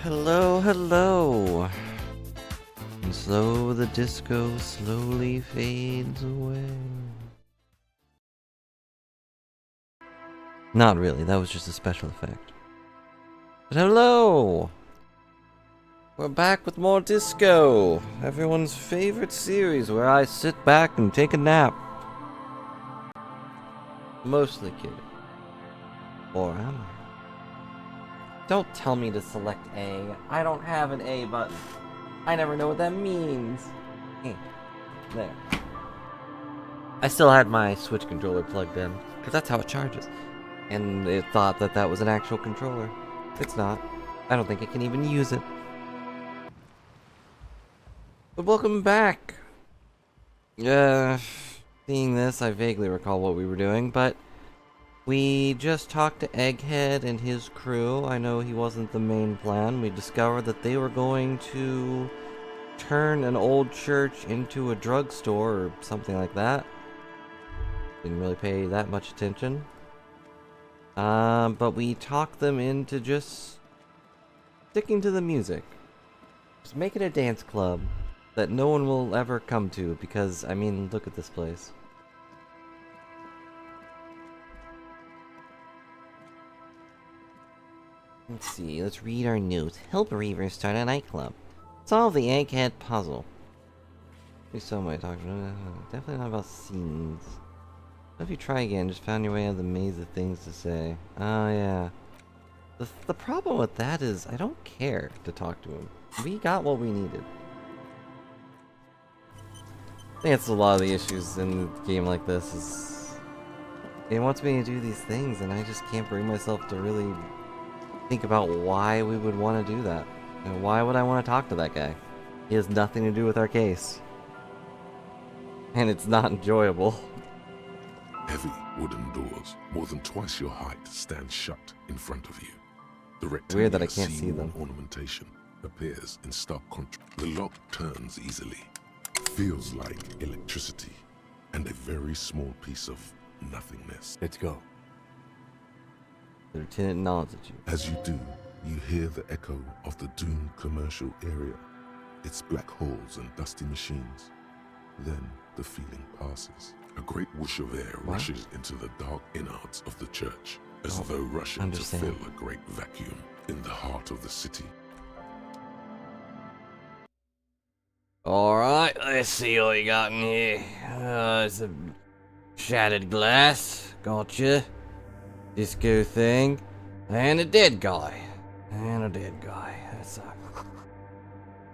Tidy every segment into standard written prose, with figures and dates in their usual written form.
Hello, hello. And so the disco slowly fades away. Not really, that was just a special effect. But hello! We're back with more disco! Everyone's favorite series where I sit back and take a nap. Mostly kidding. Or am I? Don't tell me to select A. I don't have an A button. I never know what that means. There. I still had my Switch controller plugged in, because that's how it charges. And it thought that that was an actual controller. It's not. I don't think it can even use it. But welcome back. Seeing this, I vaguely recall what we were doing, but we just talked to Egghead and his crew. I know he wasn't the main plan. We discovered that they were going to turn an old church into a drugstore or something like that. Didn't really pay that much attention. But we talked them into just sticking to the music. Just make it a dance club that no one will ever come to because, I mean, look at this place. Let's see, let's read our notes. Help Reaver start a nightclub. Solve the Egghead puzzle. We so might talk about definitely not about scenes. What if you try again, just found your way out of the maze of things to say? Oh yeah. The problem with that is I don't care to talk to him. We got what we needed. I think that's a lot of the issues in a game like this is it wants me to do these things and I just can't bring myself to really think about why we would want to do that. And why would I want to talk to that guy? He has nothing to do with our case. And it's not enjoyable. Heavy wooden doors, more than twice your height, stand shut in front of you. The rectangular Weird that I can't see them. ornamentation appears in stark contrast. The lock turns easily, feels like electricity, and a very small piece of nothingness. Let's go. The lieutenant nods at you. As you do, you hear the echo of the doomed commercial area, its black holes and dusty machines. Then the feeling passes. A great whoosh of air rushes into the dark innards of the church, as though rushing to fill a great vacuum in the heart of the city. Alright, let's see what you got in here. It's a shattered glass. Gotcha. Disco thing. And a dead guy. That's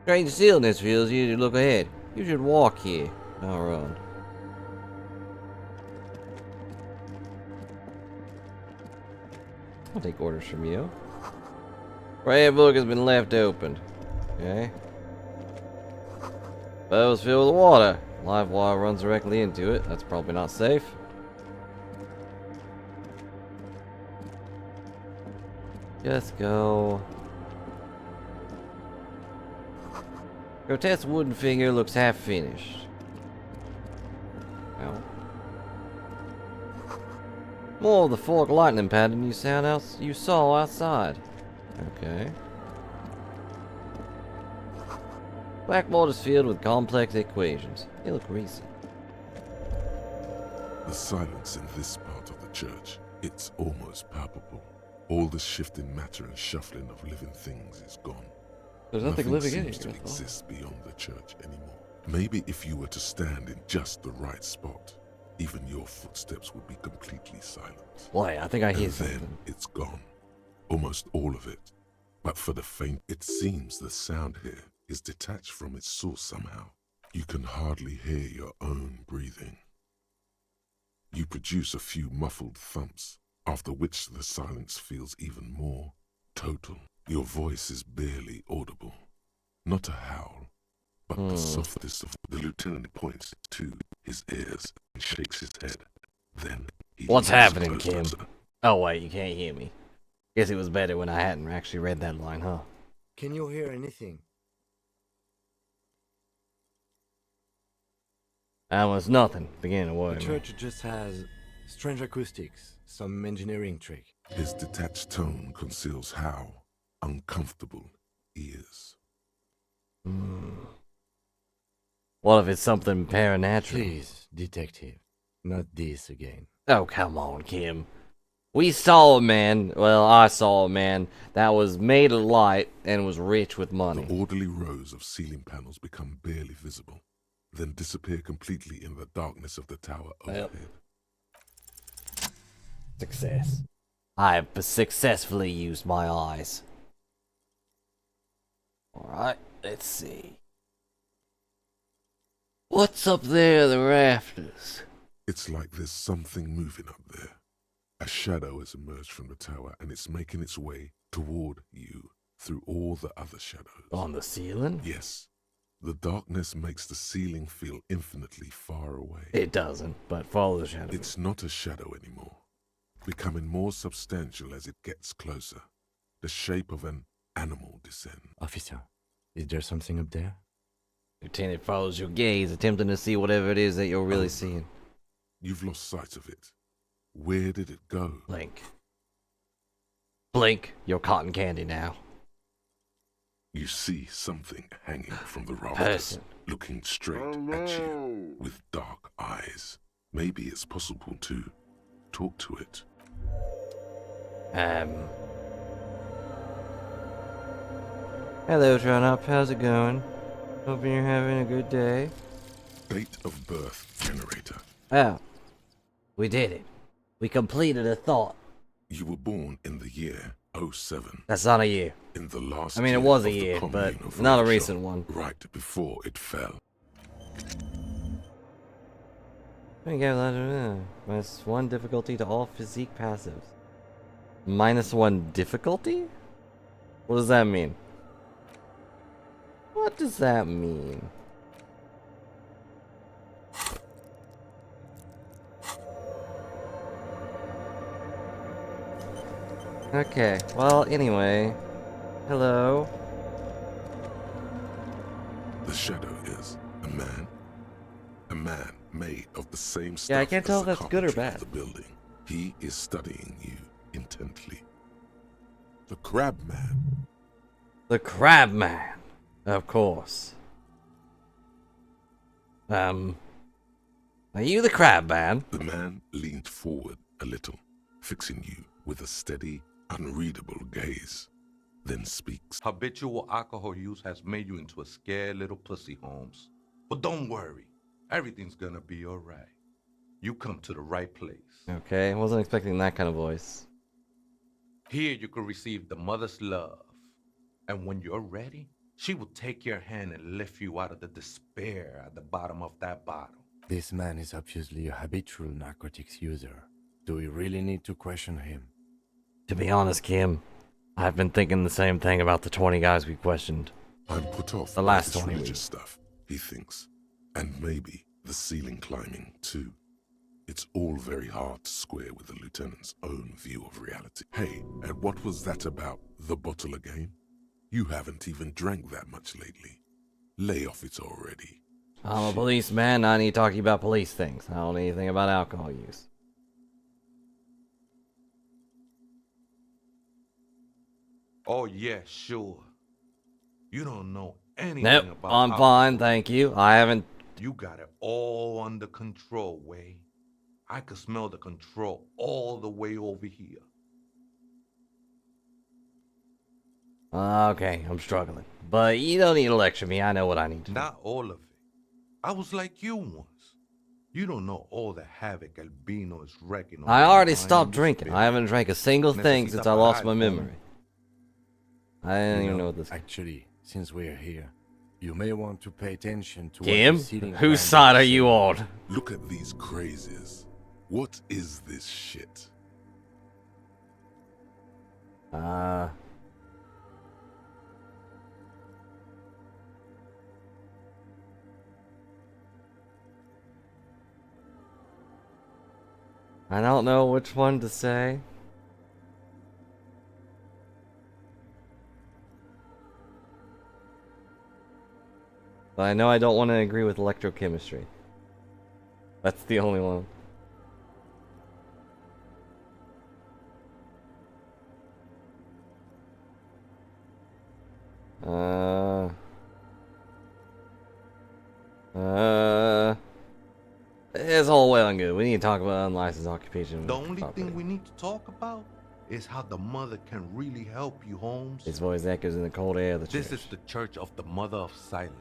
strange stillness feels you to look ahead. You should walk here, not run. I'll take orders from you. Prayer book has been left open. Okay. Bowl's filled with water. Live wire runs directly into it. That's probably not safe. Just go. Grotesque wooden figure looks half finished. Ow. More of the fork lightning pattern you saw outside. Okay. Blackboard is filled with complex equations. They look recent. The silence in this part of the church, it's almost palpable. All the shifting matter and shuffling of living things is gone. There's nothing living in seems to exist beyond the church anymore. Maybe if you were to stand in just the right spot, even your footsteps would be completely silent. Why? I think I hear And something. then it's gone. Almost all of it. But for the faint, it seems the sound here is detached from its source somehow. You can hardly hear your own breathing. You produce a few muffled thumps, after which the silence feels even more total. Your voice is barely audible. Not a howl, but the softest of the lieutenant points to his ears and shakes his head. Then he What's leans happening, closer. Kim? Oh wait, you can't hear me. Guess it was better when I hadn't actually read that line, huh? Can you hear anything? That was nothing. Beginning to worry The me. church just has strange acoustics, some engineering trick. His detached tone conceals how uncomfortable ears. What if it's something paranatural? Please, detective, not this again. Oh, come on, Kim. We saw a man, well, I saw a man that was made of light and was rich with money. The orderly rows of ceiling panels become barely visible, then disappear completely in the darkness of the tower overhead. Success. I have successfully used my eyes. Alright, let's see. What's up there, the rafters? It's like there's something moving up there. A shadow has emerged from the tower and it's making its way toward you through all the other shadows. On the ceiling? Yes. The darkness makes the ceiling feel infinitely far away. It doesn't, but follow the shadow. It's not a shadow anymore, becoming more substantial as it gets closer. The shape of an animal descends. Officer, is there something up there? Lieutenant follows your gaze, attempting to see whatever it is that you're really no. seeing. You've lost sight of it. Where did it go? Blink. Blink, you're cotton candy now. You see something hanging from the rafters, Person. looking straight at you with dark eyes. Maybe it's possible to talk to it. Hello, John Up. How's it going? Hoping you're having a good day. Date of birth generator. Oh, we did it. We completed a thought. You were born in the year 07. That's not a year. In the last I mean, it year was a of the year, but commune of not a Rachel, recent one. Right before it fell. -1 difficulty to all physique passives. -1 difficulty? What does that mean? What does that mean? Okay, well, anyway. Hello. The shadow is a man. A man made of the same stuff. Yeah, I can't tell as if the that's good or carpentry of bad. The building. He is studying you intently. The Crab Man. The Crab Man. Of course. Are you the Crab Man? The man leaned forward a little, fixing you with a steady, unreadable gaze, then speaks. Habitual alcohol use has made you into a scared little pussy, Holmes. But don't worry. Everything's gonna be alright. You come to the right place. Okay, wasn't expecting that kind of voice. Here you can receive the mother's love. And when you're ready, she will take your hand and lift you out of the despair at the bottom of that bottle. This man is obviously a habitual narcotics user. Do we really need to question him? To be honest, Kim, I've been thinking the same thing about the 20 guys we questioned. I'm put off The by last this 20 religious weeks. stuff, he thinks. And maybe the ceiling climbing, too. It's all very hard to square with the lieutenant's own view of reality. Hey, and what was that about the bottle again? You haven't even drank that much lately. Lay off it already. I'm a policeman, I need talking about police things. I don't know anything about alcohol use. Oh yeah, sure. You don't know anything Nope, about I'm alcohol. fine, thank you. I haven't... You got it all under control, Way. I could smell the control all the way over here. Okay, I'm struggling. But you don't need to lecture me, I know what I need to do. Not all of it. I was like you once. You don't know all the havoc Albino is wrecking on I already mankind stopped in this drinking. bit. I haven't drank a single thing Necesita since I lost parar, my homie. memory. I didn't You even know what this... Actually, since we're here, you may want to pay attention to Kim? what the ceiling Whose fan side are is you saying. on? Look at these crazies. What is this shit? I don't know which one to say. But I know I don't want to agree with electrochemistry. That's the only one. all well and good. We need to talk about unlicensed occupation. The only property. thing we need to talk about is how the mother can really help you, Holmes. His voice echoes in the cold air of the church. This is the Church of the Mother of Silence.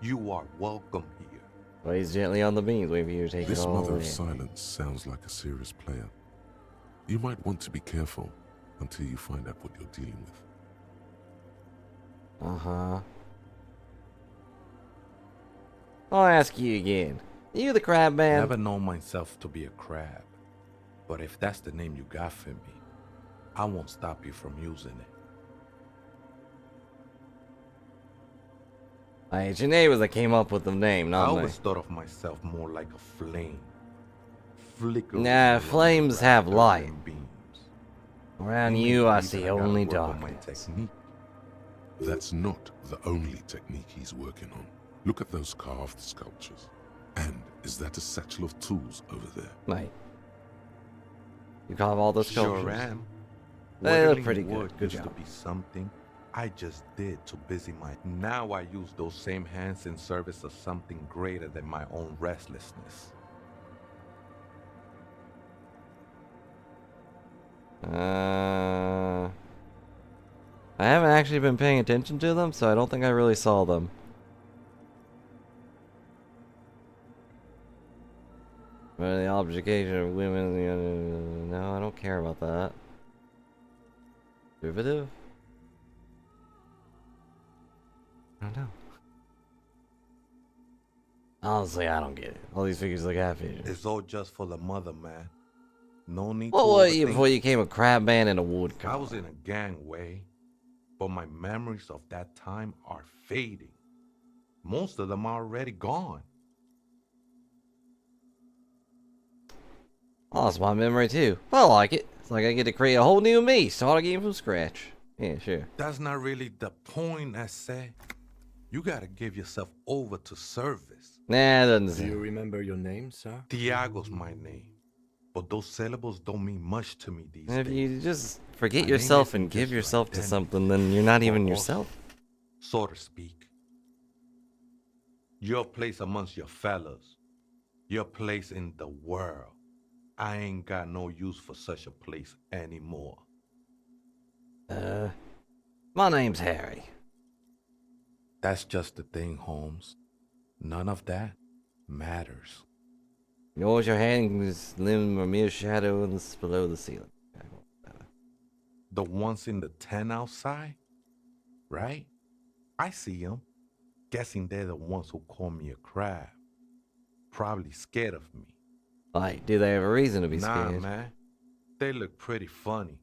You are welcome here. Well, he's gently on the beams, waiting for you to take This it all mother away. of silence sounds like a serious player. You might want to be careful until you find out what you're dealing with. Uh-huh. I'll ask you again. You the crab man? Never known myself to be a crab. But if that's the name you got for me, I won't stop you from using it. It's your neighbors that came up with the name, I not me. always thought of myself more like a flame. Flickering Nah, along flames the have rafters light. and beams. Around It you, may I be see that gotta only work on my darkness. technique. That's not the only technique he's working on. Look at those carved sculptures. And is that a satchel of tools over there? Mate. You carve all those sculptures. Sure am. They look Whittling pretty good. wood Good used job. to be something I just did to busy my. Now I use those same hands in service of something greater than my own restlessness. I haven't actually been paying attention to them, so I don't think I really saw them. The objectification of women, no, I don't care about that. Derivative? I don't know. Honestly, I don't get it. All these figures look half Asian. It's all just for the mother, man. No need What to were you overthink. before you came a crab man and a woodcut? I was in a gangway, but my memories of that time are fading. Most of them are already gone. I lost my memory too. I like it. It's like I get to create a whole new me, start again from scratch. Yeah, sure. That's not really the point, I say. You gotta give yourself over to service. Nah, it doesn't Do you sound. remember your name, sir? Tiago's my name, but those syllables don't mean much to me these If days. you just forget My name yourself isn't and give just your yourself to identity, something, then you're not even or yourself. So to speak. Your place amongst your fellows. Your place in the world. I ain't got no use for such a place anymore. My name's Harry. That's just the thing, Holmes. None of that matters. Yours your hand is limb or mere shadow in this below the ceiling. The ones in the tent outside, right? I see them. Guessing they're the ones who call me a crab. Probably scared of me. Like, do they have a reason to be Nah, scared? man. They look pretty funny.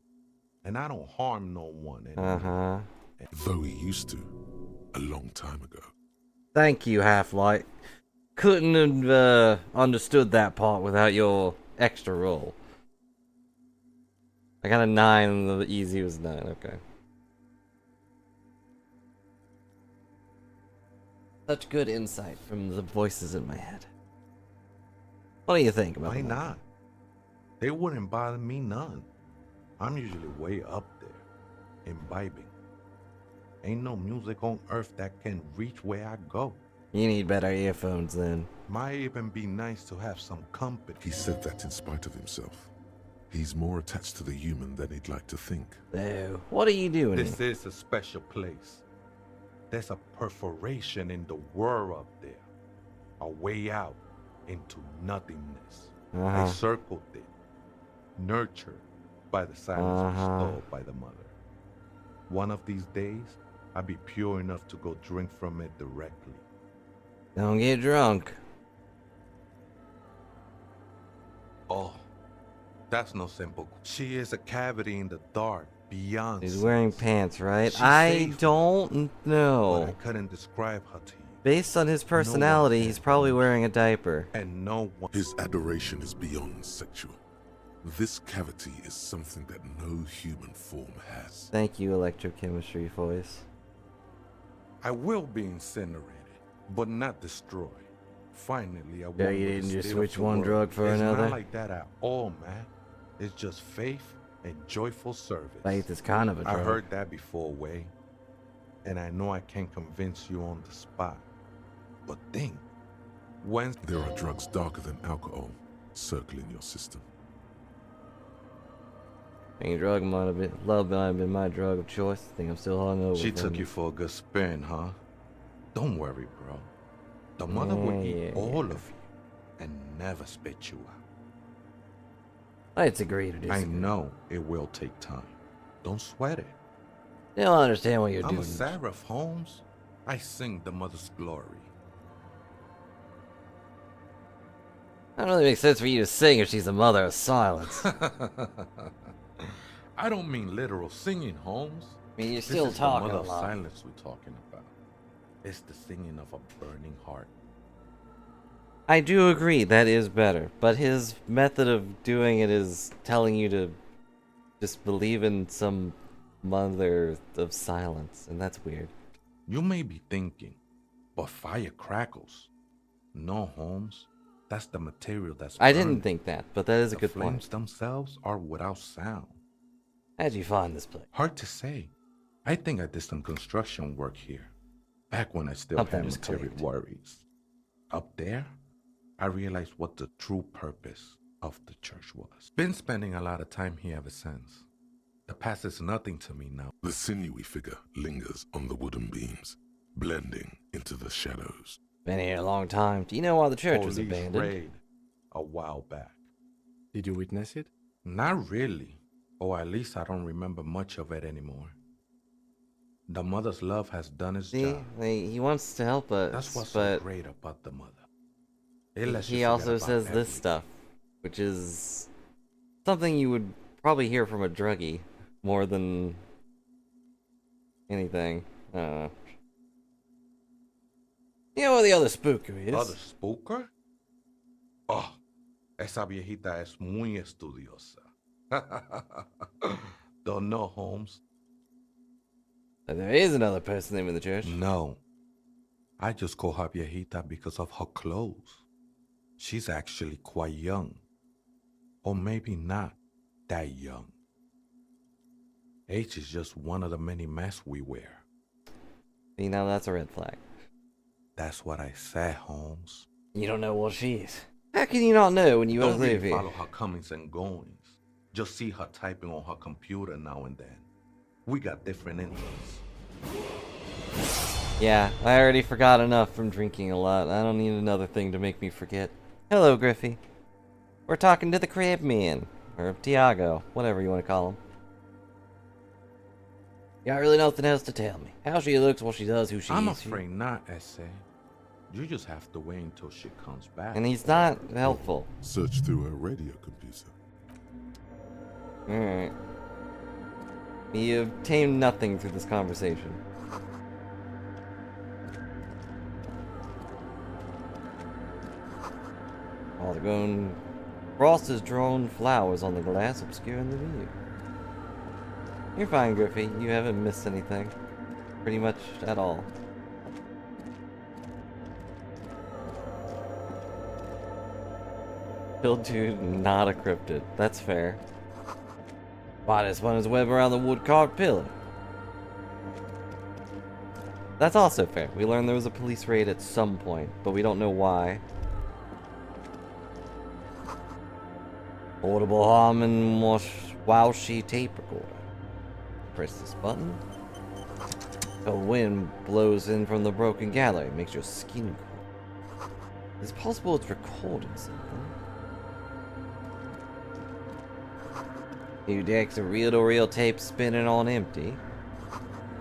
And I don't harm no one anymore. Uh-huh. Though he used to, a long time ago. Thank you, Half-Light. Couldn't have understood that part without your extra roll. I got a 9 and the easy was 9, okay. Such good insight from the voices in my head. What do you think about Why that? not? They wouldn't bother me none. I'm usually way up there, imbibing. Ain't no music on earth that can reach where I go. You need better earphones then. Might even be nice to have some company. He said that in spite of himself. He's more attached to the human than he'd like to think. So, what are you doing This here? is a special place. There's a perforation in the world up there. A way out into nothingness. I Uh-huh. circled it. Nurtured by the silence bestowed by the mother. One of these days, I'll be pure enough to go drink from it directly. Don't get drunk. Oh, that's no simple. She is a cavity in the dark, beyond. He's wearing sense. pants, right? She's I safe, don't But know. I couldn't describe her to you. Based on his personality, he's probably wearing a diaper. And no one. His adoration is beyond sexual. This cavity is something that no human form has. Thank you, electrochemistry voice. I will be incinerated, but not destroyed. Finally, I won't. Yeah, you know the didn't just state of switch the one world. drug for It's another? not like that at all, man. It's just faith and joyful service. Faith is kind of a I drug. heard that before, Way. And I know I can't convince you on the spot. But think, When There are drugs darker than alcohol circling your system. Any drug might have been, love might have been my drug of choice. I think I'm still hungover. she from took it. you for a good spin, huh? Don't worry, bro. The mother will eat all of you and never spit you out. Let's agree to I disagree. know it will take time. Don't sweat it. They don't understand what you're I'm doing. a seraph, Holmes. I sing the mother's glory. That don't really make sense for you to sing if she's the mother of silence. I don't mean literal singing, Holmes. I mean, you're This still is the talking mother a of lot. silence we're talking about. It's the singing of a burning heart. I do agree that is better, but his method of doing it is telling you to just believe in some mother of silence, and that's weird. You may be thinking, but fire crackles. No, Holmes. That's the material that's I burning. didn't think that, but that is a The good flames point. themselves are without sound. How'd you find this place? Hard to say. I think I did some construction work here. Back when I still Something had just material clicked. worries. Up there, I realized what the true purpose of the church was. Been spending a lot of time here ever since. The past is nothing to me now. The sinewy figure lingers on the wooden beams, blending into the shadows. Been here a long time. Do you know why the church was Police abandoned? raid a while back. Did you witness it? Not really, or at least I don't remember much of it anymore. The mother's love has done its See, job. he wants to help us, That's what's so but great about the mother. It lets he you forget also about says this everything. stuff, which is something you would probably hear from a druggie more than anything. I don't know. You know what the other spooker is? Other spooker? Oh, esa viejita es muy estudiosa. Don't know, Holmes. There is another person named in the church. No. I just call her viejita because of her clothes. She's actually quite young. Or maybe not that young. Age is just one of the many masks we wear. See, now that's a red flag. That's what I said, Holmes. You don't know what she is. How can you not know when you Don't don't live really here? follow her comings and goings. Just see her typing on her computer now and then. We got different interests. Yeah, I already forgot enough from drinking a lot. I don't need another thing to make me forget. Hello, Griffey. We're talking to the crib man. Or Tiago, whatever you want to call him. You got really nothing else to tell me. How she looks, what she does, who she I'm is. afraid not, Essay. You just have to wait until she comes back. And he's not helpful. Search through her radio computer. Alright. You obtained nothing through this conversation. All the grown frost has drawn flowers on the glass, obscuring the view. You're fine, Griffey. You haven't missed anything. Pretty much at all. Build dude, not a cryptid. That's fair. Why does spun his web around the wood carved pillar? That's also fair. We learned there was a police raid at some point, but we don't know why. Audible Harmon while she tape recorder. Press this button. Cold wind blows in from the broken gallery, makes your skin cold. It's possible it's recording something. New decks of reel-to-reel tape spinning on empty.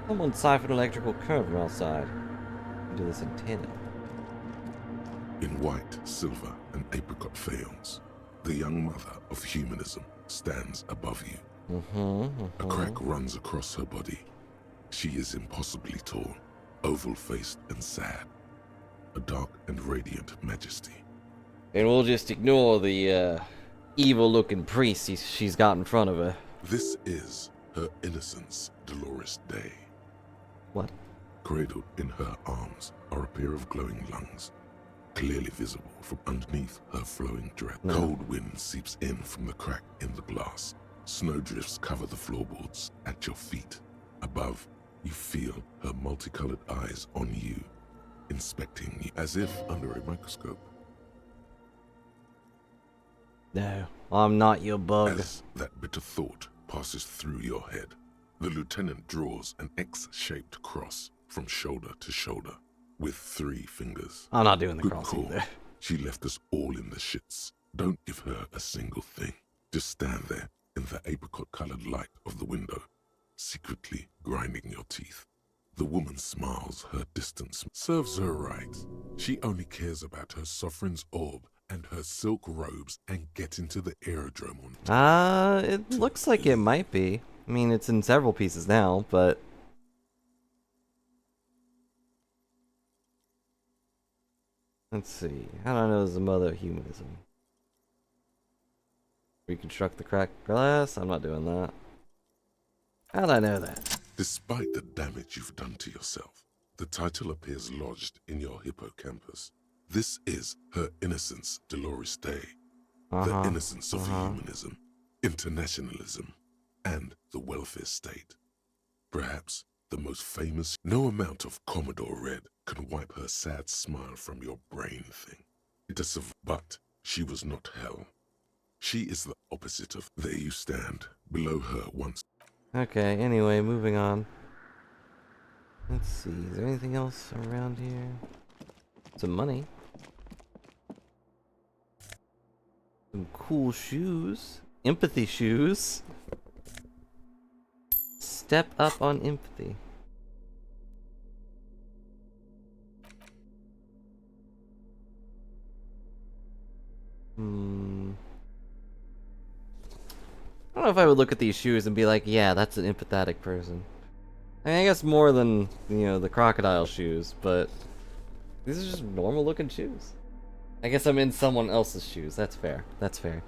Someone siphoned electrical current from outside into this antenna. In white, silver, and apricot faience, the young mother of humanism stands above you. A crack runs across her body. She is impossibly tall, oval-faced and sad. A dark and radiant majesty. And we'll just ignore the evil-looking priest she's got in front of her. This is her innocence, Dolores Day. What? Cradled in her arms are a pair of glowing lungs, clearly visible from underneath her flowing dress. No. Cold wind seeps in from the crack in the glass. Snowdrifts cover the floorboards at your feet. Above, you feel her multicolored eyes on you, inspecting you as if under a microscope. No, I'm not your bug. As that bitter thought passes through your head, the lieutenant draws an X-shaped cross from shoulder to shoulder with 3 fingers. I'm not doing the Good crossing call. there. She left us all in the shits. Don't give her a single thing. Just stand there in the apricot-colored light of the window, secretly grinding your teeth. The woman smiles. Her distance serves her right. She only cares about her sovereign's orb and her silk robes and getting to the aerodrome on It looks like it might be. I mean, it's in several pieces now, but... Let's see. How do I know this is the mother of humanism? Reconstruct the cracked glass? I'm not doing that. How do I know that? Despite the damage you've done to yourself, the title appears lodged in your hippocampus. This is her innocence, Dolores Day. The innocence of humanism, internationalism, and the welfare state. Perhaps the most famous. No amount of Commodore Red can wipe her sad smile from your brain thing. But she was not hell. She is the opposite of there you stand, below her once. Okay, anyway, moving on. Let's see, is there anything else around here? Some money. Some cool shoes. Empathy shoes. Step up on empathy. I don't know if I would look at these shoes and be like, yeah, that's an empathetic person. I mean, I guess more than, the crocodile shoes, but these are just normal looking shoes. I guess I'm in someone else's shoes. That's fair. That's fair.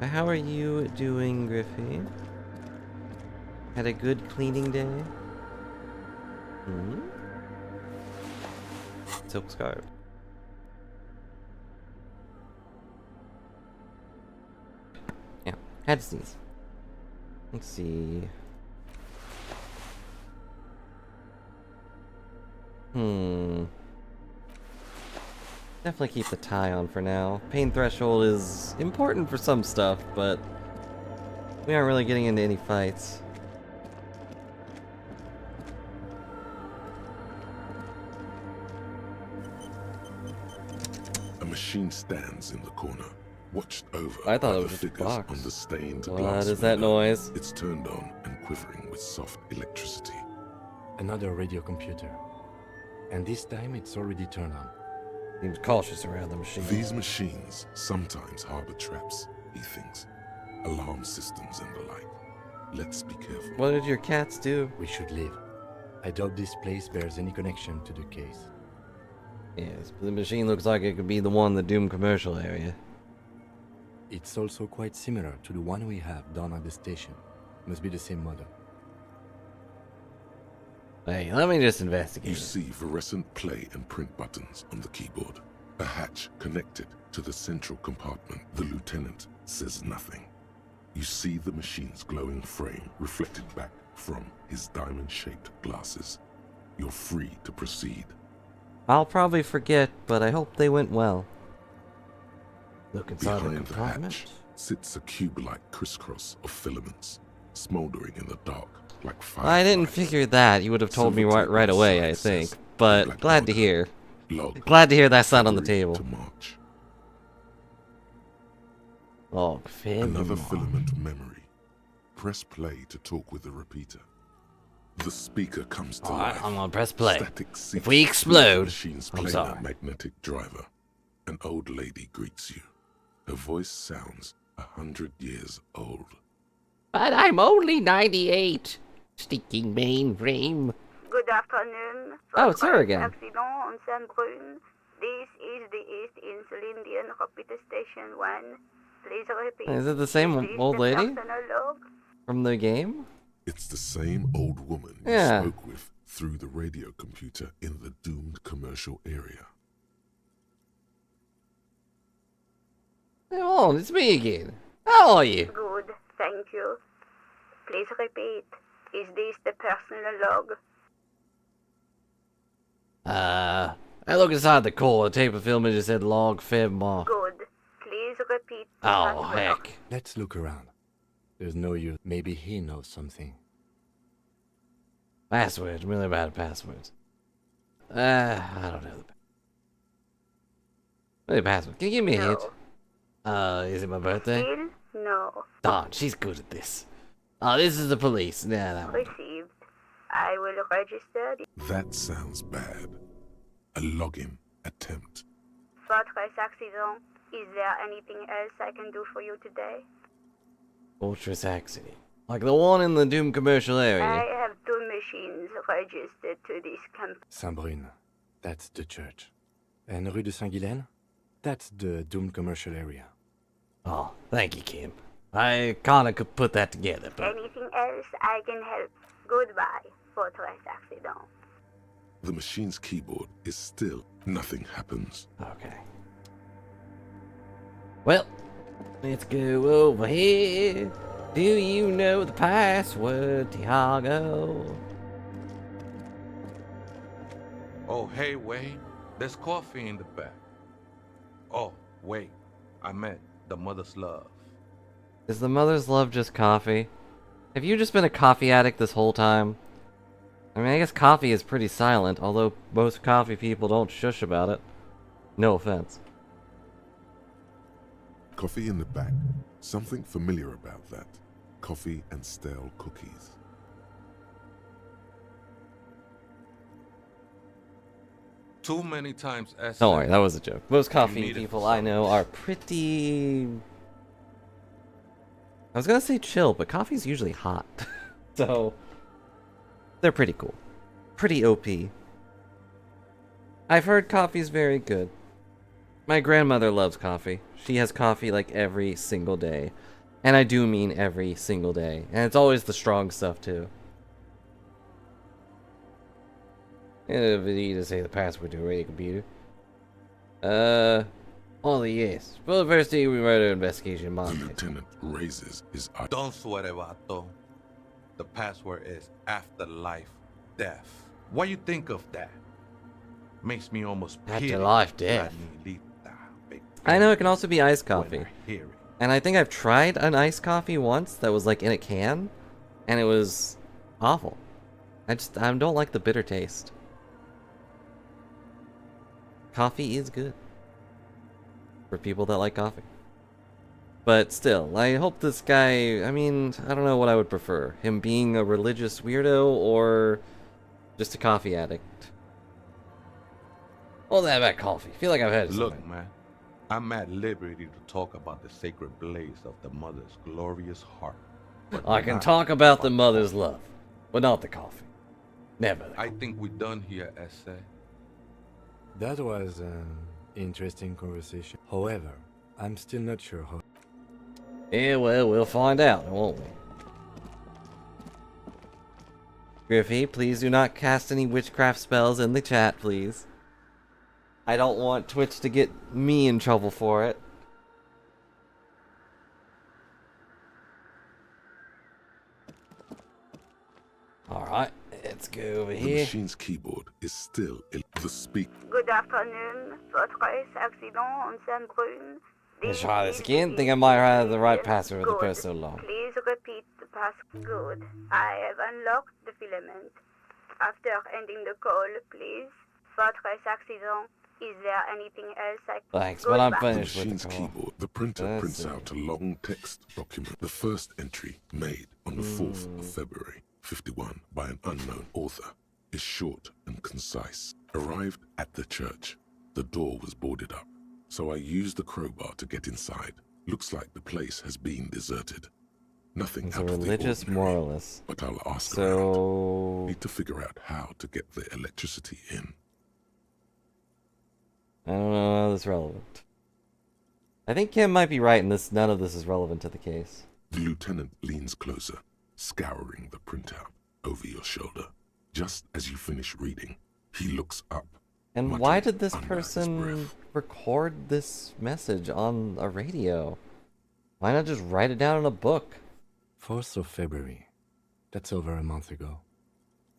How are you doing, Griffey? Had a good cleaning day? Silk scarf. Yeah, had to sneeze. Let's see. Definitely keep the tie on for now. Pain threshold is important for some stuff, but we aren't really getting into any fights. A machine stands in the corner, watched over I thought by it the was just a figures box. on the stained What glass is that window. noise? It's turned on and quivering with soft electricity. Another radio computer. And this time it's already turned on. Seems cautious around the machine. These machines sometimes harbor traps, he thinks. Alarm systems and the like. Let's be careful. What did your cats do? We should leave. I doubt this place bears any connection to the case. Yes, but the machine looks like it could be the one in the Doom commercial area. It's also quite similar to the one we have down at the station. Must be the same model. Hey, let me just investigate. You see fluorescent play and print buttons on the keyboard. A hatch connected to the central compartment. The lieutenant says nothing. You see the machine's glowing frame reflected back from his diamond-shaped glasses. You're free to proceed. I'll probably forget, but I hope they went well. Look inside the Behind the compartment. hatch sits a cube-like crisscross of filaments, smoldering in the dark like fireflies. I didn't figure that. You would have told me Silver tape right away, I inside think. says, But "Black glad to order. hear. Log. Glad to hear that's not on the February table. to March. Oh, Another filament memory. Press play to talk with the repeater. The speaker comes to life. I'm gonna press play. Static If we seeps through explode, the machine's I'm planar sorry. magnetic driver. An old lady greets you. Her voice sounds 100 years old. But I'm only 98. Stinking mainframe. Good afternoon. Oh, it's her again. Accident on Sandbrun. This is the East Insulindian Repeater Station 1. Please repeat. Is it the same This is old the lady personal log. from the game? It's the same old woman you Yeah. spoke with through the radio computer in the doomed commercial area. Hey, hold on, it's me again. How are you? Good, thank you. Please repeat. Is this the personal log? I look inside the core. The tape of film and just said log fib mark. Good. Please repeat the Oh, password. heck. Let's look around. There's no use. Maybe he knows something. Passwords. I'm really bad at passwords. I don't know. Really password. Can you give me a hint? Is it my birthday? Still? No. Darn, she's good at this. Oh, this is the police. Yeah, that one. Received. I will register the That sounds bad. A login attempt. fortress accident. Is there anything else I can do for you today? Fortress accident. Like the one in the Doom commercial I area. have 2 machines registered to this company. Saint-Brune, that's the church. And Rue de Saint-Guylaine, that's the Doom commercial area. Oh, thank you, Kim. I kinda could put that together, but... Anything else I can help? Goodbye, fortress accident. The machine's keyboard is still. Nothing happens. Okay. Well, let's go over here. Do you know the password, Tiago? Oh, hey, Wade. There's coffee in the back. Oh, wait. I meant the mother's love. Is the mother's love just coffee? Have you just been a coffee addict this whole time? I mean, I guess coffee is pretty silent, although most coffee people don't shush about it. No offense. Coffee in the back. Something familiar about that. Coffee and stale cookies. Too many times as Don't worry, that was a joke. Most caffeine need it people for I know are pretty... I was gonna say chill, but coffee's usually hot. So... they're pretty cool. Pretty OP. I've heard coffee's very good. My grandmother loves coffee. She has coffee like every single day. And I do mean every single day. And it's always the strong stuff too. If you need to say the password to a radio computer. Only yes. For the first degree murder investigation The Monday. lieutenant raises his eye. Don't sweat it, Vato. The password is afterlife death. What you think of that? Makes me almost pity Afterlife La death. Nilita, baby. I know it can also be iced When coffee. I hear it. And I think I've tried an iced coffee once that was like in a can. And it was awful. I don't like the bitter taste. Coffee is good. For people that like coffee. But still, I hope this guy, I mean, I don't know what I would prefer. Him being a religious weirdo or just a coffee addict. All that about coffee. I feel like I've had it. Look, man, I'm at liberty to talk about the sacred blaze of the mother's glorious heart. but I can not talk about the mother's love, but not the coffee. Never. The I think we're done here, Essay. That was an interesting conversation. However, I'm still not sure how. Yeah, well, we'll find out, won't we? Griffey, please do not cast any witchcraft spells in the chat, please. I don't want Twitch to get me in trouble for it. Alright, let's go over The here. machine's keyboard is still the speak. Good afternoon, fortress accident on Saint-Brune. Let's try this again. Think I might have the right password with the Good. personal log. Please repeat the password. Good. I have unlocked the filament. After ending the call, please. Fortress accident. Is there anything else I can... Thanks, but I'm Goodbye. The finished with machine's the call. keyboard. The printer That's prints it. out a long text document. The first entry, made on the 4th of February, 51, by an unknown author, is short and concise. Arrived at the church. The door was boarded up, so I used the crowbar to get inside. Looks like the place has been deserted. Nothing He's a out of the religious ordinary, moralist. but I'll ask around. So... Need to figure out how to get the electricity in. I don't know how this is relevant. I think Kim might be right in this. None of this is relevant to the case. The lieutenant leans closer, scouring the printout over your shoulder. Just as you finish reading, he looks up. And muttering why did this under his person breath. record this message on a radio? Why not just write it down in a book? 4th of February. That's over a month ago.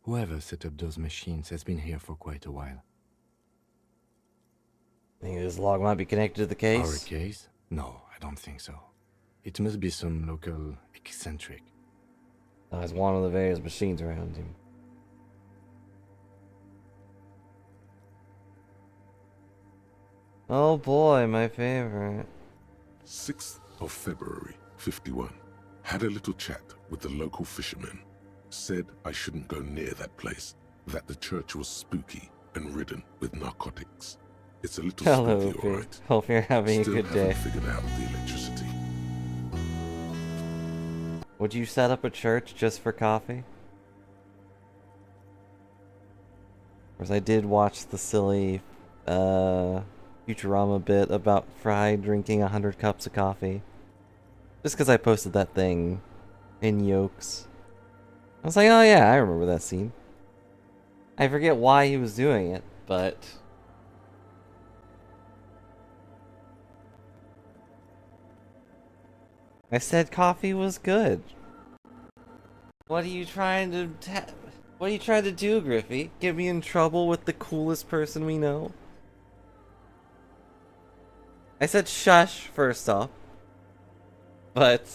Whoever set up those machines has been here for quite a while. Think this log might be connected to the case? Our case? No, I don't think so. It must be some local eccentric. It's one of the various machines around him. Oh boy, my favorite. 6th of February, 51. Had a little chat with the local fishermen. Said I shouldn't go near that place, that the church was spooky and ridden with narcotics. It's a little Hello, spooky, Opie. alright. Hope you're having Still a good haven't day. figured out the electricity. Would you set up a church just for coffee? Of course, I did watch the silly Futurama bit about Fry drinking 100 cups of coffee. Just because I posted that thing in Yokes. I was like, oh yeah, I remember that scene. I forget why he was doing it, but... I said coffee was good. What are you trying to what are you trying to do, Griffey? Get me in trouble with the coolest person we know? I said shush first off. But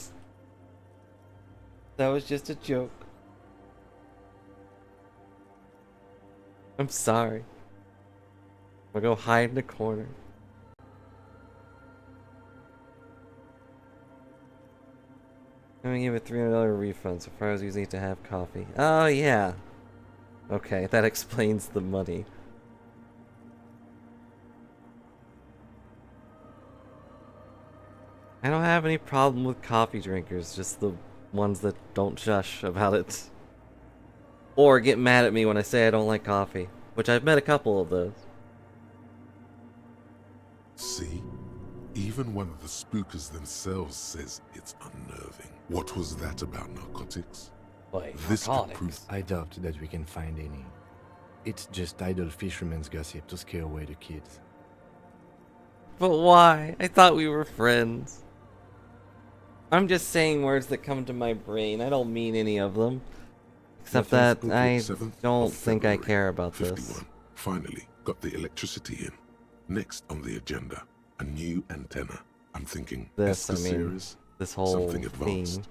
that was just a joke. I'm sorry. I'll go hide in the corner. I'm gonna give a $300 refund so far as using it to have coffee. Oh, yeah. Okay, that explains the money. I don't have any problem with coffee drinkers, just the ones that don't shush about it. Or get mad at me when I say I don't like coffee, which I've met a couple of those. See? Even one of the spookers themselves says it's unnerving. What was that about narcotics? Like, This could narcotics. prove I doubt that we can find any. It's just idle fishermen's gossip to scare away the kids. But why? I thought we were friends. I'm just saying words that come to my brain. I don't mean any of them. Except that Nothing I spooky. 7th don't of think I February, care about 51. this. Finally, got the electricity in. Next on the agenda, a new antenna. I'm thinking This, I Esther mean, series, this whole something thing. advanced.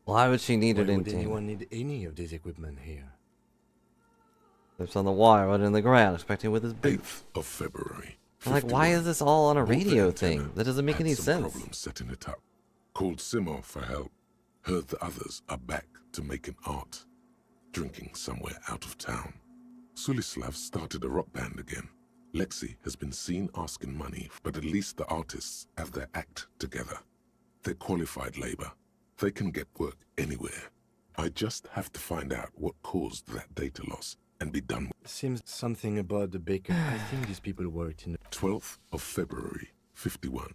Why would she need Why an would antenna? anyone need any of this equipment here? Lives on the wire, right in the ground, expecting with his boots. 8th of February. I'm like, why 51. is this all on a Bought the radio antenna, thing? That doesn't make had any some sense. problems setting it up. Called Simo for help. Heard the others are back to making art. Drinking somewhere out of town. Sulislav started a rock band again. Lexi has been seen asking money, but at least the artists have their act together. They're qualified labor. They can get work anywhere. I just have to find out what caused that data loss and be done with. Seems something about the baker. I think these people worked in the 12th of February, 51.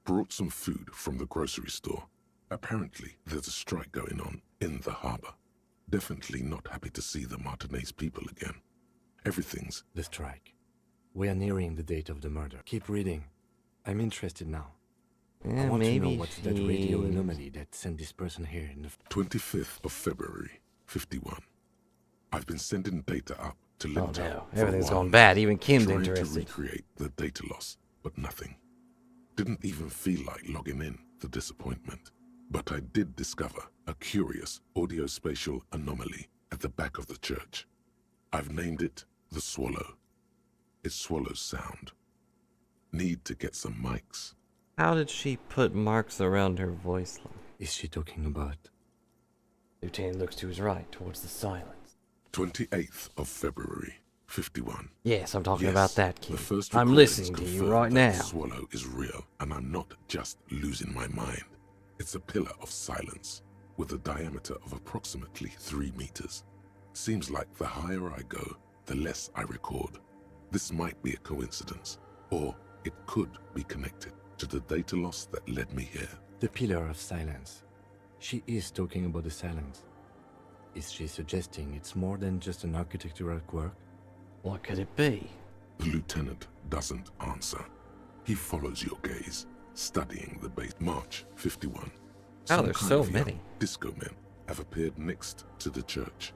Brought some food from the grocery store. Apparently, there's a strike going on in the harbor. Definitely not happy to see the Martinez people again. Everything's the strike. We are nearing the date of the murder. Keep reading. I'm interested now. I Yeah, want to maybe know what's that radio she- anomaly that sent this person here in the 25th of February, 51. I've been sending data up to Oh Lintel no, for a everything's while going now, bad. Even Kim's trying interested. to recreate the data loss, but nothing. Didn't even feel like logging in, the disappointment. But I did discover a curious audio-spatial anomaly at the back of the church. I've named it the Swallow. It swallows sound. Need to get some mics. How did she put marks around her voice line? Is she talking about? Lieutenant looks to his right, towards the silence. 28th of February, 51. Yes, I'm talking Yes, about that the kid. first I'm recordings listening to you confirm right that now. the Swallow is real, and I'm not just losing my mind. It's a pillar of silence, with a diameter of approximately 3 meters. Seems like the higher I go, the less I record. This might be a coincidence, or it could be connected to the data loss that led me here. The pillar of silence. She is talking about the silence. Is she suggesting it's more than just an architectural quirk? What could it be? The lieutenant doesn't answer. He follows your gaze, studying the base. March 51. Some there's kind so of young many. disco men have appeared next to the church.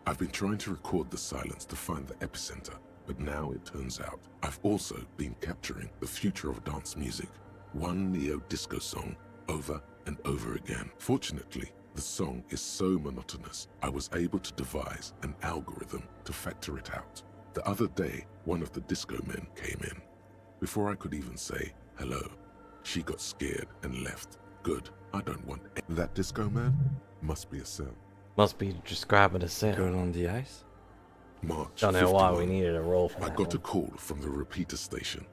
I've been trying to record the silence to find the epicenter, but now it turns out I've also been capturing the future of dance music, one neo-disco song over and over again. Fortunately, the song is so monotonous, I was able to devise an algorithm to factor it out. The other day, one of the disco men came in. Before I could even say hello, she got scared and left. Good, I don't want that disco man. Must be a cell. Must be just grabbing a cell. Girl on the ice? March Don't know why we 51. needed a roll for I that got a one. call from the repeater station.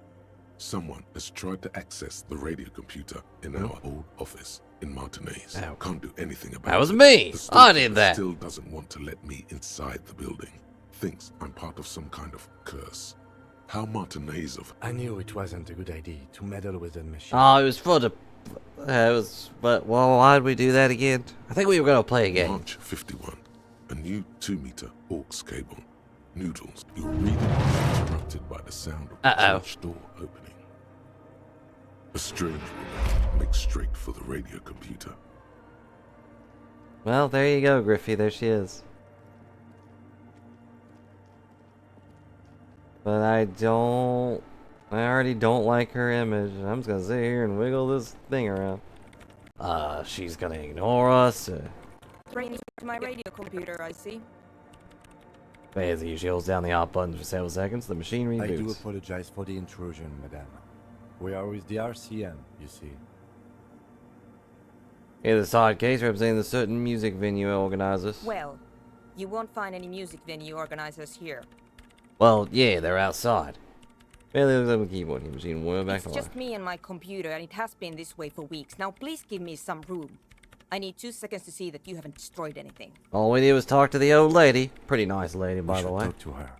Someone has tried to access the radio computer in our old office in Martinez. Ow. Can't do anything about it. That was me! The I stalker did that! still doesn't want to let me inside the building. Thinks I'm part of some kind of curse. How Martinez of... I knew it wasn't a good idea to meddle with the machine. Oh, it was for the... it was... But, well, why'd we do that again? I think we were gonna play a game. March 51. A new 2-meter aux cable. Noodles. Your reading is interrupted by the sound of the Uh-oh. church door opening. A strange woman makes straight for the radio computer. Well, there you go, Griffey. There she is. But I already don't like her image. I'm just gonna sit here and wiggle this thing around. She's gonna ignore us. Bring you to my radio computer, I see. As she holds down the off button for several seconds, the machine I do reboots. apologize for the intrusion, madame. We are with the RCM, you see. Here's a side case representing the certain music venue organizers. Well, you won't find any music venue organizers here. Well, yeah, they're outside. Barely looks like a keyboard here, machine. Well, back It's to just life. me and my computer, and it has been this way for weeks. Now please give me some room. I need 2 seconds to see that you haven't destroyed anything. All we did was talk to the old lady. Pretty nice lady, by We the should way. talk to her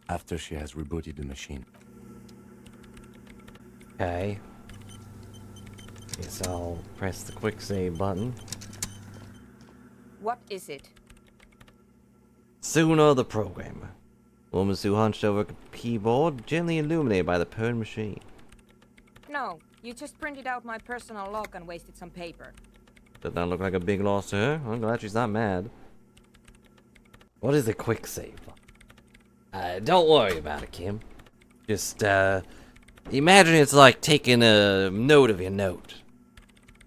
after she has rebooted the machine. Okay. Guess I'll press the quick save button. What is it? Sooner the programmer. Woman Sue hunched over a keyboard, gently illuminated by the purring machine. No, you just printed out my personal log and wasted some paper. Does that look like a big loss to her? I'm glad she's not mad. What is a quick save button? Don't worry about it, Kim. Just, imagine it's like taking a note of your note.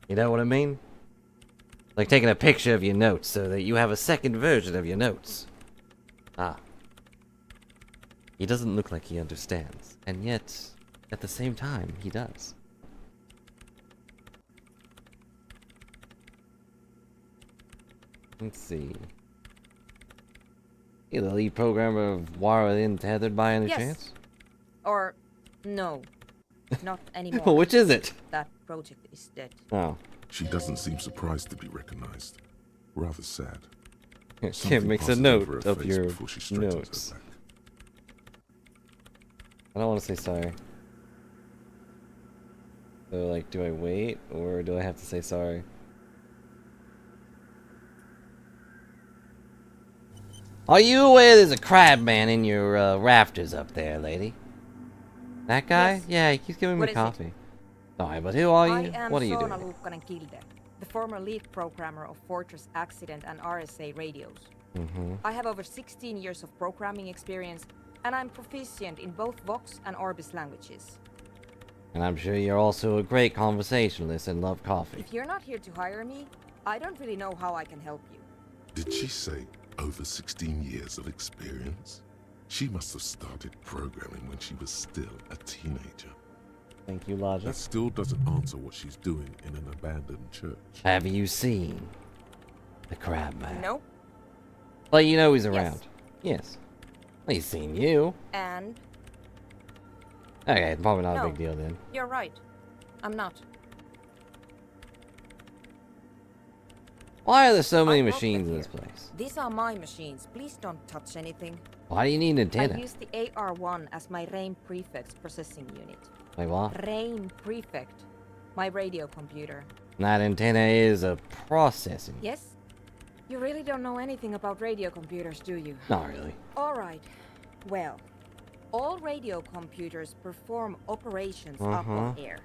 You know what I mean? Like taking a picture of your notes so that you have a second version of your notes. Ah. He doesn't look like he understands, and yet, at the same time, he does. Let's see. You the lead programmer of Wired In Tethered by any Yes. chance? Or, no, not anymore. Which is it? That project is dead. Oh. She doesn't seem surprised to be recognized. Rather sad. Kim Something makes a passes note over her of face your before she straightens her notes. back. I don't want to say sorry. So, like, do I wait, or do I have to say sorry? Are you aware there's a crab man in your rafters up there, lady? That guy? Yes. Yeah, he keeps giving me What is it? coffee. Sorry, but who are you? I am What are you Sona doing? Luukkanen-Kilde, the former lead programmer of Fortress Accident and RSA radios. Mm-hmm. I have over 16 years of programming experience, and I'm proficient in both Vox and Orbis languages. And I'm sure you're also a great conversationalist and love coffee. If you're not here to hire me, I don't really know how I can help you. Did she say over 16 years of experience? She must have started programming when she was still a teenager. Thank you, Logic. That still doesn't answer what she's doing in an abandoned church. Have you seen the crab man? Nope. Well, you know he's around. Yes. Well, he's seen you. And Okay, probably not a No. big deal then. you're right. I'm not. Why are there so many I broke machines them in this here. place? These are my machines. Please don't touch anything. Why do you need an I antenna? use the AR1 as my RAIN prefect processing unit. Like what? RAIN prefect. My radio computer. That antenna is a processing. Yes? You really don't know anything about radio computers, do you? Not really. Alright. Well, all radio computers perform operations up on air.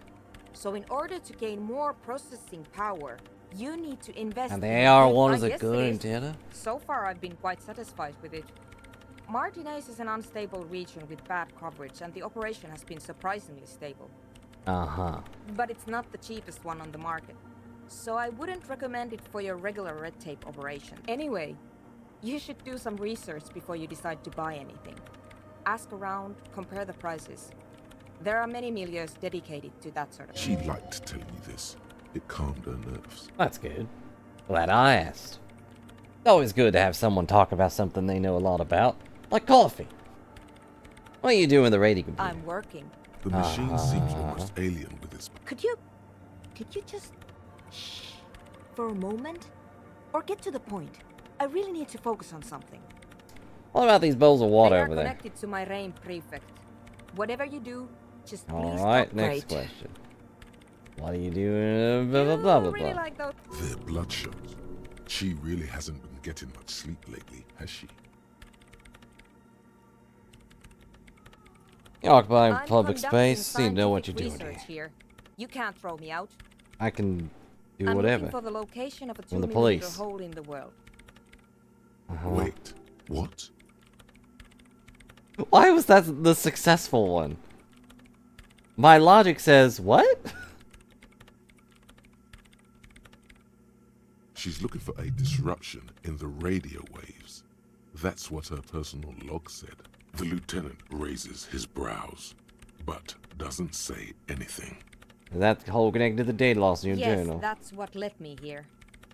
So in order to gain more processing power, You need to invest And in the it. AR-1 I is a guess good it is. antenna? So far, I've been quite satisfied with it. Martinez is an unstable region with bad coverage, and the operation has been surprisingly stable. Uh-huh. But it's not the cheapest one on the market, so I wouldn't recommend it for your regular red tape operation. Anyway, you should do some research before you decide to buy anything. Ask around, compare the prices. There are many milieux dedicated to that sort of She liked telling me this. It calmed her nerves. That's good. Glad I asked. It's always good to have someone talk about something they know a lot about. Like coffee. What are you doing with the radio computer? I'm working. The machine seems almost alien with its... Could you just shh for a moment? Or get to the point. I really need to focus on something. What about these bowls of water They are over there? connected to my rain prefect. Whatever you do, just please Alright, upgrade. next question. What are you doing? Blah, blah, blah, blah, You really blah. like those? They're bloodshot. She really hasn't been getting much sleep lately, has she? You occupy I'm public conducting space. Seem to know what you're scientific doing research here. You can't throw me out. I can do I'm whatever. looking for the location of a From the 2 police. millimeter hole in the world. Wait, what? Why was that the successful one? My logic says, what? She's looking for a disruption in the radio waves. That's what her personal log said. The lieutenant raises his brows, but doesn't say anything. Is that whole connected to the data loss in your Yes, journal? that's what led me here.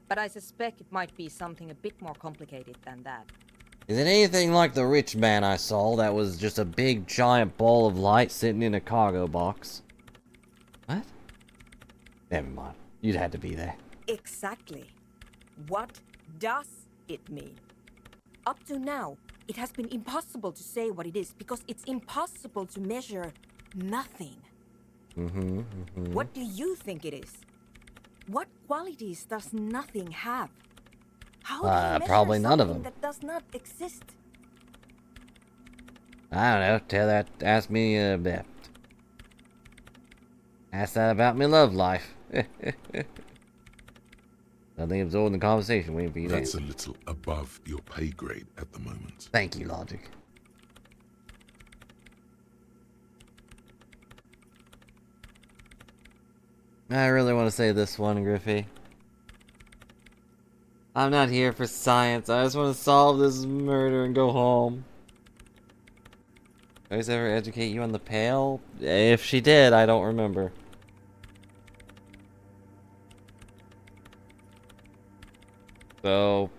But I suspect it might be something a bit more complicated than that. Is it anything like the rich man I saw that was just a big giant ball of light sitting in a cargo box? What? Never mind. You'd had to be there. Exactly. What does it mean? Up to now, it has been impossible to say what it is because it's impossible to measure nothing. What do you think it is? What qualities does nothing have? How do you measure probably none of something them. that does not exist? I don't know. Ask me, ask that about me love life. Nothing absorbed in the conversation, waiting for you to That's answer. a little above your pay grade at the moment. Thank you, Logic. I really want to say this one, Griffey. I'm not here for science. I just want to solve this murder and go home. Did I ever educate you on the Pale? If she did, I don't remember. So...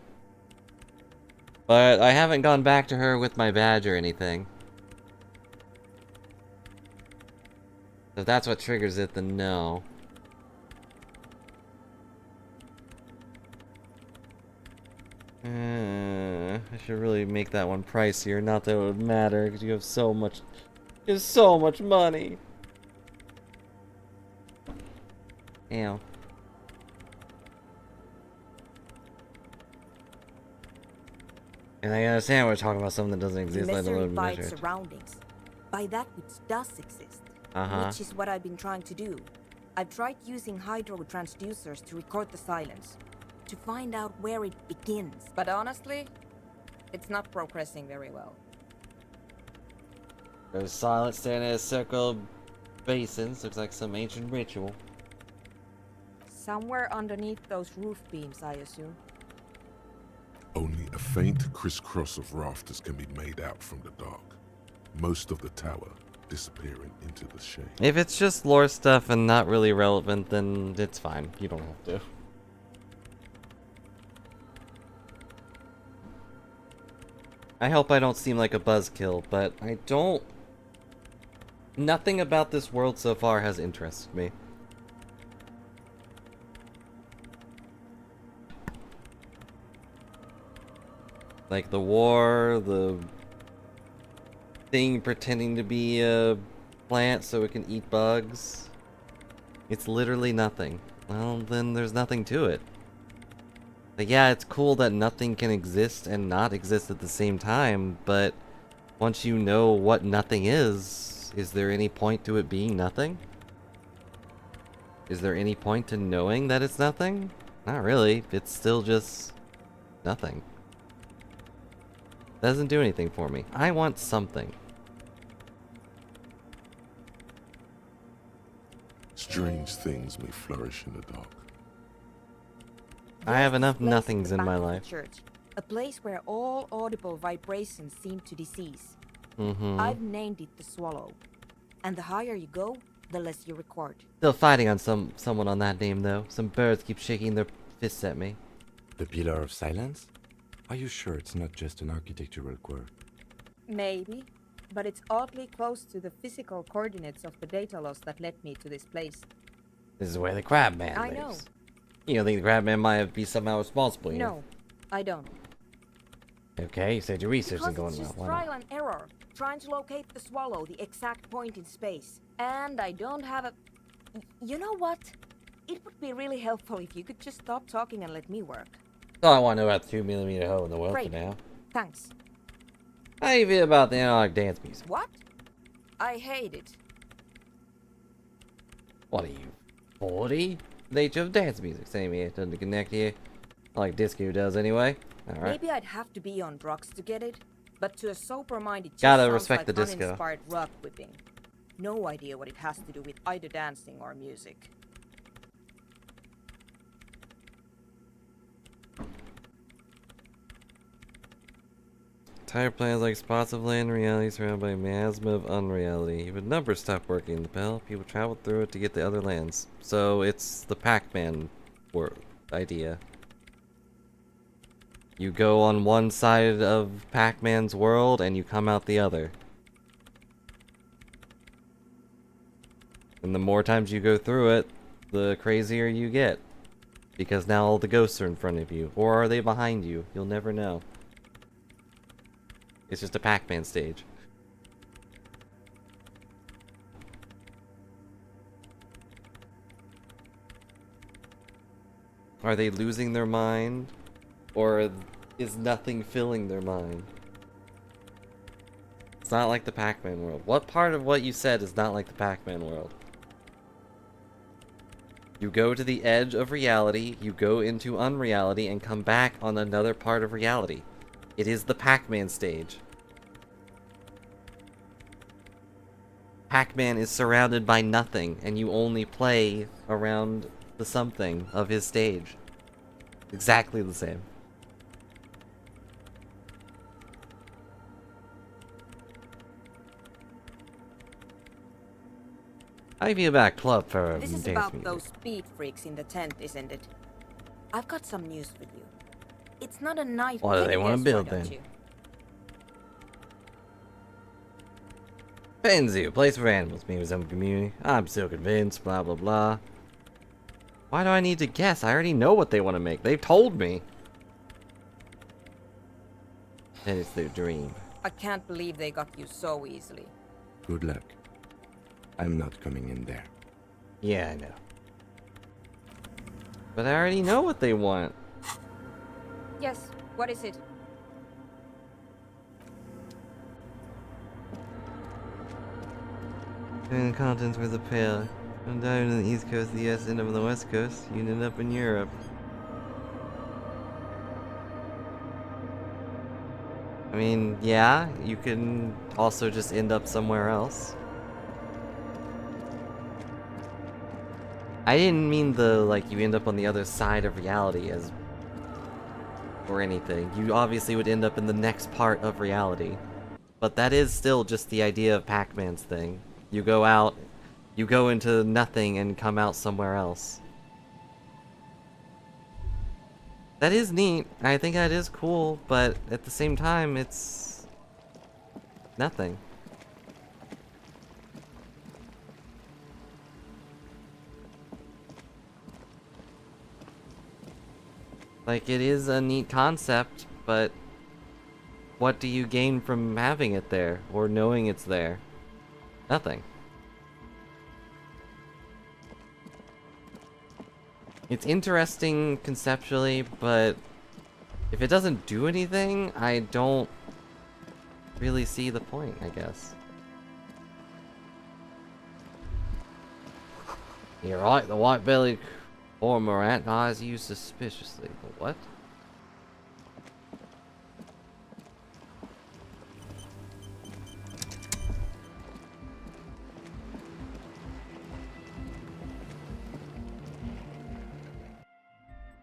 But I haven't gone back to her with my badge or anything. If that's what triggers it, then no. I should really make that one pricier. Not that it would matter, because you have so much... You have so much money! Ew. And I understand we're talking about something that doesn't exist, let Measure alone it by measure its it. surroundings. By that which does exist. Uh-huh. Which is what I've been trying to do. I've tried using hydro transducers to record the silence. To find out where it begins. But honestly, it's not progressing very well. There's silence standing in a circle of basins. Looks like some ancient ritual. Somewhere underneath those roof beams, I assume. Only a faint crisscross of rafters can be made out from the dark. Most of the tower disappearing into the shade. If it's just lore stuff and not really relevant, then it's fine. You don't have to. I hope I don't seem like a buzzkill, but I don't... Nothing about this world so far has interested me. Like the war, the thing pretending to be a plant so it can eat bugs. It's literally nothing. Well, then there's nothing to it. But yeah, it's cool that nothing can exist and not exist at the same time, but once you know what nothing is there any point to it being nothing? Is there any point to knowing that it's nothing? Not really. It's still just nothing. Doesn't do anything for me. I want something. Strange things may flourish in the dark. I have enough There's this place nothings the in my back of the life. church, a place where all audible vibrations seem to decease. Mm-hmm. I've named it the Swallow. And the higher you go, the less you record. Still fighting on someone on that name though. Some birds keep shaking their fists at me. The Pillar of Silence? Are you sure it's not just an architectural quirk? Maybe, but it's oddly close to the physical coordinates of the data loss that led me to this place. This is where the Crabman I lives. know. You don't think the Crabman might be somehow responsible here? No, I don't. Okay, you said your research Because isn't going it's well. just Why trial not? and error, trying to locate the Swallow, the exact point in space. And I don't have a... You know what? It would be really helpful if you could just stop talking and let me work. That's all I want to know about the 2mm hole in the world Great. for now. Thanks. How do you feel about the analog dance music? What? I hate it. What are you, 40? The nature of dance music. Same here, doesn't connect here. Like disco does anyway. Alright. Maybe I'd have to be on drugs to get it, but to a sober-minded just Gotta sounds respect like the disco. uninspired rug whipping. No idea what it has to do with either dancing or music. Entire plans like spots of land reality surrounded by a miasma of unreality. Even numbers stop working in the Bell. People travel through it to get to other lands. So it's the Pac-Man idea. You go on one side of Pac-Man's world and you come out the other. And the more times you go through it, the crazier you get. Because now all the ghosts are in front of you. Or are they behind you? You'll never know. It's just a Pac-Man stage. Are they losing their mind? Or is nothing filling their mind? It's not like the Pac-Man world. What part of what you said is not like the Pac-Man world? You go to the edge of reality, you go into unreality, and come back on another part of reality. It is the Pac-Man stage. Pac-Man is surrounded by nothing, and you only play around the something of his stage. Exactly the same. How do you feel about club for This is dance about music? those speed freaks in the tent, isn't it? I've got some news for you. It's not a night. What do they want to build then? Penzu, place for animals, maybe some community. I'm still convinced, blah blah blah. Why do I need to guess? I already know what they want to make. They've told me. And it's their dream. I can't believe they got you so easily. Good luck. I'm not coming in there. Yeah, I know. But I already know what they want. Yes, what is it? And the continents were the pair. One died on the east coast, the US ended up on the west coast. You ended up in Europe. I mean, yeah, you can also just end up somewhere else. I didn't mean like, you end up on the other side of reality as... or anything. You obviously would end up in the next part of reality. But that is still just the idea of Pac-Man's thing. You go out, you go into nothing and come out somewhere else. That is neat. I think that is cool, but at the same time, it's... nothing. Like, it is a neat concept, but what do you gain from having it there, or knowing it's there? Nothing. It's interesting conceptually, but if it doesn't do anything, I don't really see the point, I guess. You're right, the white-bellied Or Morant eyes you suspiciously. What?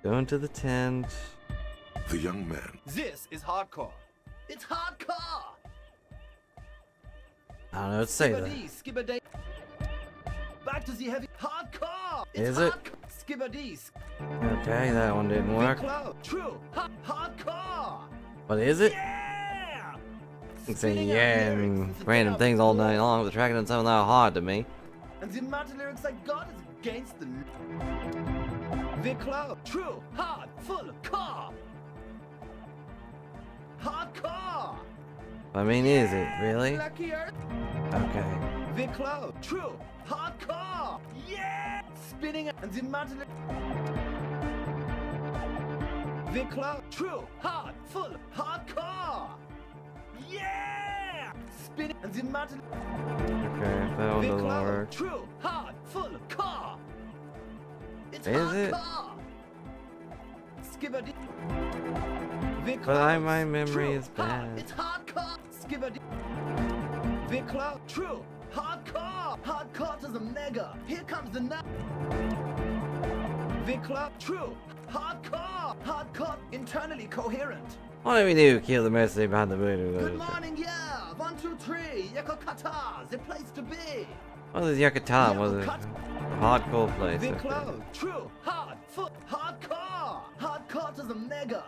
Going to the tent. The young man, This is hardcore. It's hardcore. I don't know what to say though. Skibbity. Back to the heavy hardcore. Is it? Skibbity. Okay, that one didn't work. True. Hardcore. What is it? Yeah. I'm saying Spinning out yeah lyrics and is a random bit things of all night war. long, but the track doesn't sound that hard to me. And the amount of lyrics I got is against the. The club. True. Hard. Full. Core. Hardcore. I mean, is it really? Lucky Earth. Okay. The club. True. Hardcore. Yeah. Spinning and the amount of. The club. True. Hard. Full. Hardcore. Yeah. Spinning and the amount of. Okay, if that one The doesn't club. work. True. Hard. Full. Core. It's Is it? hardcore. Skibbity. The But club. my memory True. is bad. It's hardcore. Skibbity. The club. True. Hardcore. Hardcore to the mega. Here comes the nut. The club. True. Hardcore. Hardcore. Internally coherent. What do we do? Kill the message behind the voodoo. Good morning, yeah. 1, 2, 3. Yakokata. The place to be. What is Yakatan? Was it a hardcore place? The Okay. club. True. Hard. Foot. Hardcore. Hardcore to the mega.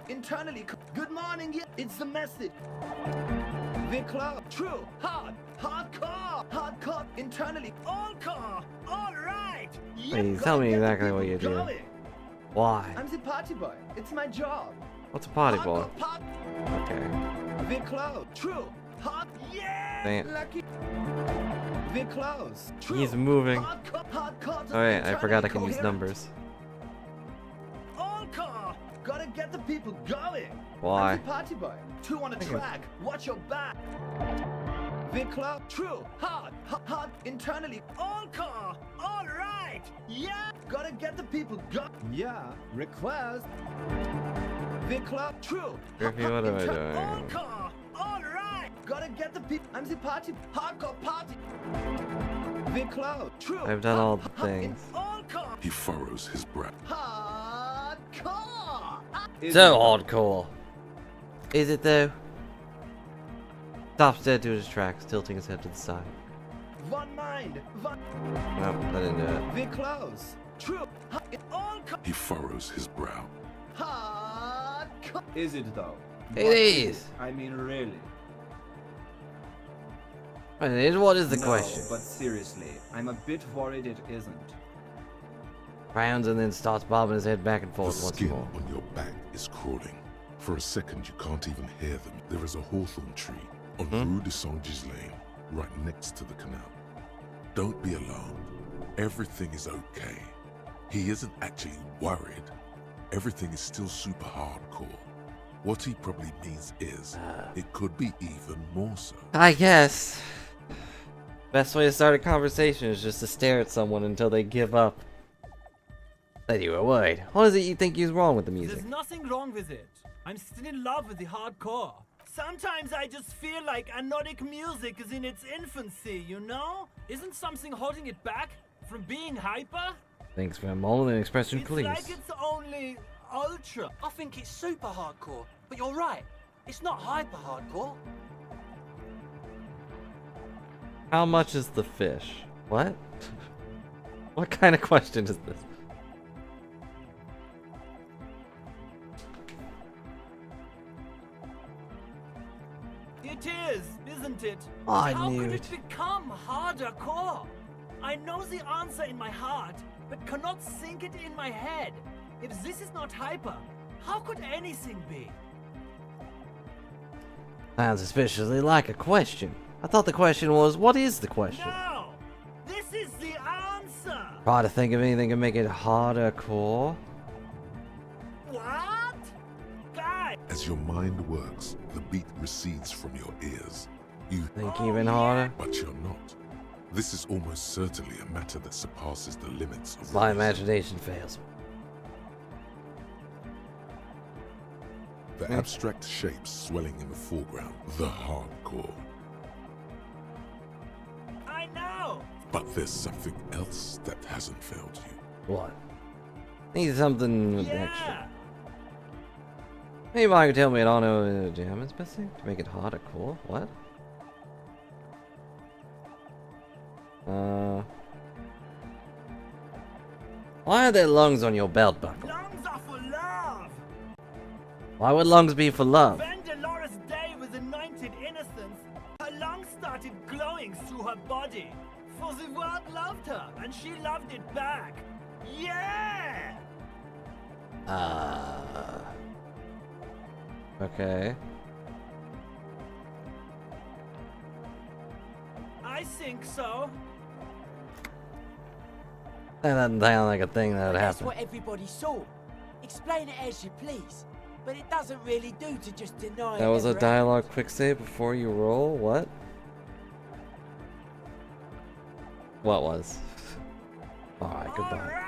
Internally. Good morning, yeah. It's the message. The club. True. Hard. Hardcore. Hardcore. Internally. All core. All right. Please tell me exactly what you're doing. Why? I'm the party boy. It's my job. What's a party boy? Hardcore part- Okay. The club. True. Hard. Yeah. Damn. Lucky. The close. True. He's moving. Hardcore to Alright, I forgot I can internally use coherent. numbers. All car. Gotta get the people going. Why? I'm the party boy. 2 on a track. Watch your back. The club. True. Hard. Hard. Internally. All car. All right. Yeah. Gotta get the people going. Yeah. Request. The club. True. Griffey, what am I doing? All car. All right. Gotta get the people. I'm the party. Hardcore party. The club. True. I've done all the things. All car. he furrows his brow. Hardcore. So hardcore. Is it though? Stops dead to his tracks, tilting his head to the side. One mind. One. Nope, I didn't do it. The close. True. All car. He furrows his brow. Hardcore. Is it though? It What is. I mean, really. What is the No, question? but seriously, I'm a bit worried it isn't. Frowns and then starts bobbing his head back and The forth once skin more. on your back is crawling. For a second, you can't even hear them. There is a hawthorn tree on Rue de Saint-Gislain, right next to the canal. Don't be alarmed. Everything is okay. He isn't actually worried. Everything is still super hardcore. What he probably means is, it could be even more so. I guess. Best way to start a conversation is just to stare at someone until they give up. That you were worried. What is it you think is wrong with the music? There's nothing wrong with it. I'm still in love with the hardcore. Sometimes I just feel like anodic music is in its infancy, you know? Isn't something holding it back from being hyper? Thanks for a moment and expression, It's please. like it's only ultra. I think it's super hardcore, but you're right. It's not hyper hardcore. How much is the fish? What? What kind of question is this? It is, isn't it? I How knew could it. it become harder core? I know the answer in my heart, but cannot sink it in my head. If this is not hyper, how could anything be? Sounds suspiciously like a question. I thought the question was, what is the question? No! This is the answer! Try to think of anything to make it harder core. What? Guy! As your mind works, the beat recedes from your ears. You Think even harder? but you're not. This is almost certainly a matter that surpasses the limits of My reason. imagination fails. The abstract shapes swelling in the foreground, the hardcore. I know! But there's something else that hasn't failed you. What? Need something Yeah! extra. Maybe I could tell me I don't know the jam is missing to make it hot or cool. What? Why are there lungs on your belt buckle? Lungs are for love! Why would lungs be for love? When Dolores Day was anointed innocence, her lungs started glowing through her body. For the world loved her, and she loved it back. Yeah! Okay. I think so. That doesn't sound like a thing that would That's happen. what everybody saw. Explain it as you please. But it doesn't really do to just deny That it was a ever dialogue quick save before you roll? What? What was? Alright, goodbye.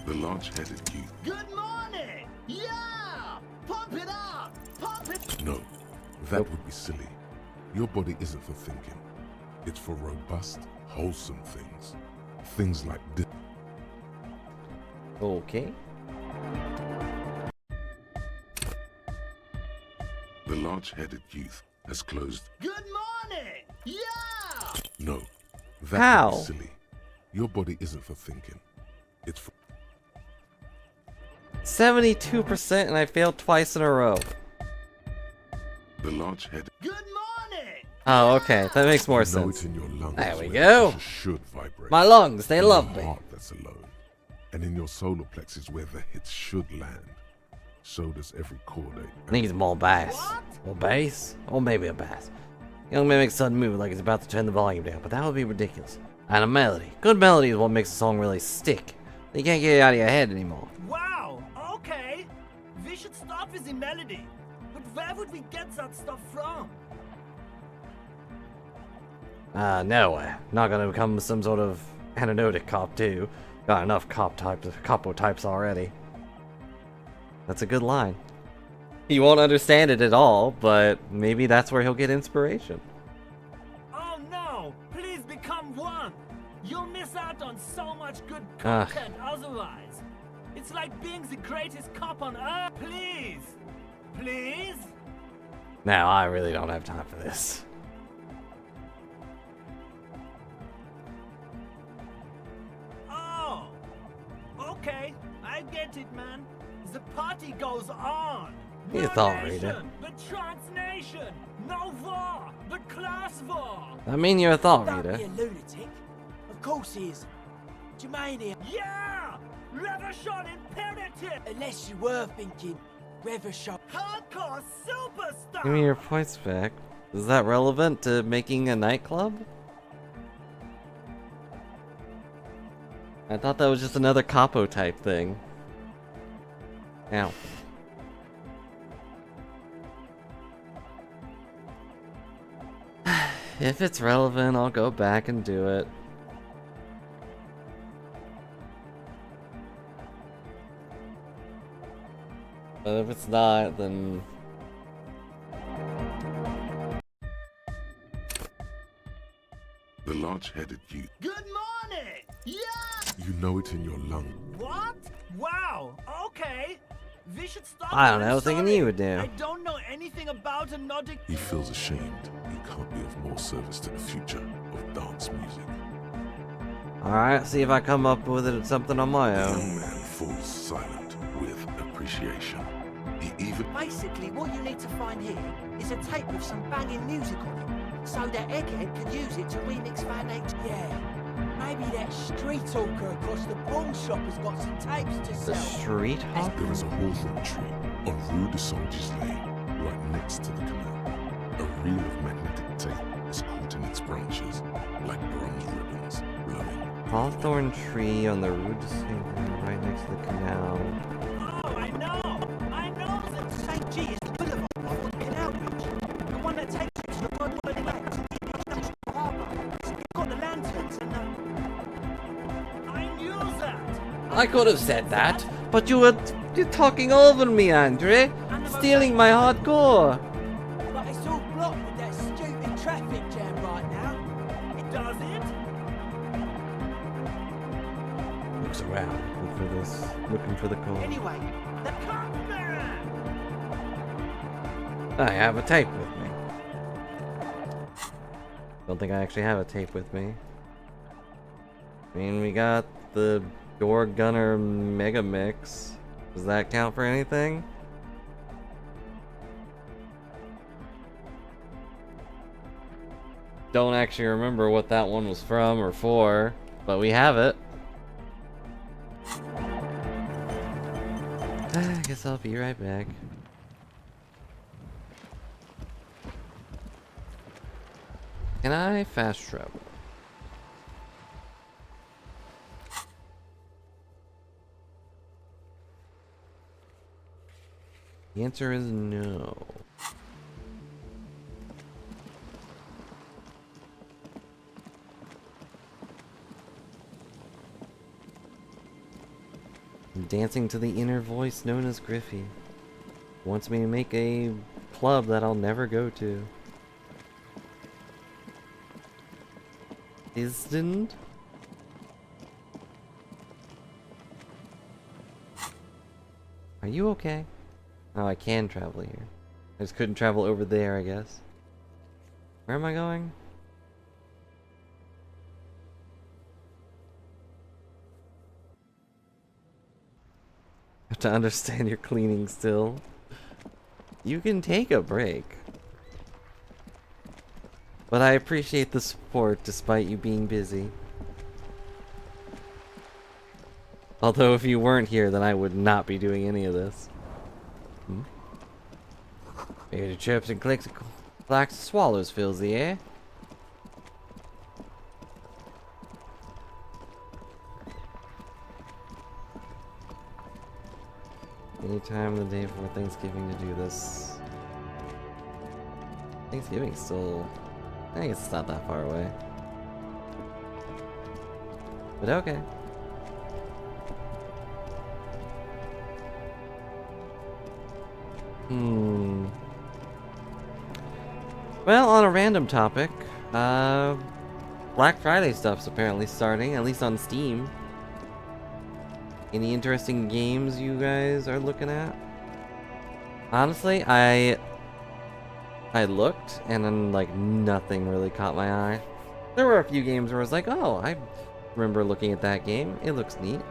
The large-headed youth. Good morning! Yeah! Pump it up! Pump it! No, that would be silly. Your body isn't for thinking. It's for robust, wholesome things. Things like this. Okay. The large-headed youth has closed. Good morning! Yeah! No, that How? would be silly. Your body isn't for thinking. It's for 72% and I failed twice in a row. the large-headed. Good morning! Oh, okay. That makes more Know sense. it in your lungs There we where go. the pressure should vibrate. My lungs, they In love your me. heart that's alone. And in your solar plexus where the hits should land. So does every chordate. Needs more bass. What? More bass? Or maybe a bass. Young man makes a sudden move like he's about to turn the volume down, but that would be ridiculous. And a melody. Good melody is what makes a song really stick. You can't get it out of your head anymore. Wow, okay. We should start with the melody. But where would we get that stuff from? Nowhere. Not gonna become some sort of anecdotic cop too. Got enough capo types already. That's a good line. He won't understand it at all, but maybe that's where he'll get inspiration. Oh no! Please become one! You'll miss out on so much good Ugh. content otherwise. It's like being the greatest cop on earth. Please! Please? Now, I really don't have time for this. Oh! Okay, I get it, man. The party goes on. You No thought, nation, Rita. but transnation. No war, but class war. I mean, you're a thought Don't reader. be a lunatic. Of course he is. Germania, Yeah! Revolution imperative! unless you were thinking Revolution. Hardcore superstar! Give me your points back. Is that relevant to making a nightclub? I thought that was just another capo type thing. Ow. If it's relevant, I'll go back and do it. But if it's not, then... The large-headed youth. Good morning! Yeah! You know it in your lung. What? Wow, okay. We should start. I don't with know, I I'm was thinking sorry. you would do. I don't know anything about a Nordic. He feels ashamed. He can't be of more service to the future of dance music. Alright, see if I come up with something on my The own. young man falls silent with appreciation. He even Basically, what you need to find here is a tape with some banging music on it, so that Egghead can use it to remix Fan H. Yeah, maybe that street talker across the pawn shop has got some tapes to The sell. street hawk? There is a hawthorn tree on Rue de Saint-Gisley, right next to the canal. A reel of magnetic tape is caught in its branches, like bronze ribbons blowing. Hawthorn tree on the Rue de Saint right next to the canal. Oh, I know that. St. G is the boulevard on the canal bridge, the one that takes you to the Broadway Lakes. I could have said that, but you're talking over me, Andre. Stealing my hardcore. But it's all blocked with that stupid traffic jam right now. Does it? Looks around, looking for the call. Anyway, the I have a tape with me. Don't think I actually have a tape with me. I mean, we got the Door Gunner Mega Mix. Does that count for anything? Don't actually remember what that one was from or for, but we have it. I guess I'll be right back. Can I fast travel? The answer is no. I'm dancing to the inner voice known as Griffey. Wants me to make a club that I'll never go to. Isn't? Are you okay? Oh, I can travel here. I just couldn't travel over there, I guess. Where am I going? I have to understand you're cleaning still. You can take a break. But I appreciate the support despite you being busy. Although if you weren't here, then I would not be doing any of this. Maybe the chirps and clicks and clacks of swallows fills the air. Any time of the day before Thanksgiving to do this. Thanksgiving's still... I think it's not that far away. But okay. Well, on a random topic, Black Friday stuff's apparently starting, at least on Steam. Any interesting games you guys are looking at? Honestly, I looked, and then, like, nothing really caught my eye. There were a few games where I was like, oh, I remember looking at that game. It looks neat.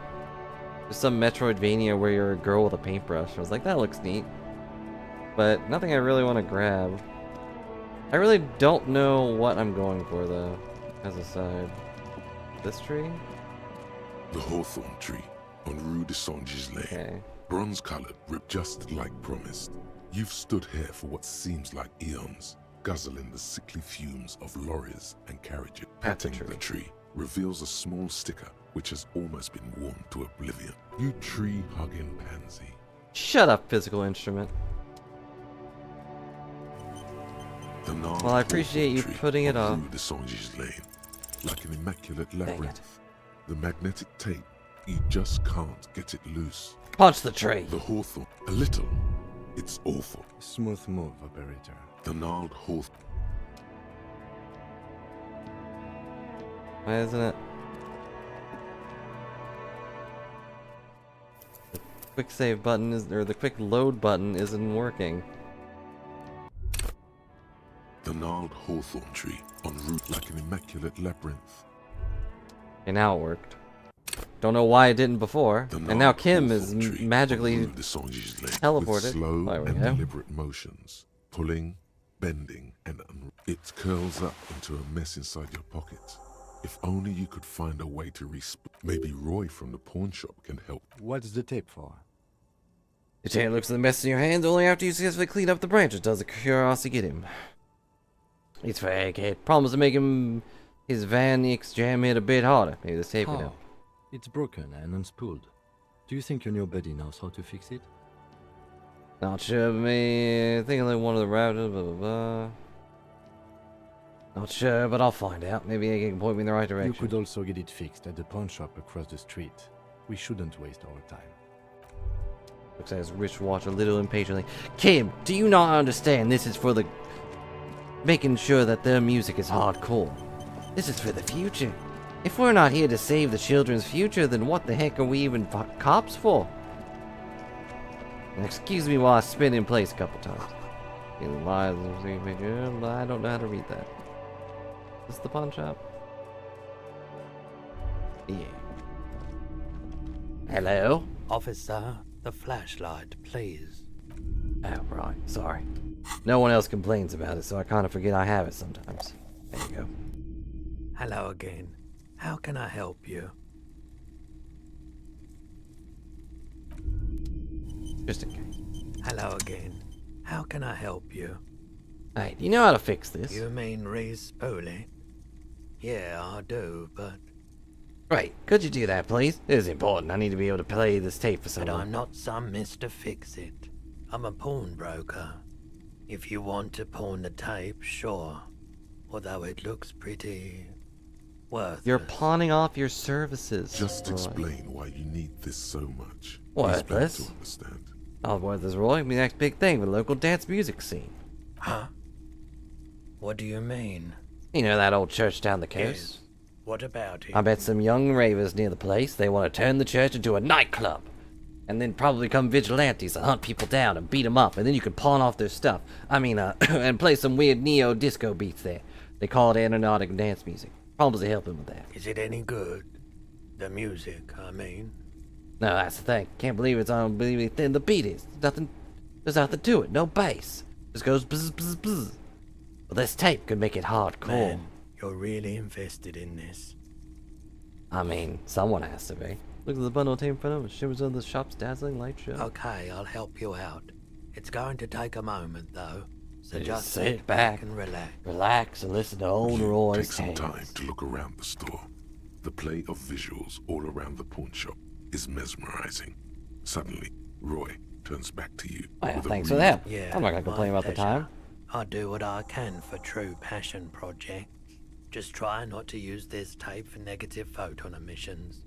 There's some Metroidvania where you're a girl with a paintbrush. I was like, that looks neat. But nothing I really want to grab. I really don't know what I'm going for, though, as a side. This tree? The hawthorn tree on Rue de Saint-Gislain. Okay. Bronze-colored, ripped just like promised. You've stood here for what seems like eons, guzzling the sickly fumes of lorries and carriages. Patting the tree reveals a small sticker which has almost been worn to oblivion. You tree-hugging pansy. Shut up, physical instrument. Well, I appreciate you putting it off. Rue de Saint-Gislain, like an immaculate labyrinth. The magnetic tape, you just can't get it loose. Punch the tree. The hawthorn, a little. It's awful. Smooth move, operator. The gnarled hawthorn. Why isn't it? The quick save button is, or the quick load button isn't working. The gnarled hawthorn tree en route like an immaculate labyrinth. Okay, now it worked. Don't know why it didn't before. And now Kim is magically teleported. With slow There we and go. deliberate motions, pulling, bending, and it curls up into a mess inside your pocket. If only you could find a way to maybe Roy from the pawn shop can help. What's the tape for? The tape looks at the mess in your hands only after you successfully clean up the branches. Does the curiosity get him? It's for Egghead. Promise to make him his Van X jam hit a bit harder. Maybe this tape will help. It's broken and unspooled. Do you think your new buddy knows how to fix it? Not sure, but me. I think like one of the routers, blah blah blah. Not sure, but I'll find out. Maybe he can point me in the right direction. You could also get it fixed at the pawn shop across the street. We shouldn't waste our time. Looks as Rich watch a little impatiently. Kim, do you not understand? This is for the making sure that their music is hardcore. This is for the future. If we're not here to save the children's future, then what the heck are we even cops for? And excuse me while I spin in place a couple times. I don't know how to read that. Is this the pawn shop? Yeah. Hello? Officer, the flashlight, please. Oh, right. Sorry. No one else complains about it, so I kind of forget I have it sometimes. There you go. Hello again. How can I help you? Just in case. Hello again. How can I help you? Hey, do you know how to fix this? You mean re-spooling? Yeah, I do, but... Right, could you do that, please? It is important. I need to be able to play this tape for But someone. I'm not some Mr. Fix-It. I'm a pawnbroker. If you want to pawn the tape, sure. Although it looks pretty... worthless. You're pawning off your services. Just Roy. explain why you need this so much. Worthless? He's bound to understand. Not worthless, Roy. Be the next big thing for the local dance music scene. Huh? What do you mean? You know that old church down the coast? Yes. What about it? I bet some young ravers near the place, they want to turn the church into a nightclub. And then probably come vigilantes and hunt people down and beat them up, and then you can pawn off their stuff. And play some weird neo-disco beats there. They call it aeronautic dance music. Probably helping with that. Is it any good? The music, I mean. No, that's the thing. Can't believe it's unbelievably thin the beat is. There's nothing to it. No bass. Just goes bzz bzz bzz. But this tape could make it hardcore. Man, you're really invested in this. I mean, someone has to be. Look at the bundle of tape in front of it. Shimmers on the shop's dazzling light show. Okay, I'll help you out. It's going to take a moment, though. So Just just sit back and relax. Relax and listen to old You Roy's take some time tales. to look around the store. The play of visuals all around the pawn shop is mesmerizing. Suddenly, Roy turns back to you. Oh, yeah, with a thanks for rude that. Yeah, I'm not gonna my complain about the pleasure. time. I do what I can for true passion projects. Just try not to use this tape for negative photon emissions.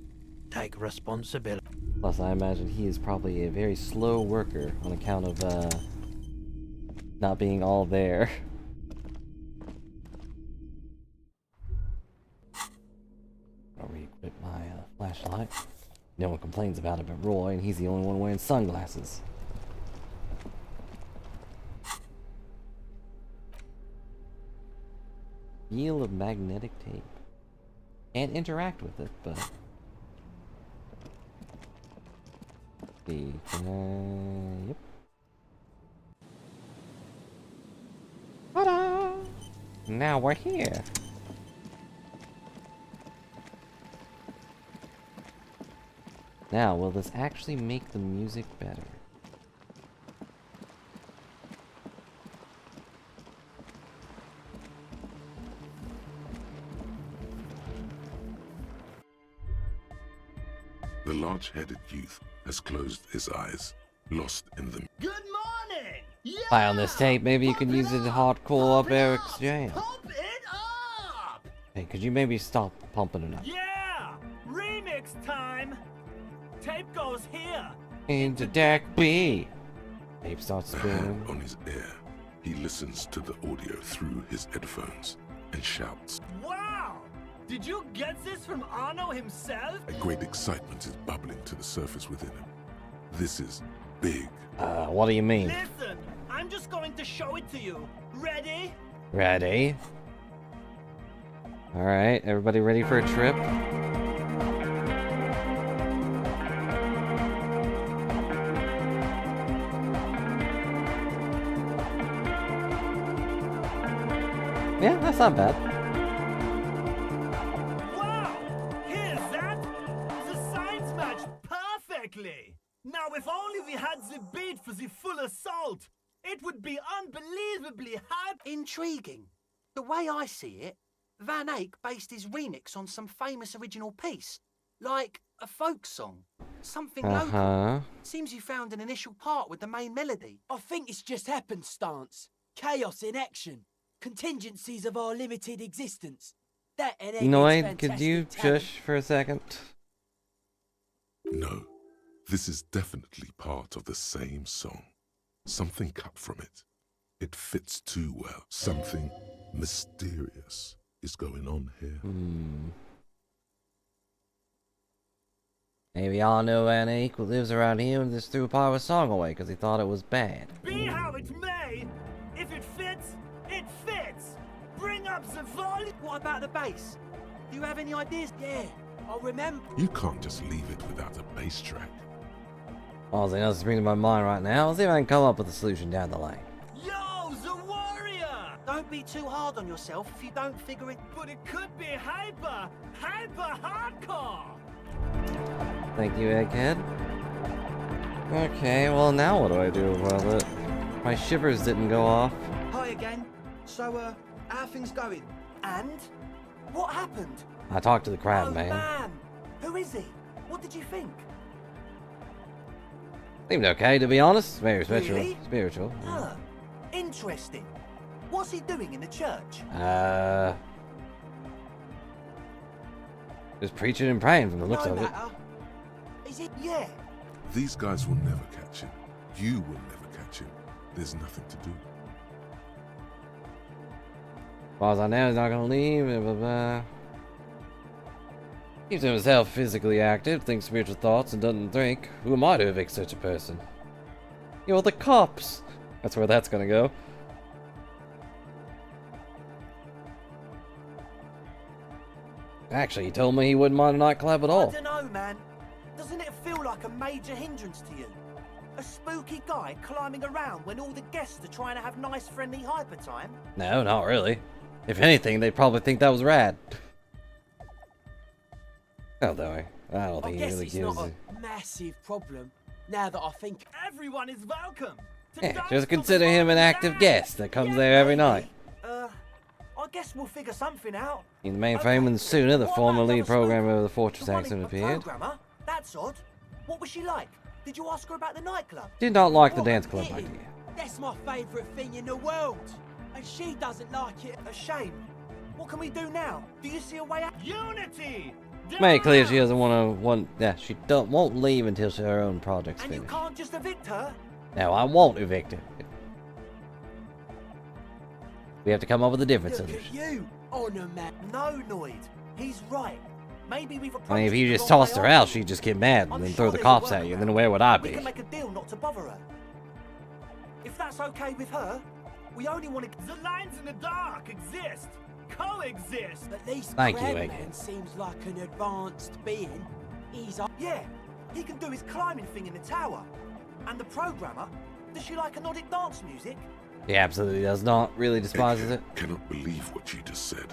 Take responsibility. Plus, I imagine he is probably a very slow worker on account of, not being all there. I'll re-equip my flashlight. No one complains about it but Roy, and he's the only one wearing sunglasses. Reel of magnetic tape. Can't interact with it, but... Yep. Ta-da! Now we're here. Now, will this actually make the music better? The large-headed youth has closed his eyes, lost in the... Good morning! Yeah! Play on this tape, maybe you can use it to hardcore up Eric's jam. Pump it up! Hey, could you maybe stop pumping it up? Yeah! Remix time! Tape goes here! Into deck B! Tape starts A hand spinning. on his ear, he listens to the audio through his headphones and shouts. Wow! Did you get this from Arno himself? A great excitement is bubbling to the surface within him. This is big. What do you mean? Listen, I'm just going to show it to you. Ready? Ready? Alright, everybody ready for a trip? Yeah, that's not bad. Wow! Here's that! The signs match perfectly! Now if only we had the beat for the full assault, it would be unbelievably hype. Intriguing. The way I see it, Van Eyck based his remix on some famous original piece, like a folk song, something local. Seems you found an initial part with the main melody. I think it's just happenstance. Chaos in action. Contingencies of our limited existence. That and You know Egghead's what? Could you fantastic talent. shush for a second? No, this is definitely part of the same song. Something cut from it. It fits too well. Something mysterious is going on here. Maybe y'all know an ache who lives around here and just threw a part of a song away because he thought it was bad. Be how it may, if it fits, it fits. Bring up the volume. What about the bass? Do you have any ideas? Yeah, I'll remember. You can't just leave it without a bass track. All the else is bringing to my mind right now. I'll see if I can come up with a solution down the line. Yo, the warrior! Don't be too hard on yourself if you don't figure it. But it could be hyper hardcore. Thank you, Egghead. Okay, well now what do I do about it? My shivers didn't go off. Hi again. So, how are things going? And? What happened? I talked to the crab, Oh, man. man! Who is he? What did you think? Seemed okay, to be honest. Very spiritual. Really? Spiritual. Huh. Interesting. What's he doing in the church? Just preaching and praying from the looks No of it. matter. Is it? Yeah. These guys will never catch him. You will never catch him. There's nothing to do. As far as I know, he's not gonna leave. Blah, blah, blah. Keeps himself physically active, thinks spiritual thoughts, and doesn't think. Who am I to evict such a person? You're the cops. That's where that's gonna go. Actually, he told me he wouldn't mind a nightclub at all. I don't know, man. Doesn't it feel like a major hindrance to you? A spooky guy climbing around when all the guests are trying to have nice, friendly hyper time? No, not really. If anything, they'd probably think that was rad. Although, I don't I think he guess really it's gives not a... a massive problem, now that I think. Everyone is welcome. to Yeah, dance just to the consider him an warrior's active dance. guest that comes there every night. I guess we'll figure something out. In the mainframe, and sooner the What former about the lead other programmer of the spooky? Fortress The one accent in- a appeared. programmer? That's odd. What was she like? Did you ask her about the nightclub? Did not like the What a dance club pity. idea. That's my favourite thing in the world. And she doesn't like it. A shame. What can we do now? Do you see a way out? Unity. Made it clear she doesn't yeah, she won't leave until her own project's And you finished. can't just evict her? No, I won't evict her. We have to come up with a different Look solution. at you, Honor Man. No, Noid. He's right. Maybe we've approached I mean, if you it the just wrong tossed way her after out, she'd just get mad and I'm then sure throw the there's a cops at you, and then where would I We be? can make a deal not to bother her. If that's okay with her, we only want to. The lines in the dark exist. Coexist. At least Thank you, Crabman Egghead. seems like an advanced being. He's up. Yeah, he can do his climbing thing in the tower. And the programmer, does she like anodic dance music? He absolutely does not. Really despises it. Cannot believe what you just said.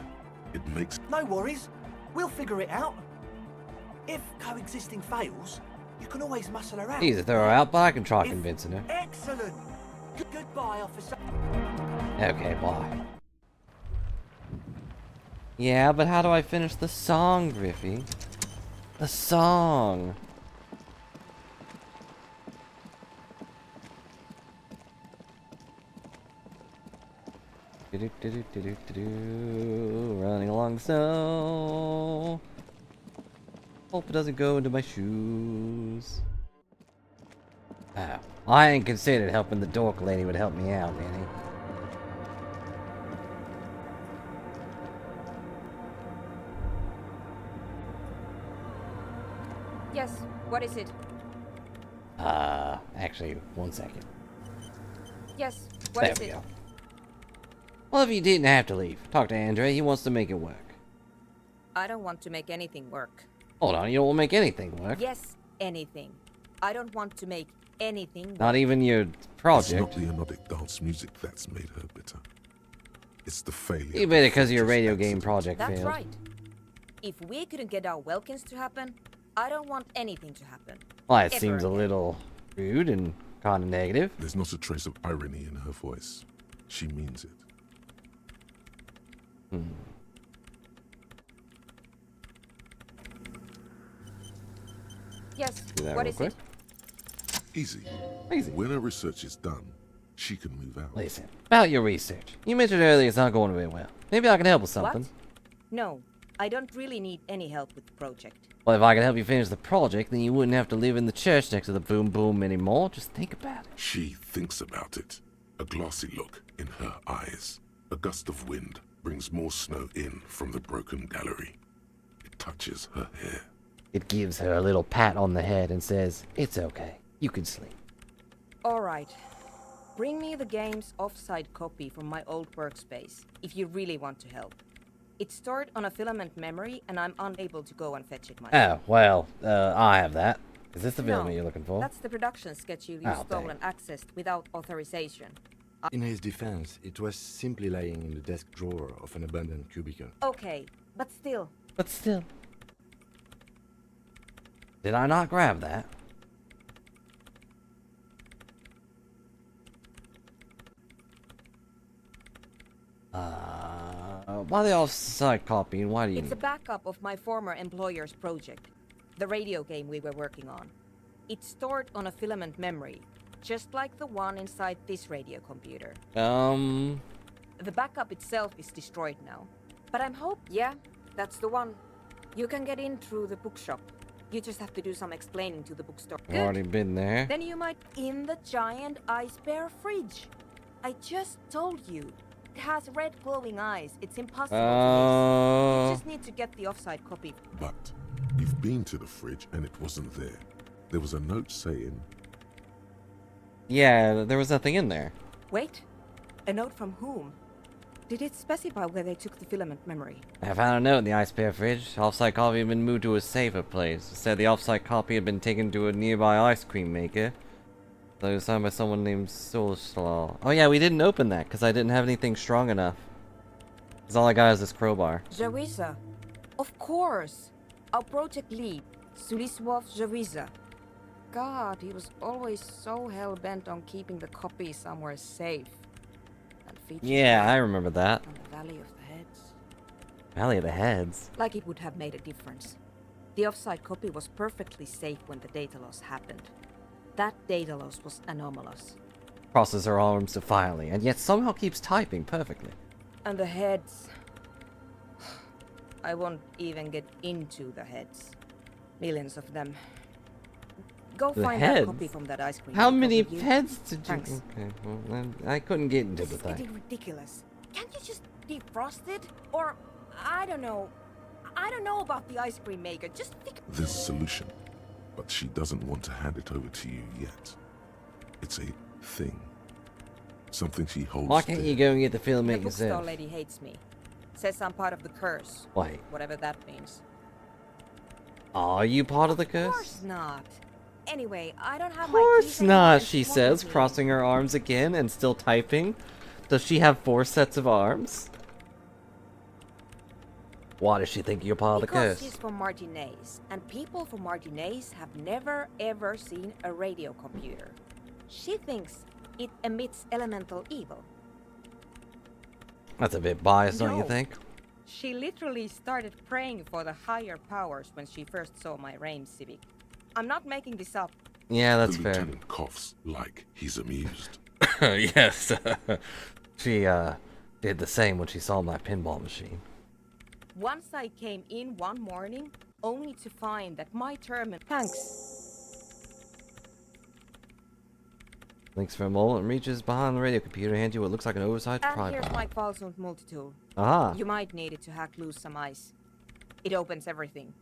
It makes... No worries, we'll figure it out. If coexisting fails, you can always muscle her out. Either throw her out, but I can try If- convincing her. Excellent. Goodbye, officer. Okay, bye. Yeah, but how do I finish the song, Griffey? The song. Running along the snow. Hope it doesn't go into my shoes. Oh, I ain't considered helping the dork lady would help me out, Manny. Yes, what is it? Actually, 1 second. Yes, what There is we it? go. Well, if you didn't have to leave, talk to Andre. He wants to make it work. I don't want to make anything work. Hold on, you don't want to make anything work. Yes, anything. I don't want to make anything work. Not even your It's not project. the anodic dance music that's made her bitter. It's the failure. You bitter because of your Fortress radio game accident. project That's failed. right. If we couldn't get our Welkins to happen, I don't want anything to happen. Well, it Ever seems a again. little rude and kind of negative. There's not a trace of irony in her voice. She means it. Yes, Do that what real is quick. it? Easy. Easy. When her research is done, she can move out. Listen, about your research. You mentioned earlier it's not going very well. Maybe I can help with something. What? No, I don't really need any help with the project. Well, if I could help you finish the project, then you wouldn't have to live in the church next to the boom boom anymore. Just think about it. She thinks about it. A glassy look in her eyes. A gust of wind brings more snow in from the broken gallery. It touches her hair. It gives her a little pat on the head and says, "It's okay. You can sleep." Alright. Bring me the game's offsite copy from my old workspace, if you really want to help. It's stored on a filament memory, and I'm unable to go and fetch it myself. Oh, well, I have that. Is this the filament No, you're looking for? That's the production schedule you Oh, stole dang. and accessed without authorization. In his defense, it was simply lying in the desk drawer of an abandoned cubicle. Okay, but still. But still. Did I not grab that? Why the offside copy and why do you It's a backup of my former employer's project, the radio game we were working on. It's stored on a filament memory, just like the one inside this radio computer. The backup itself is destroyed now. But I'm Yeah, that's the one. You can get in through the bookshop. You just have to do some explaining to the bookstore. I've already been there. Then you might in the giant ice bear fridge. I just told you. It has red glowing eyes. It's impossible to miss. You just need to get the offside copy. But you've been to the fridge and it wasn't there. There was a note saying... Yeah, there was nothing in there. Wait. A note from whom? Did it specify where they took the filament memory? I found a note in the ice bear fridge. Offsite copy had been moved to a safer place. It said the offsite copy had been taken to a nearby ice cream maker. So it was signed by someone named Solslaw. Oh yeah, we didn't open that because I didn't have anything strong enough. Because all I got is this crowbar. Jawiza. Of course. Our project lead, Suliswov Jawiza. God, he was always so hell-bent on keeping the copy somewhere safe. And Yeah, I remember that. on the Valley of the Heads. Valley of the Heads. Like it would have made a difference. The offsite copy was perfectly safe when the data loss happened. That data loss was anomalous. Crosses her arms defiantly, and yet somehow keeps typing perfectly. And the heads... I won't even get into the heads. Millions of them. Go The find heads? that copy from that ice cream. How maker, many will you? heads did you... Thanks. Okay, well, then I couldn't get into This the is getting thing. ridiculous. Can't you just defrost it? Or, I don't know. I don't know about the ice cream maker. Just figure... There's a solution, but she doesn't want to hand it over to you yet. It's a thing. Something she holds Why can't dear. you go and get the The filament bookstore yourself? lady hates me. Says I'm part of the curse. Wait, Whatever that means. are you part of the Of curse? course not. Anyway, I don't have Of my course keys not, anymore, she and says, me. crossing her arms again and still typing. Does she have 4 sets of arms? Why does she think you're part of the Because curse? she's from Martinez, and people from Martinez have never ever seen a radio computer. She thinks it emits elemental evil. That's a bit biased, don't you No. think? She literally started praying for the higher powers when she first saw my Rain Civic. I'm not making this up. Yeah, that's the fair. lieutenant coughs like he's amused. Yes. She, did the same when she saw my pinball machine. Once I came in one morning, only to find that my terminal... Thanks. Links for a moment and reaches behind the radio computer, hands you what looks like an oversized And pry here's bar. my Qualsund multi-tool. Aha. You might need it to hack loose some ice. It opens everything.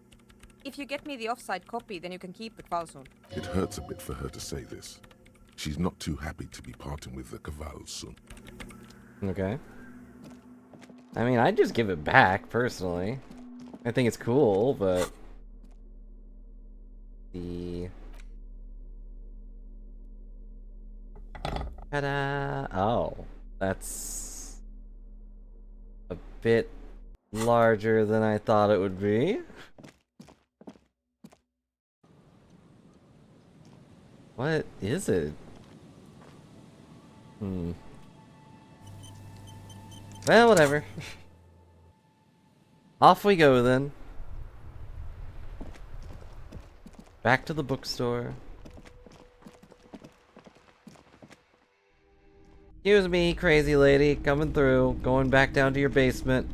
If you get me the offside copy, then you can keep the Qualsund. It hurts a bit for her to say this. She's not too happy to be parting with the Cavalsun. Okay. I mean, I'd just give it back, personally. I think it's cool, but... The... Ta-da! Oh. That's... a bit larger than I thought it would be. What is it? Well, whatever. Off we go then. Back to the bookstore. Excuse me, crazy lady, coming through. Going back down to your basement.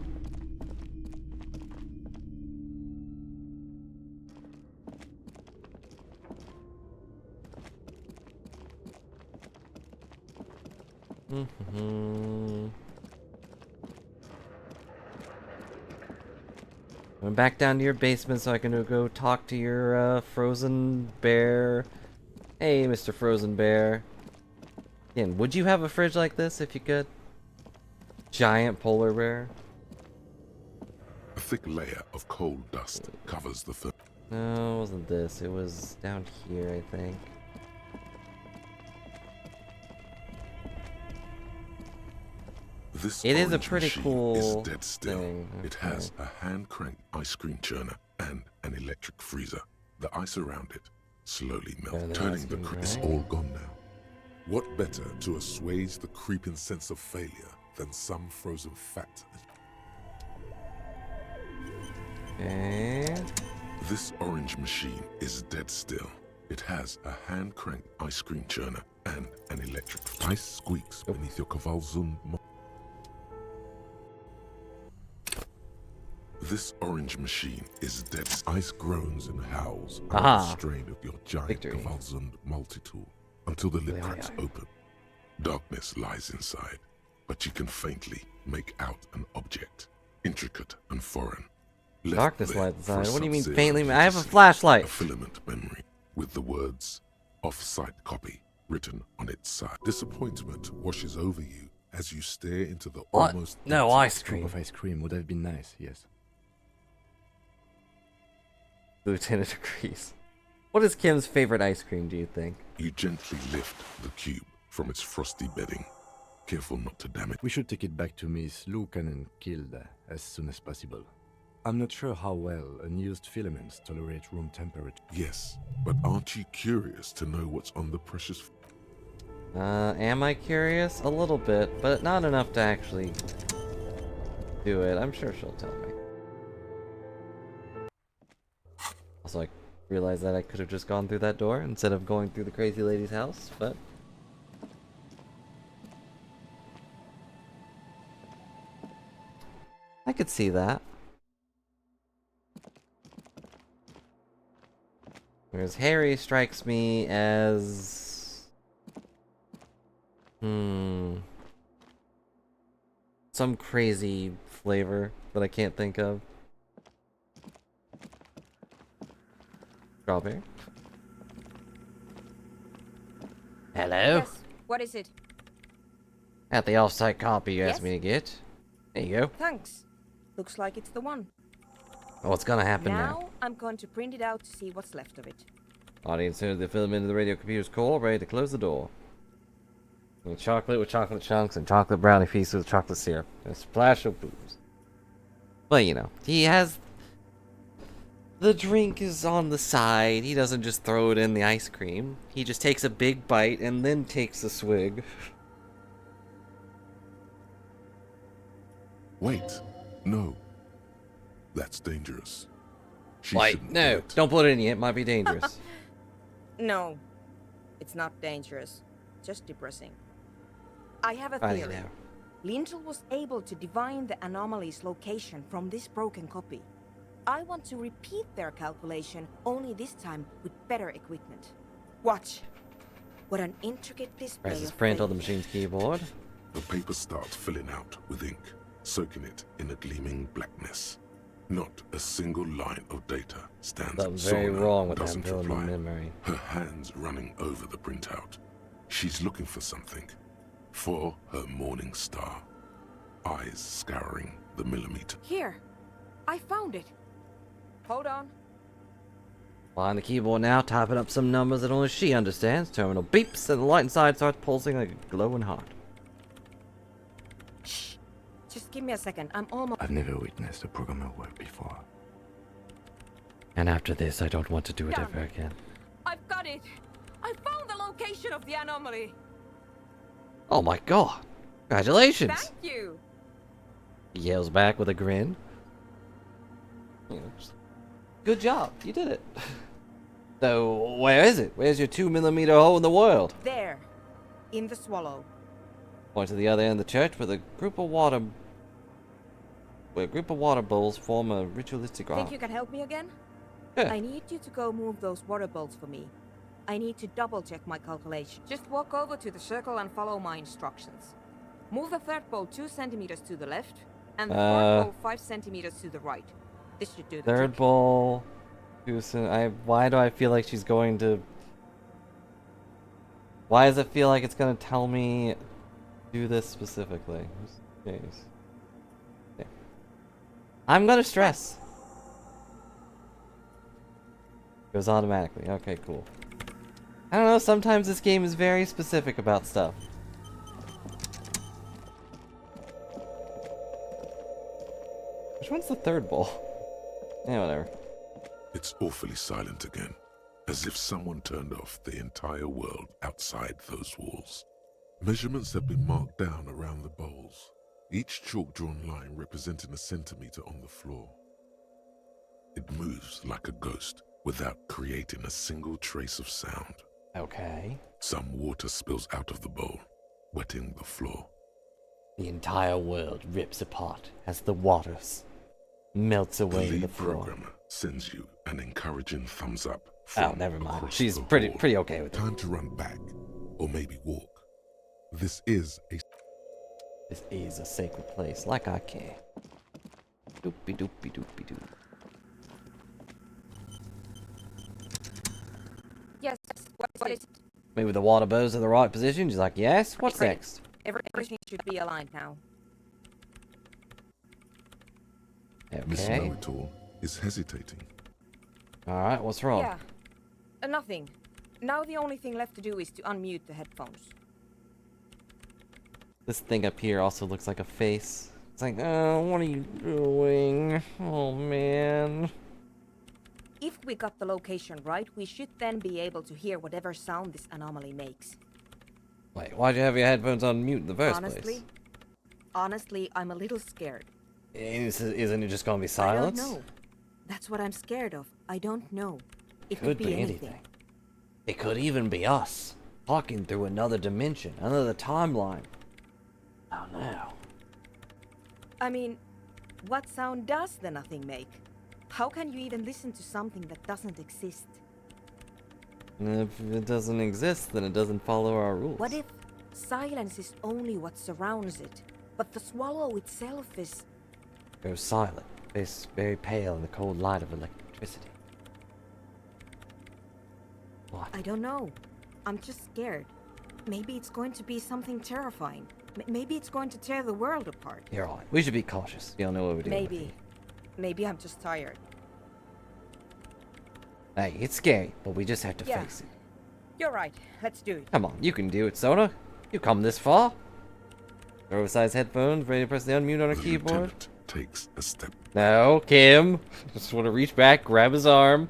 Went back down to your basement so I can go talk to your frozen bear. Hey, Mr. Frozen Bear. Again, would you have a fridge like this if you could? Giant polar bear. A thick layer of coal dust covers the film. No, it wasn't this. It was down here, I think. This It is a orange pretty machine cool is dead still. thing. It has a hand-cranked ice cream churner and an electric freezer. The ice around it slowly melts, turning the creep. It's all gone now. What better to assuage the creeping sense of failure than some frozen fat? Okay. This orange machine is dead still. It has a hand-cranked ice cream churner and an electric ice squeaks beneath your Kavalzund. This orange machine is dead. Ice groans and howls under the strain of your giant Kavalzund multi-tool until the lid cracks open. Darkness lies inside, but you can faintly make out an object, intricate and foreign. Darkness lies inside? What do you mean faintly? I have a flashlight. A filament memory with the words "off-site copy" written on its side. Disappointment washes over you as you stare into the almost no ice cream. Of ice cream would have been nice, yes. Lieutenant agrees. What is Kim's favorite ice cream, do you think? You gently lift the cube from its frosty bedding, careful not to damage. We should take it back to Miss Lucan and killed as soon as possible. I'm not sure how well unused filaments tolerate room temperature. Yes, but aren't you curious to know what's on the precious... Am I curious? A little bit, but not enough to actually do it. I'm sure she'll tell me. Also, I realized that I could have just gone through that door instead of going through the crazy lady's house, but... I could see that. Whereas Harry strikes me as... some crazy flavor that I can't think of. Strawberry? Hello? Yes, what is it? At the off-site copy you asked Yes? me to get. There you go. Thanks. Looks like it's the one. What's gonna happen now? Now, I'm going to print it out to see what's left of it. Audience, soon as the filament of the radio computer's cool, ready to close the door. And chocolate with chocolate chunks and chocolate brownie pieces with chocolate syrup. And a splash of booze. Well, you know, he has... The drink is on the side. He doesn't just throw it in the ice cream. He just takes a big bite and then takes a swig. Wait, no. That's dangerous. She Wait, shouldn't no, do it. don't put it in yet. It might be dangerous. No, it's not dangerous. Just depressing. I have a I theory. know. Lintel was able to divine the anomaly's location from this broken copy. I want to repeat their calculation, only this time with better equipment. Watch. What an intricate display Presses of print on the faith. machine's keyboard. The paper starts filling out with ink, soaking it in a gleaming blackness. Not a single line of data stands. Something's very Sona wrong with that doesn't film reply. memory. Her hands running over the printout. She's looking for something. For her morning star. Eyes scouring the millimeter. Here. I found it. Hold on. Behind the keyboard now, typing up some numbers that only she understands. Terminal beeps and the light inside starts pulsing like a glowing heart. Shh. Just give me a second. I'm almost... I've never witnessed a programmer work before. And after this, I don't want to do it Done. ever again. I've got it. I found the location of the anomaly. Oh my god! Congratulations! Thank you. He yells back with a grin. You know, just, good job, you did it. So, where is it? Where's your 2mm hole in the world? There. In the swallow. Point to the other end of the church where a group of water bowls form a ritualistic arc. Think you can help me again? Yeah. I need you to go move those water bowls for me. I need to double check my calculation. Just walk over to the circle and follow my instructions. Move the third ball 2 centimeters to the left, and the fourth ball 5 centimeters to the right. This should do the Third trick. ball. Why do I feel like she's going to... Why does it feel like it's going to tell me do this specifically? Okay. I'm going to stress. Goes automatically. Okay, cool. I don't know, sometimes this game is very specific about stuff. Which one's the third ball? Yeah, whatever. It's awfully silent again, as if someone turned off the entire world outside those walls. Measurements have been marked down around the bowls, each chalk-drawn line representing a centimeter on the floor. It moves like a ghost without creating a single trace of sound. Okay. Some water spills out of the bowl, wetting the floor. The entire world rips apart as the waters melts away The the lead floor. programmer sends you an encouraging thumbs up. Oh, never mind. across She's the pretty board. okay with it. Time to run back, or maybe walk. This is a sacred place, like I can. Doopy doopy doopy doo. Yes, what is it? Maybe the water bows in the right position. She's like, yes. What's Great. next? Everything should be aligned now. Miss Okay. Know-it-all is hesitating. All right. What's wrong? Yeah. Nothing. Now the only thing left to do is to unmute the headphones. This thing up here also looks like a face. It's like, oh, what are you doing? Oh man. If we got the location right, we should then be able to hear whatever sound this anomaly makes. Wait, why'd you have your headphones on mute in the first place? Honestly, I'm a little scared. Isn't it just gonna be I silence? don't know. That's what I'm scared of. I don't know. It Could be be anything. anything. It could even be us, talking through another dimension, another timeline. Oh no. I mean, what sound does the nothing make? How can you even listen to something that doesn't exist? And if it doesn't exist, then it doesn't follow our rules. What if silence is only what surrounds it, but the swallow itself is... Goes silent, face very pale in the cold light of electricity. What? I don't know. I'm just scared. Maybe it's going to be something terrifying. Maybe it's going to tear the world apart. You're right. We should be cautious. You don't know what we're doing. Maybe. Maybe I'm just tired. Hey, it's scary, but we just have to Yeah. face it. You're right. Let's do it. Come on, you can do it, Soda. You come this far. Oversized headphones, ready to press the unmute on a The keyboard. lieutenant takes a step. No, Kim. Just want to reach back, grab his arm.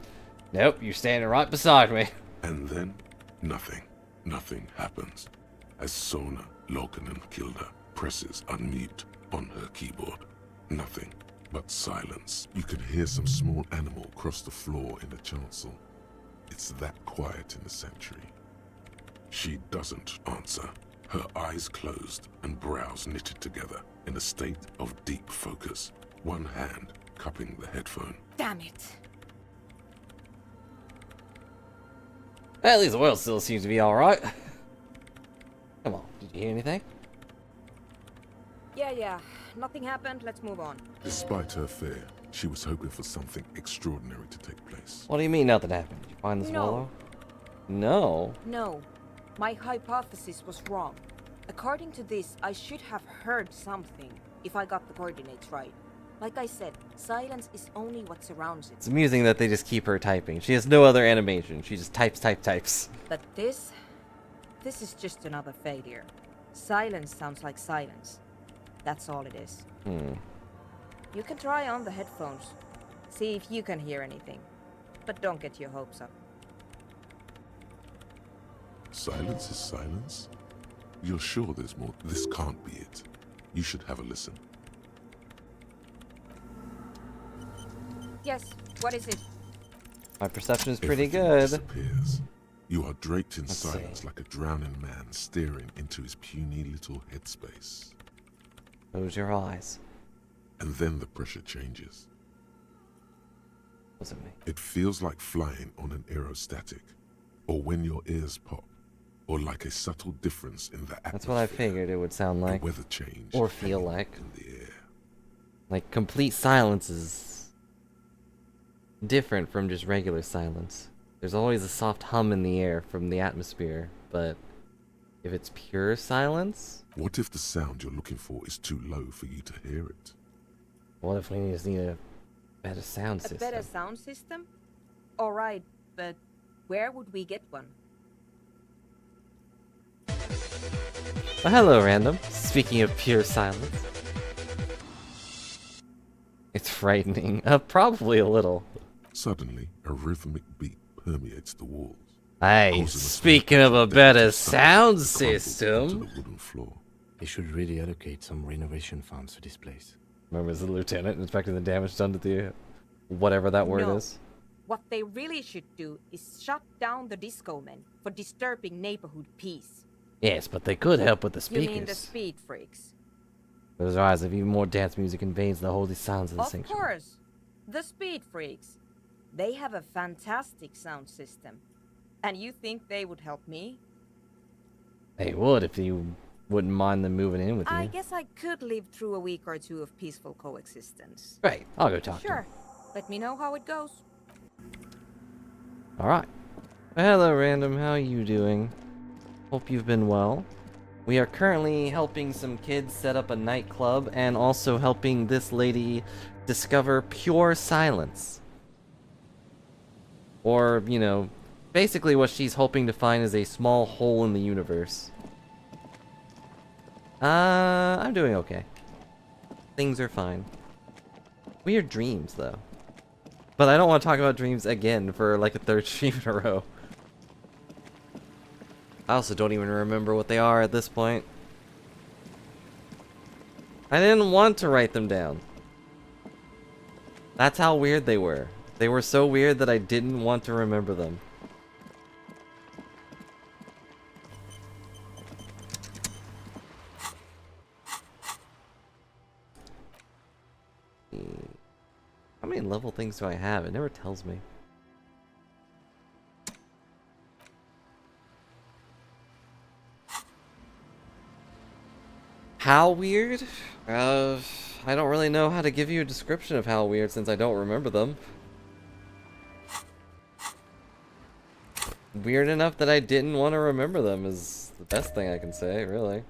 Nope, you're standing right beside me. And then, nothing. Nothing happens. As Sona Lokanen-Kilda presses unmute on her keyboard. Nothing but silence. You can hear some small animal cross the floor in the chancel. It's that quiet in the sanctuary. She doesn't answer. Her eyes closed and brows knitted together in a state of deep focus. One hand cupping the headphone. Damn it. At least the world still seems to be alright. Come on, did you hear anything? Yeah. Nothing happened. Let's move on. Despite her fear, she was hoping for something extraordinary to take place. What do you mean nothing happened? Did you find the No. swallow? No. No. My hypothesis was wrong. According to this, I should have heard something if I got the coordinates right. Like I said, silence is only what surrounds it. It's amusing that they just keep her typing. She has no other animation. She just types. But this is just another failure. Silence sounds like silence. That's all it is. You can try on the headphones. See if you can hear anything. But don't get your hopes up. Silence is silence? You're sure there's more? This can't be it. You should have a listen. Yes, what is it? My perception is pretty Everything good. disappears. You are draped in Let's silence see. like a drowning man staring into his puny little headspace. Close your eyes. And then the pressure changes. Was it me? It feels like flying on an aerostatic, or when your ears pop, or like a subtle difference in the atmosphere. That's what I figured it would sound like. A weather change. Or feel hanging like. in the air. Like, complete silence is different from just regular silence. There's always a soft hum in the air from the atmosphere, but if it's pure silence... What if the sound you're looking for is too low for you to hear it? What if we just need a better sound system? A better sound system? Alright, but where would we get one? Well, hello, Random. Speaking of pure silence. It's frightening. Probably a little. Suddenly, a rhythmic beat permeates the walls. Hey, speaking of a better sound system... To the wooden floor. They should really allocate some renovation funds to this place. Remember, as the lieutenant inspecting the damage done to the... whatever that word is? What they really should do is shut down the disco men for disturbing neighborhood peace. Yes, but they could help with the speakers. You mean the speed freaks? Those eyes of even more dance music invades the holy sounds of the sanctuary. Of course! The speed freaks. They have a fantastic sound system. And you think they would help me? They would if you wouldn't mind them moving in with you. I guess I could live through a week or two of peaceful coexistence. Great, I'll go talk to them. Sure. Let me know how it goes. Alright. Hello, Random. How are you doing? Hope you've been well. We are currently helping some kids set up a nightclub and also helping this lady discover pure silence. Or, you know, basically what she's hoping to find is a small hole in the universe. I'm doing okay. Things are fine. Weird dreams, though. But I don't want to talk about dreams again for like a third stream in a row. I also don't even remember what they are at this point. I didn't want to write them down. That's how weird they were. They were so weird that I didn't want to remember them. How many level things do I have? It never tells me. How weird? I don't really know how to give you a description of how weird since I don't remember them. Weird enough that I didn't want to remember them is the best thing I can say, really.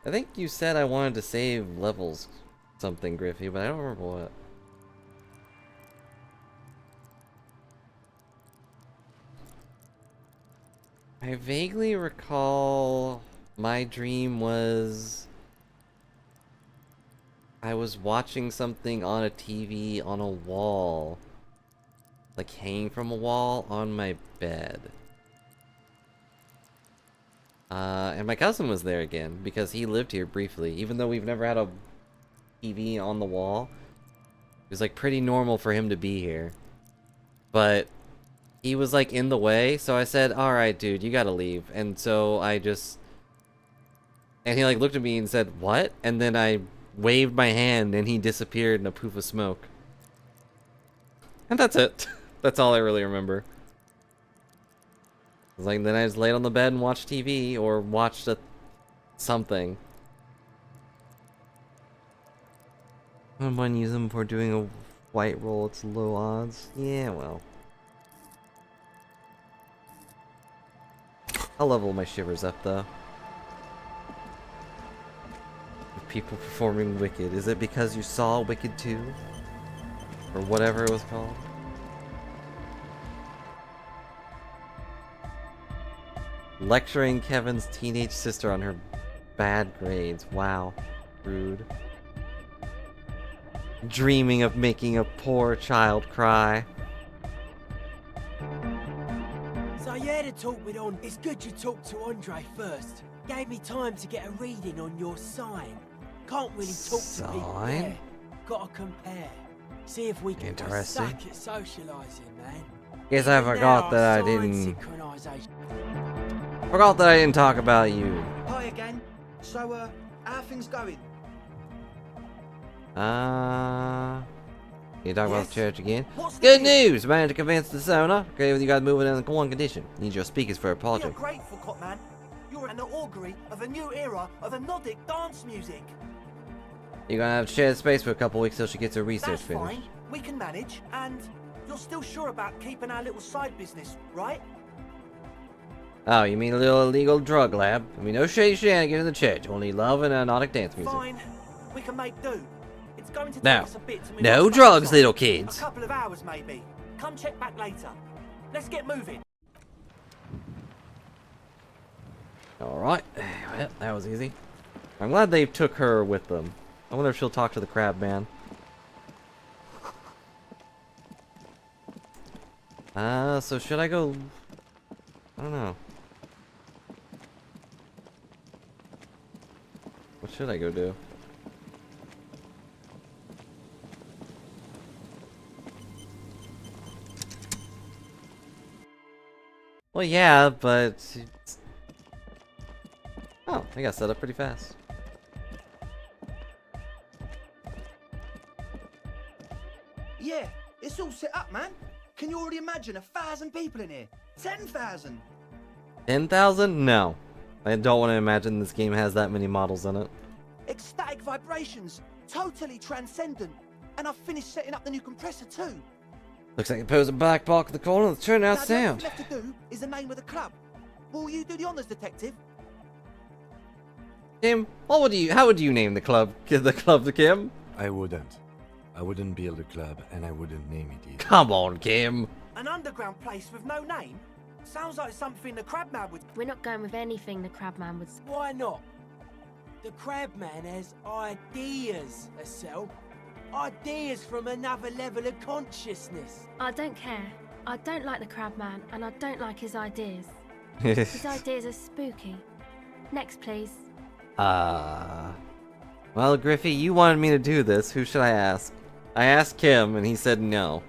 I think you said I wanted to save levels something, Griffey, but I don't remember what. I vaguely recall my dream was I was watching something on a TV on a wall, like hanging from a wall on my bed. And my cousin was there again because he lived here briefly, even though we've never had a TV on the wall. It was like pretty normal for him to be here, but he was like in the way, so I said, alright dude, you gotta leave. And so I just, and he like looked at me and said, what? And then I waved my hand and he disappeared in a poof of smoke. And that's it. That's all I really remember. It was like, then I just laid on the bed and watched TV or watched something. I wouldn't use them for doing a white roll, it's low odds. Yeah, well. I'll level my shivers up, though. People performing Wicked. Is it because you saw Wicked 2? Or whatever it was called? Lecturing Kevin's teenage sister on her bad grades. Wow. Rude. Dreaming of making a poor child cry. So you had a talk with On. It's good you talked to Andre first. Gave me time to get a reading on your sign. Can't really talk to people there. Gotta compare. See if we can suck at socialising, man. Guess I forgot that I didn't... Forgot that I didn't talk about you. Hi again. So, How are things going? You talking about Yes? the church again? What's the Good deal? news! Managed to convince the owner. Okay, with you guys moving in on one condition. Need your speakers for a We are project. grateful, Copman. You're an augury of a new era of anodic dance music. You're gonna have shared space for a couple weeks till she gets her research That's finished. fine. We can manage. And you're still sure about keeping our little side business, right? Oh, you mean a little illegal drug lab? I mean, no shady shenanigans in the church. Only love and anodic dance music. Fine. We can make do. It's going to take Now, us a bit to move no our stuff drugs, aside. little kids. A couple of hours, maybe. Come check back later. Let's get moving. Alright. Well, that was easy. I'm glad they took her with them. I wonder if she'll talk to the crab man. So should I go... I don't know. What should I go do? Well, yeah, but... it's- Oh, I got set up pretty fast. Yeah, it's all set up, man. Can you already imagine 1,000 people in here? 10,000? 10,000? No. I don't want to imagine this game has that many models in it. Ecstatic vibrations. Totally transcendent. And I've finished setting up the new compressor too. Looks like you posed a black box in the corner that's turning out Now, the only sound. thing left to do is the name of the club. Will you do the honors, detective? Kim, how would you name the club? The club to Kim? I wouldn't. I wouldn't build a club, and I wouldn't name it either. Come on, Kim. An underground place with no name? Sounds like something the Crabman would... We're not going with anything the Crabman would... Why not? The Crabman has ideas, Estelle. Ideas from another level of consciousness. I don't care. I don't like the Crabman, and I don't like his ideas. His ideas are spooky. Next, please. Well, Griffey, you wanted me to do this. Who should I ask? I asked Kim, and he said no.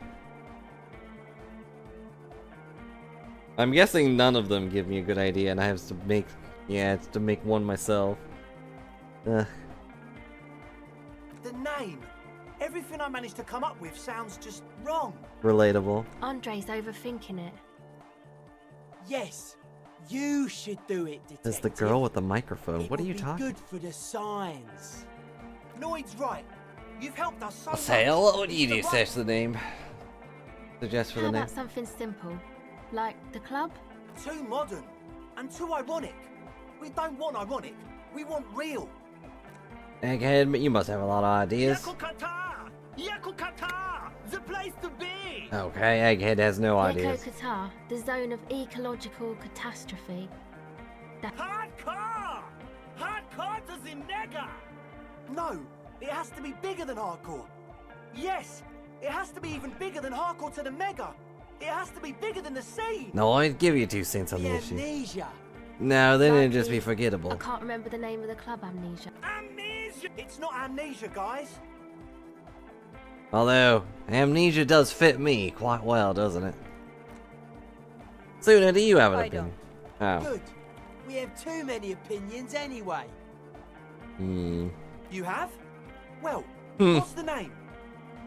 I'm guessing none of them give me a good idea, and I have to make... Yeah, it's to make one myself. Ugh. The name. Everything I managed to come up with sounds just wrong. Relatable. Andre's overthinking it. Yes, you should do it, detective. There's the girl with the microphone. It What are would you be talking? good for the signs. Noid's right. You've helped us so much. Say, what would It's you the do? right- Search the name. Suggest for How the name. about something simple? Like the club? Too modern. And too ironic. We don't want ironic. We want real. Egghead, but you must have a lot of ideas. Yakukata! Yakukata! The place to be! Okay, Egghead has no ideas. Qatar, the zone of ecological catastrophe. Hardcore! Hardcore to the mega! No, it has to be bigger than hardcore. Yes, it has to be even bigger than hardcore to the mega. It has to be bigger than the sea. No, I'd give you 2 cents on The the issue. amnesia. No, then it'd Like just be the- forgettable. I can't remember the name of the club, Amnesia. Amnesia! It's not amnesia, guys. Although, amnesia does fit me quite well, doesn't it? Suna, do you have an I opinion? Oh. Good. We have too many opinions anyway. Hmm. You have? Well, Hmm. what's the name?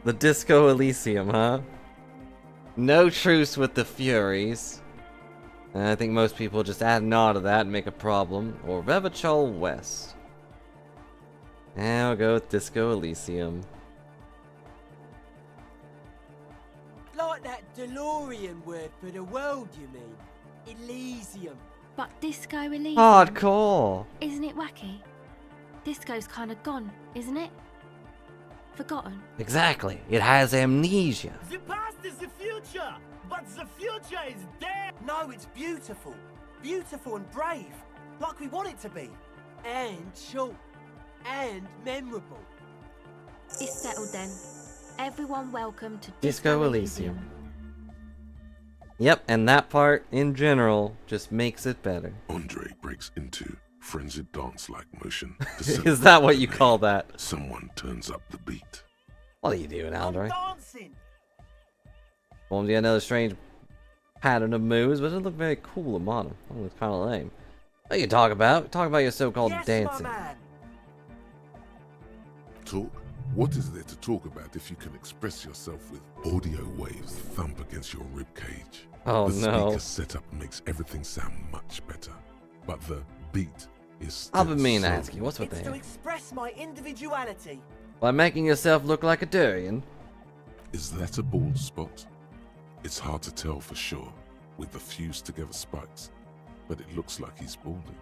The Disco Elysium, huh? No truce with the Furies. I think most people just add an R to that and make a problem. Or Revachol West. And I'll go with Disco Elysium. Like that DeLorean word for the world, you mean? Elysium. But Disco Elysium. Hardcore! Isn't it wacky? Disco's kind of gone, isn't it? Forgotten. Exactly. It has amnesia. The past is the future, but the future is dead! No, it's beautiful. Beautiful and brave. Like we want it to be. And short. And memorable. It's settled then. Everyone welcome to Disco Elysium. Yep, and that part, in general, just makes it better. Andre breaks into frenzied dance-like motion. Is that what you call that? Someone turns up the beat. What are you doing, Andre? Dancing. Formed yet another strange pattern of moves, but it looked very cool and modern. Oh, it's kind of lame. What are you talking about? Talk about your so-called Yes, dancing. my man. talk? What is there to talk about if you can express yourself with audio waves thump against your ribcage? Oh, the no. speaker setup makes everything sound much better, but the beat is still I've been meaning to so ask you, what's with It's to that? express my individuality. By making yourself look like a durian? Is that a bald spot? It's hard to tell for sure with the fused together spikes, but it looks like he's balding.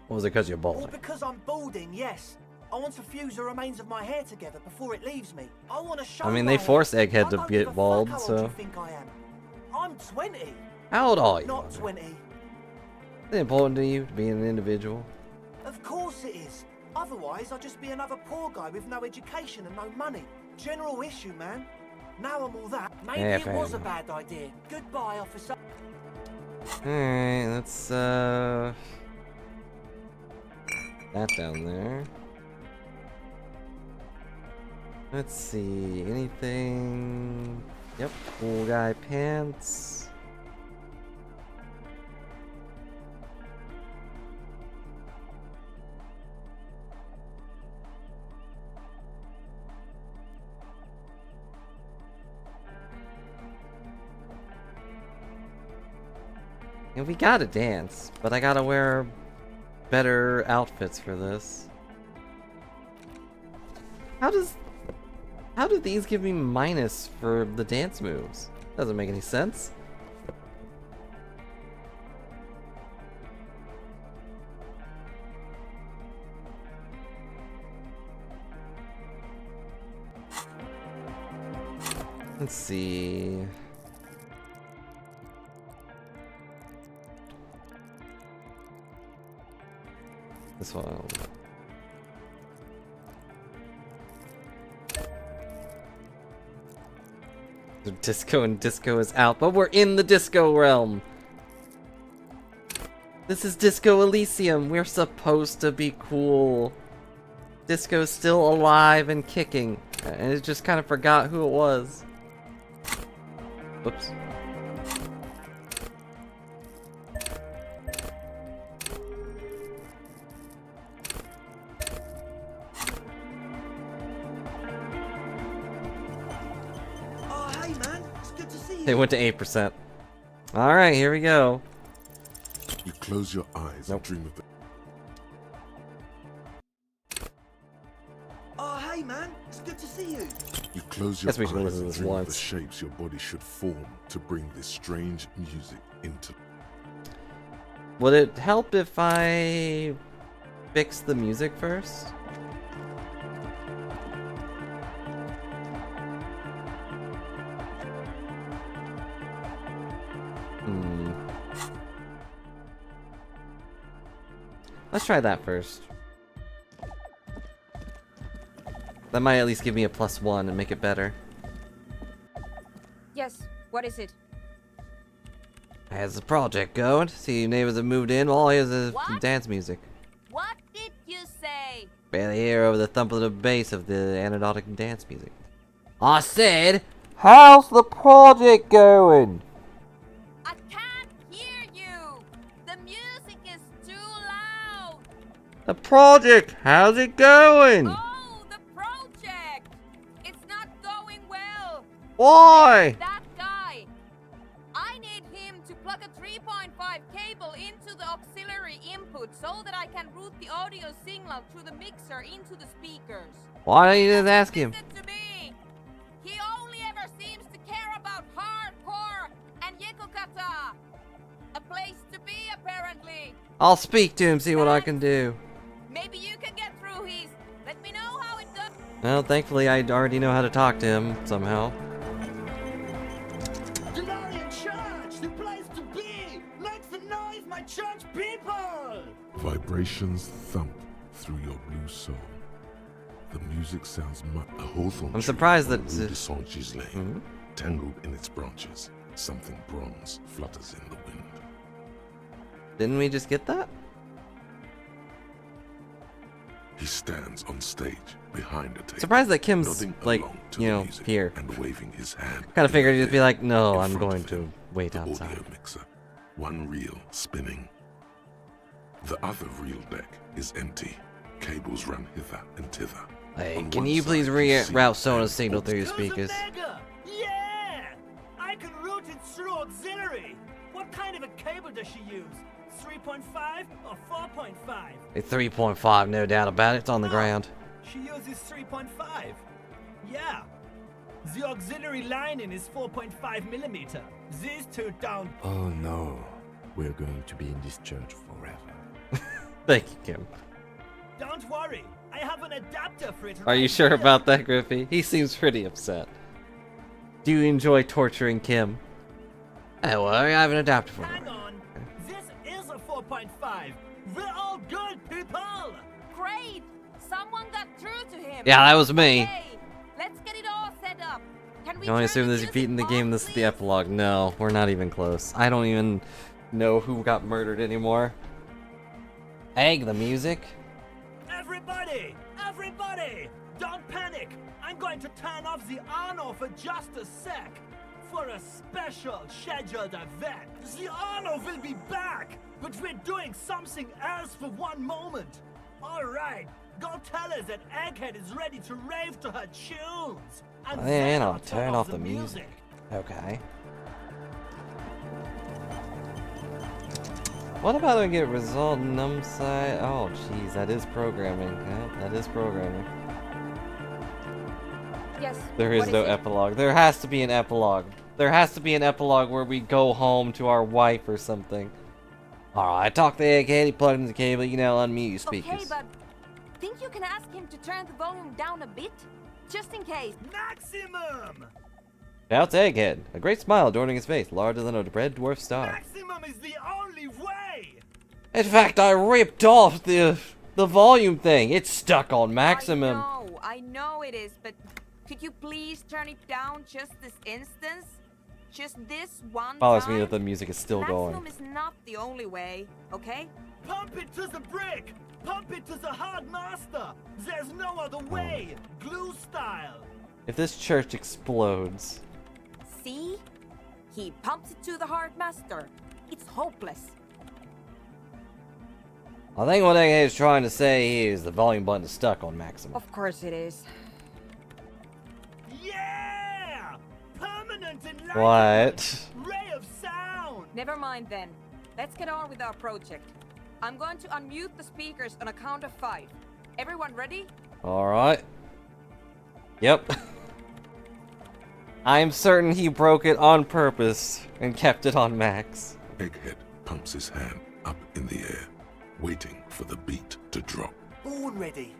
Or was it because you're Or balding? because I'm balding, yes. I want to fuse the remains of my hair together before it leves me. I want to show I mean, my they hair. forced Egghead I to don't give a get fuck bald, how old so... you think I am. I'm 20. How old are you? Not 20. Is it important to you to be an individual? Of course it is. Otherwise, I'd just be another poor guy with no education and no money. General issue, man. Now I'm all that. Maybe Yeah, it fair was a enough. bad idea. Goodbye, officer. Alright, let's, that down there. Let's see, anything... Yep, cool guy pants. And we gotta dance, but I gotta wear better outfits for this. How do these give me minus for the dance moves? Doesn't make any sense. Let's see. This one. The disco and disco is out, but we're in the disco realm. This is Disco Elysium. We're supposed to be cool. Disco's still alive and kicking, and it just kind of forgot who it was. Whoops. Oh, hey, man. It's good to see you. They went to 8%. Alright, here we go. You close your eyes and dream of the... Oh, hey, man. It's good to see you. You close your Guess we should eyes listen to and this dream of the once. shapes your body should form to bring this strange music into... Would it help if I fix the music first? Let's try that first. That might at least give me a +1 and make it better. Yes, what is it? How's the project going? See, your neighbors have moved in. All here's is some dance music. What did you say? Barely hear over the thump of the bass of the anecdotic dance music. I said, how's the project going? I can't hear you. The music is too loud. The project, how's it going? Oh, the project. It's not going well. Why? That guy. I need him to plug a 3.5 cable into the auxiliary input so that I can route the audio signal through the mixer into the speakers. Why don't you just ask him? Listen to me. He only ever seems to care about hardcore and yekokata. A place to be, apparently. I'll speak to him, see what I can do. Maybe you can get through his. Let me know how it does. Well, thankfully I already know how to talk to him somehow. Glorious church, the place to be. Make some noise, my church people. Vibrations thump through your blue soul. The music sounds much... A hawthorn I'm tree surprised on that... the Rue de Saint-Gislain, tangled in its branches, something bronze flutters in the wind. Didn't we just get that? He stands on stage behind a table. Surprised that Kim's, nodding like, along to you the know, music here. and waving his hand. Kind of figured he'd be like, no, in I'm front going of to him, wait the outside. audio mixer, one reel spinning. The other reel deck is empty. Cables run hither and thither. Hey, On can one you please side, you see reroute Sona's an signal through your There's speakers? a mega! Yeah! I can route it through auxiliary. What kind of a cable does she use? 3.5 or 4.5? A 3.5, no doubt about it. It's on the ground. She uses 3.5. Yeah. The auxiliary lining is 4.5 millimeter. These two don't. Oh no, we're going to be in this church forever. Thank you, Kim. Don't worry. I have an adapter for it. Are you sure about that, Griffey? He seems pretty upset. Do you enjoy torturing Kim? Oh, well, I have an adapter for Hang her. on. This is a 4.5. We're all good people. Great! Someone got through to him. Yeah, that was me. Okay, let's get it all set up. Can we You only turn assume the that you've music beaten the game, off, this is the please? epilogue. No, we're not even close. I don't even know who got murdered anymore. Egg, the music? Everybody! Everybody! Don't panic! I'm going to turn off the Arno for just a sec. For a special scheduled event. The Arno will be back! But we're doing something else for one moment. Alright, go tell her that Egghead is ready to rave to her tunes. And then I'll turn off the music. Okay. What about I get result num side? Oh, jeez, that is programming. Yeah, that is programming. Yes. There is what no it? epilogue. There has to be an epilogue. There has to be an epilogue where we go home to our wife or something. Alright, I talked to Egghead, he plugged in the cable, you can now unmute your speakers. Okay, but think you can ask him to turn the volume down a bit? Just in case. Maximum! Shout to Egghead, a great smile adorning his face, larger than a red dwarf star. Maximum is the only way! In fact, I ripped off the volume thing. It's stuck on maximum. I know it is, but could you please turn it down just this instance? Just this one Bothers time? me that the music is still going. Maximum is not the only way, okay? Pump it to the brick! Pump it to the hard master! There's no other way! Glue style! If this church explodes, See? He pumps it to the hard master. It's hopeless. I think what Egghead is trying to say is the volume button is stuck on maximum. Of course it is. Yeah! Permanent enlightenment! What? Ray of sound! Never mind then. Let's get on with our project. I'm going to unmute the speakers on a count of 5. Everyone ready? Alright. Yep. I'm certain he broke it on purpose and kept it on max. Egghead pumps his hand up in the air, waiting for the beat to drop. Born ready.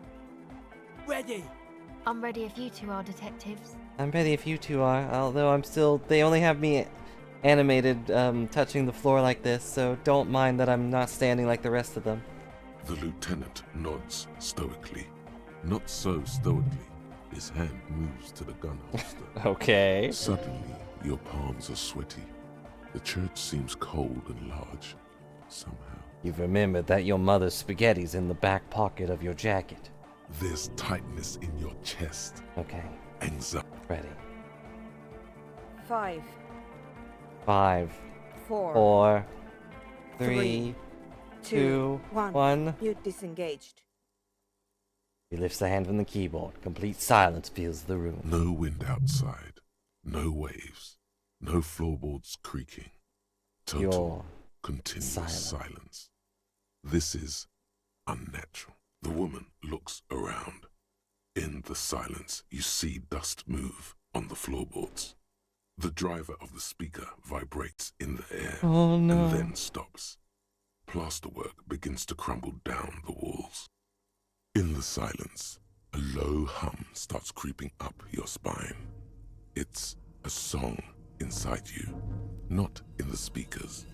Ready. I'm ready if you two are detectives. I'm ready if you two are, although they only have me animated touching the floor like this, so don't mind that I'm not standing like the rest of them. The lieutenant nods stoically. Not so stoically. His hand moves to the gun holster. Okay. Suddenly, your palms are sweaty. The church seems cold and large, somehow. You've remembered that your mother's spaghetti's in the back pocket of your jacket. There's tightness in your chest. Okay. Anxiety. Ready. 5, 5, 4, 4, 3, 3, 2, 1. 1. Mute disengaged. He lifts the hand from the keyboard. Complete silence fills the room. No wind outside. No waves. No floorboards creaking. Total, You're continuous silence. This is unnatural. The woman looks around. In the silence, you see dust move on the floorboards. The driver of the speaker vibrates in the air Oh, no. and then stops. Plasterwork begins to crumble down the walls. In the silence, a low hum starts creeping up your spine. It's a song inside you, not in the speakers,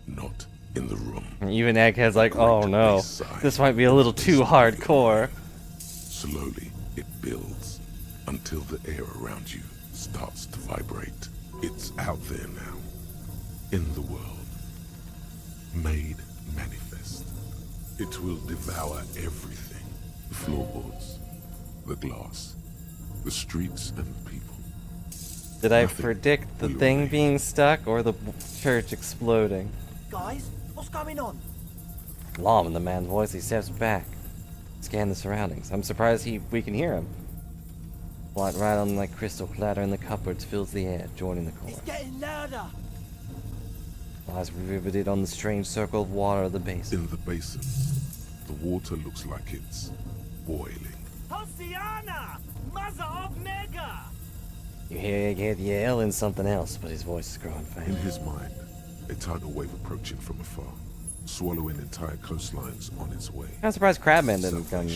not in the room. Even Egghead's like, oh no, this might be a little too hardcore. Slowly, it builds until the air around you starts to vibrate. It's out there now, in the world, made manifest. It will devour everything. The floorboards, the glass, the streets and people. Did I Nothing predict the will thing remain. being stuck or the church exploding? Guys, what's going on? Alarm in the man's voice, he steps back. Scan the surroundings. I'm surprised we can hear him. Light right on like crystal clatter in the cupboards fills the air, joining the chorus. It's getting louder. Eyes riveted on the strange circle of water of the basin. In the basin, the water looks like it's boiling. Hosiana! Mother of Mega! You hear Egghead yelling something else, but his voice is growing faint. In his mind, a tidal wave approaching from afar, swallowing entire coastlines on its way. I'm surprised Crabman didn't come.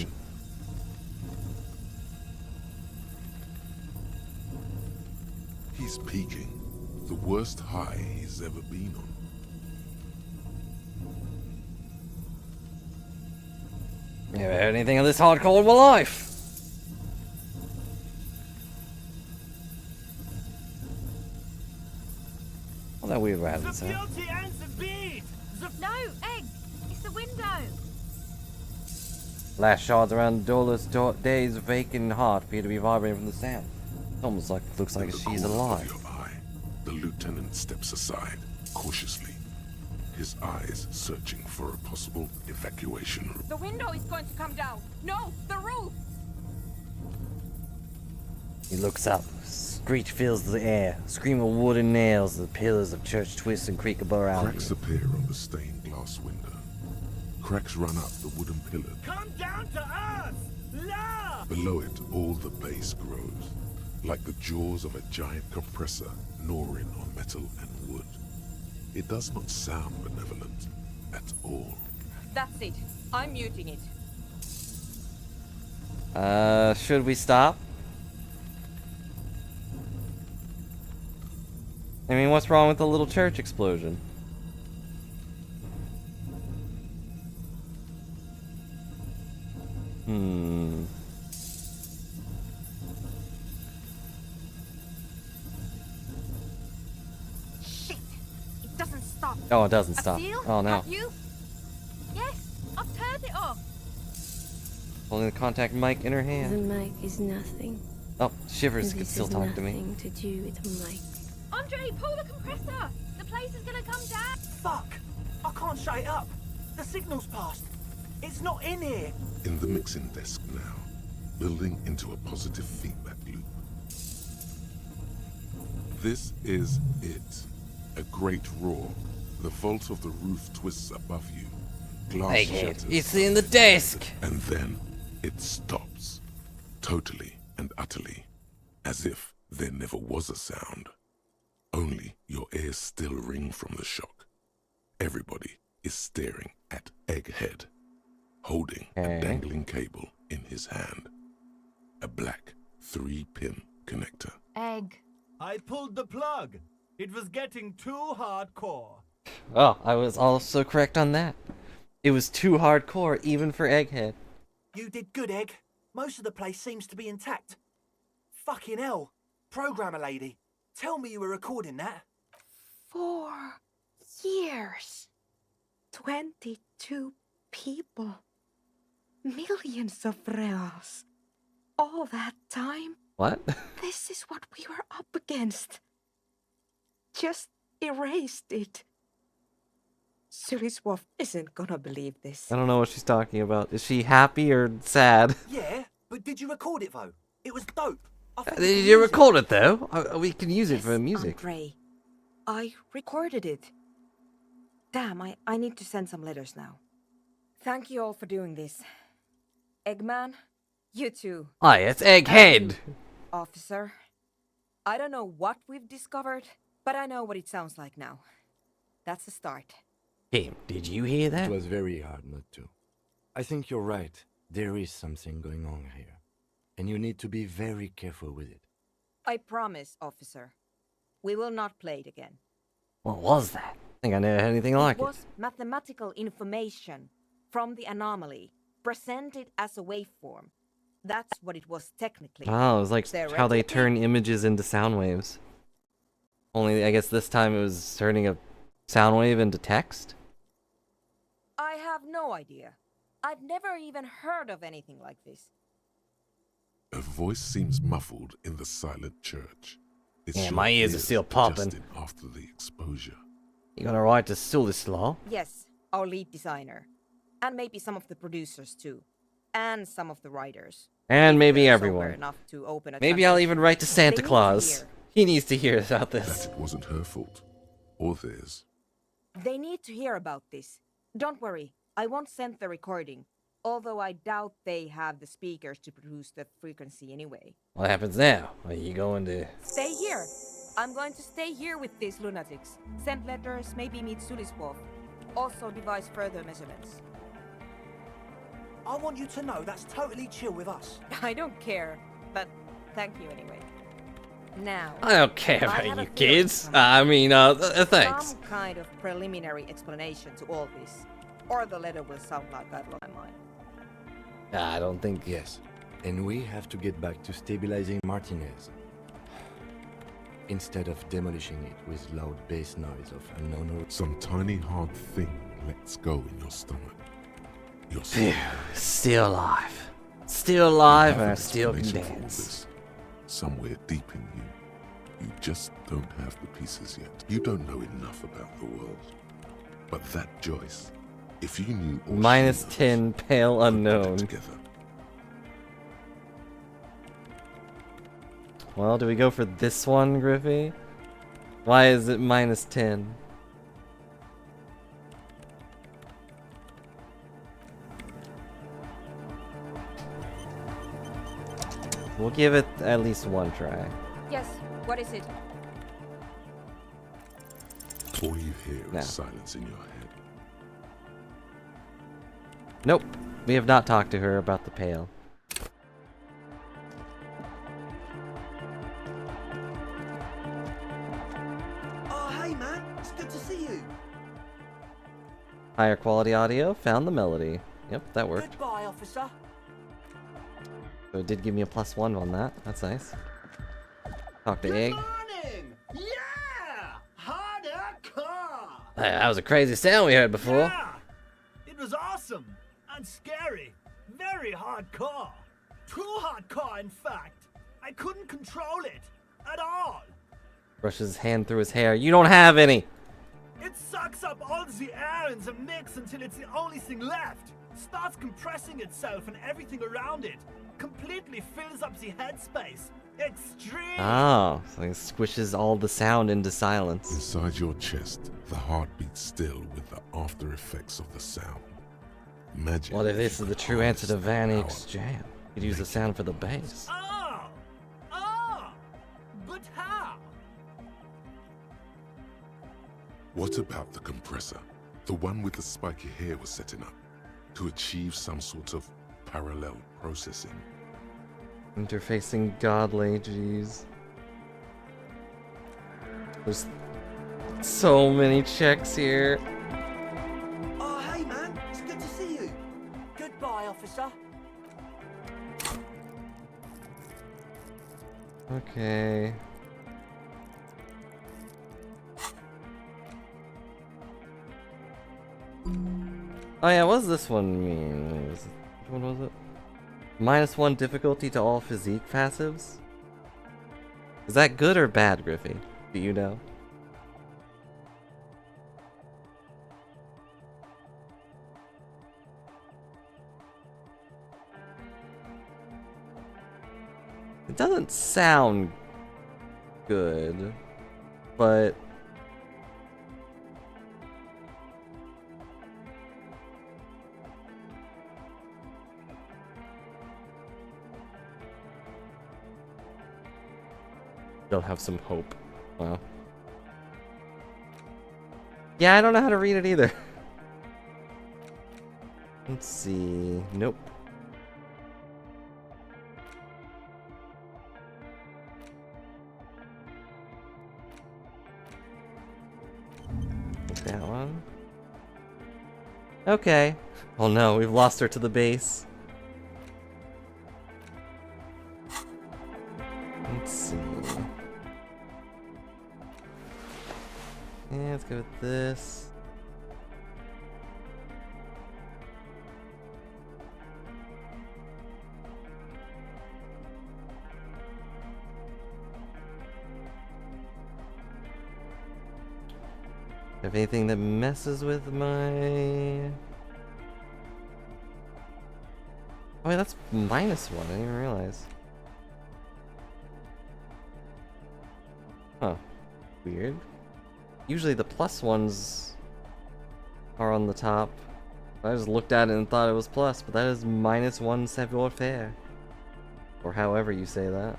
He's peaking. The worst high he's ever been on. Never heard anything of this hardcore in my life. All that weird rabbit The beauty and the beat! No, Egg! It's the window! Last shards around Dola's day's vacant heart appear to be vibrating from the sound. It's almost like looks like she's alive. The lieutenant steps aside, cautiously, his eyes searching for a possible evacuation route. The window is going to come down. No, the roof! He looks up. Screech fills the air. Scream of wooden nails. The pillars of church twist and creak above around. Cracks appear on the stained glass window. Cracks run up the wooden pillar. Come down to earth! La! Below it, all the base grows, like the jaws of a giant compressor gnawing on metal and wood. It does not sound benevolent at all. That's it. I'm muting it. Should we stop? I mean, what's wrong with the little church explosion? Shit! It doesn't stop. Oh, it doesn't A stop. seal? Oh no. Have you? Yes, I've turned it off. Holding the contact mic in her hand. The mic is nothing. Oh, Shivers can This still is talk to me. nothing to do with Mike. Andre, pull the compressor! The place is gonna come down! Fuck! I can't shut it up. The signal's passed. It's not in here. In the mixing desk now, building into a positive feedback loop. This is it. A great roar. The vault of the roof twists above you. Glass Egghead, shatters. it's in the desk! And then it stops. Totally and utterly. As if there never was a sound. Only your ears still ring from the shock. Everybody is staring at Egghead, holding a dangling cable in his hand. A black 3-pin connector. Egg. I pulled the plug. It was getting too hardcore. Oh, I was also correct on that. It was too hardcore, even for Egghead. You did good, Egg. Most of the place seems to be intact. Fucking hell. Programmer lady, tell me you were recording that. 4 years. 22 people. Millions of reals. All that time? What? This is what we were up against. Just erased it. Suriswolf isn't gonna believe this. I don't know what she's talking about. Is she happy or sad? Yeah, but did you record it though? It was dope. Did you record it though? We can use it for music. Andre, I recorded it. Damn, I need to send some letters now. Thank you all for doing this. Eggman, you too. Hi, it's Egghead. Officer, I don't know what we've discovered, but I know what it sounds like now. That's a start. Hey, did you hear that? It was very hard not to. I think you're right. There is something going on here. And you need to be very careful with it. I promise, officer. We will not play it again. What was that? I think I never had anything like It was mathematical information from the anomaly, presented as a waveform. That's what it was technically. Oh, it was like how they Theoretically, turn images into sound waves. Only, I guess this time it was turning a sound wave into text? I have no idea. I've never even heard of anything like this. A voice seems muffled in the silent church. It's Yeah, your my ears are still popping. adjusting after the exposure. You got a right to Sulislaw? Yes, our lead designer. And maybe some of the producers too. And some of the writers. And If maybe they're sober everyone. enough to open a Maybe I'll translation. even write to Santa They need to Claus. hear. He needs to hear about That this. it wasn't her fault. Or theirs. They need to hear about this. Don't worry, I won't send the recording. Although I doubt they have the speakers to produce the frequency anyway. What happens now? Are you going to... Stay here. I'm going to stay here with these lunatics. Send letters, maybe meet Suliswolf. Also devise further measurements. I want you to know that's totally chill with us. I don't care, but thank you anyway. Now, I don't care I about have a you theory kids. from- I mean, thanks. Some kind of preliminary explanation to all this. Or the letter will sound like I've lost my mind. I don't think... Yes, and we have to get back to stabilizing Martinez. Instead of demolishing it with loud bass noise of unknown... Some tiny hard thing lets go in your stomach. Your Phew, soul. still alive. Still alive, You and I have an still can explanation for all dance. this. Somewhere deep in you. You just don't have the pieces yet. You don't know enough about the world. But that Joyce, if you knew all Minus she knows, 10, pale could put it unknown. together. Well, do we go for this one, Griffey? Why is it minus 10? We'll give it at least one try. Yes, what is it? All you hear No. is silence in your head. Nope. We have not talked to her about the pail. Oh, hey, man. It's good to see you. Higher quality audio, found the melody. Yep, that worked. Goodbye, officer. So it did give me a +1 on that. That's nice. Talk to Egg. Morning! Yeah! Hardcore! Hey, that was a crazy sound we heard before. Yeah! It was awesome and scary. Very hardcore. Too hardcore, in fact. I couldn't control it at all. Brushes his hand through his hair. You don't have any. It sucks up all the air in the mix until it's the only thing left. Starts compressing itself and everything around it. Completely fills up the headspace. Extreme. Oh, so he squishes all the sound into silence. Inside your chest, the heart beats still with the after effects of the sound. Imagine What if you this is the could true answer harness to that Van power. Eyck's jam? You'd use the sound for the bass. Oh! Oh! But how? What about the compressor? The one with the spiky hair was setting up to achieve some sort of parallel processing. Interfacing godly, jeez. There's so many checks here. Oh, hey, man. It's good to see you. Goodbye, officer. Okay. Oh yeah, what does this one mean? Which one was it? -1 difficulty to all physique passives? Is that good or bad, Griffey? Do you know? It doesn't sound good, but they'll have some hope. Wow. Yeah, I don't know how to read it either. Let's see. Nope. Take that one. Okay. Oh no, we've lost her to the base. Let's see. Yeah, let's go with this. Have anything that messes with my... Oh, wait, that's -1. I didn't even realize. Huh. Weird. Usually the plus ones are on the top. I just looked at it and thought it was plus, but that is -1 savoir-faire. Or however you say that.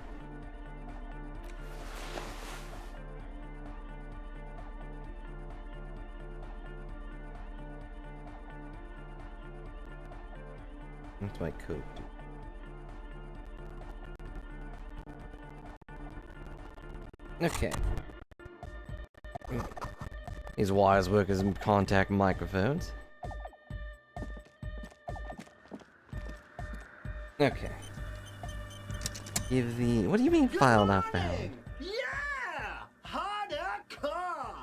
What's my code do? Okay. These wires work as contact microphones. Okay. Give the... What do you mean file not found? Yeah! Hardcore!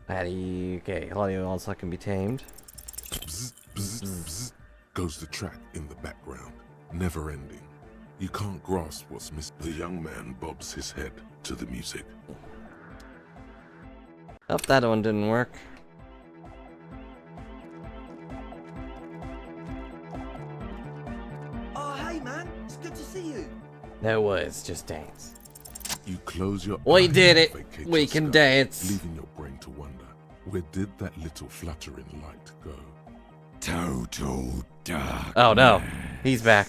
Okay, audio also can be tamed. Bzz, bzz, bzz, goes the track in the background, never ending. You can't grasp what's missing. The young man bobs his head to the music. Oh, that one didn't work. Oh, hey man, it's good to see you. No words, just dance. You close your We eyes did it. and vacate We your can skull, dance. leaving your brain to wonder, where did that little fluttering light go? Total dark. Oh no, he's back.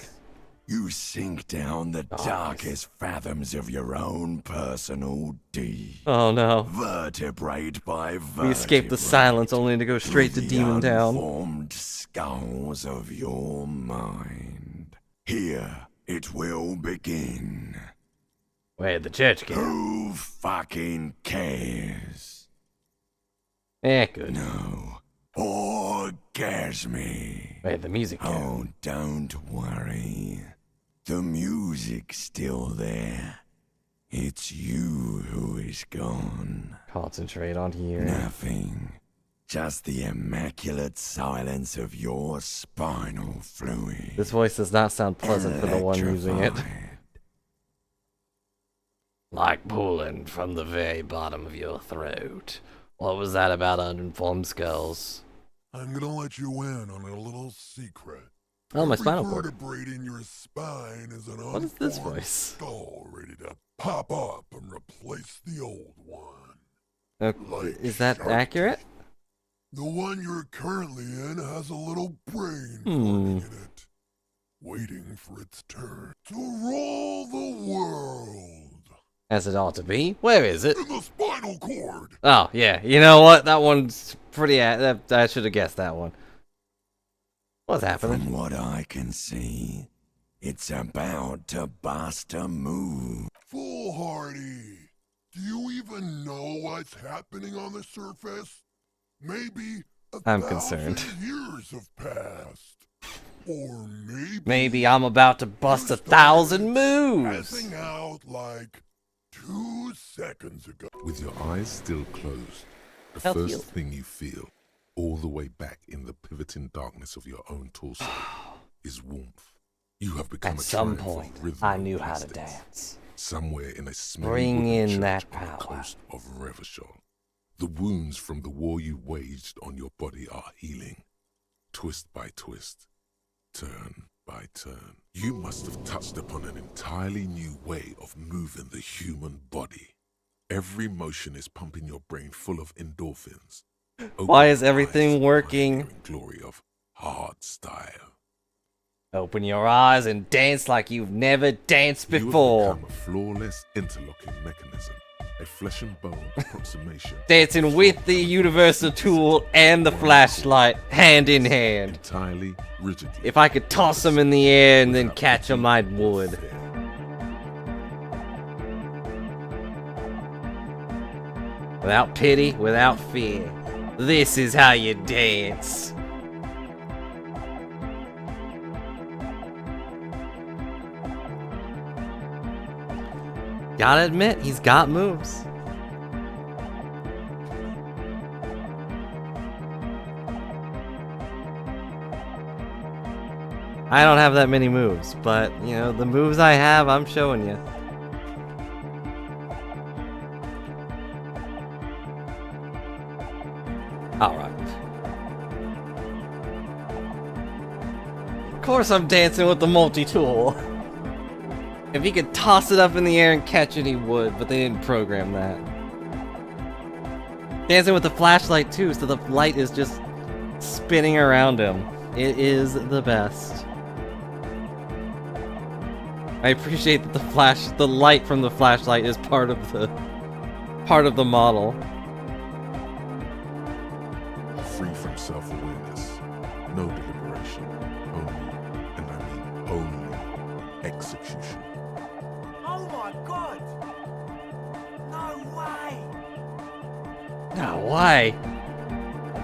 You sink down the darkest fathoms of your own personal deed. Oh no. Vertebrate by vertebrate. We escaped the silence only to go straight to Demon Town. Unformed skulls of your mind. Here it will begin. Wait, the church game. Who fucking cares? Eh, good. No. Orgasme. Wait, the music game. Oh, don't worry. The music's still there. It's you who is gone. Concentrate on here. Nothing. Just the immaculate silence of your spinal fluid. This voice does not sound pleasant for the one using it. Like pulling from the very bottom of your throat. What was that about unformed skulls? I'm gonna let you in on a little secret. Oh, my spinal cord. Vertebrae in your spine is an What is this unformed voice? skull ready to pop up and replace the old one. Okay, is that accurate? The one you're currently in has a little brain Hmm. in it, waiting for its turn to rule the world. As it ought to be. Where is it? In the spinal cord. Oh, yeah. You know what? That one's pretty... I should have guessed that one. What's happening? From what I can see, it's about to bust a move. Foolhardy, do you even know what's happening on the surface? Maybe I'm 1,000 concerned. years have passed. Or Maybe I'm about to bust 1,000 moves. passing out like 2 seconds ago. With your eyes still closed, the Help first healed. thing you feel, all the way back in the pivoting darkness of your own torso, is warmth. You have become At a some triumph of point, rhythm I and knew how to plastics. dance. Somewhere in a smelly Bring wooden in church that on the power. coast of Revachol. The wounds from the war you waged on your body are healing, twist by twist, turn by turn. You must have touched upon an entirely new way of moving the human body. Every motion is pumping your brain full of endorphins. Why is everything working? Glory of hard style. Open your eyes and dance like you've never danced You have before. become a flawless interlocking mechanism, a flesh and bone approximation. Dancing with the universal tool and the flashlight, hand in hand. Entirely rigidly. If I could toss them in the air and then catch them, I would. Without pity, without fear. This is how you dance. Gotta admit, he's got moves. I don't have that many moves, but, you know, the moves I have, I'm showing you. Alright. Of course I'm dancing with the multi-tool. If he could toss it up in the air and catch it, he would, but they didn't program that. Dancing with the flashlight too, so the light is just spinning around him. It is the best. I appreciate that the light from the flashlight is part of the model. Free from self-awareness, no deliberation, only, and I mean only, execution. Oh my god! No way! No, why?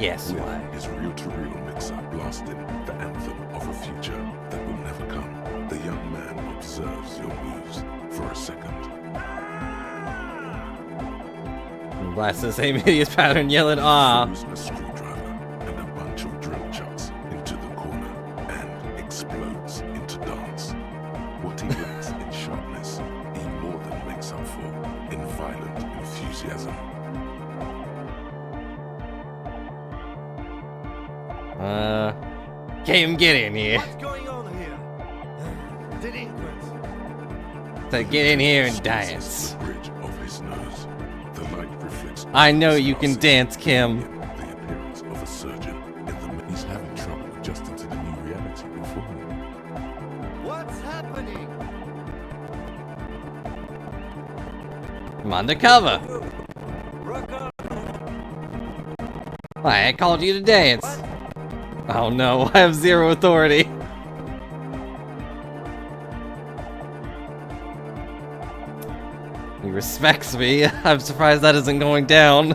Yes, With why? his reel-to-reel mixer blasting the anthem of a future that will never come, the young man observes your moves for a second. Blast the same hideous pattern, yelling, "Ah!" Throws a screwdriver and a bunch of drill chucks into the corner and explodes into dance. What he lacks in sharpness, he more than makes up for in violent enthusiasm. Came get in here. What's going on here? Delinquents. So get in here and dance. The bridge of his nose. The light reflects. I know you can dance, Kim. The appearance of a surgeon. He's having trouble adjusting to the new reality before him. What's happening? I'm undercover. I called you to dance. Oh no, I have zero authority. He respects me. I'm surprised that isn't going down.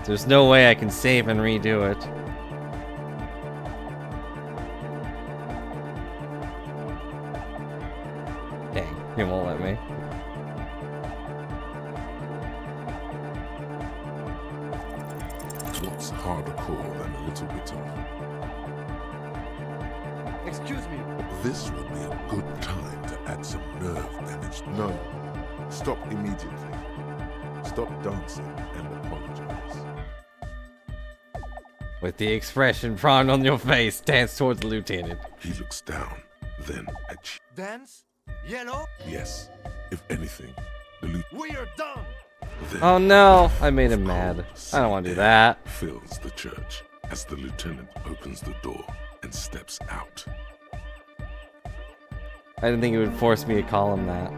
There's no way I can save and redo it. Dang, he won't let me. What's harder core than a little bit of? Excuse me. This would be a good time to add some nerve damage. No. Stop immediately. Stop dancing and apologize. With the expression frowned on your face, dance towards the lieutenant. He looks down, then at you. Dance? Yellow? Yes. If anything, the lieutenant. We are done! Oh no, I made him mad. I don't want to do that. Fills the church as the lieutenant opens the door and steps out. I didn't think it would force me to call him that.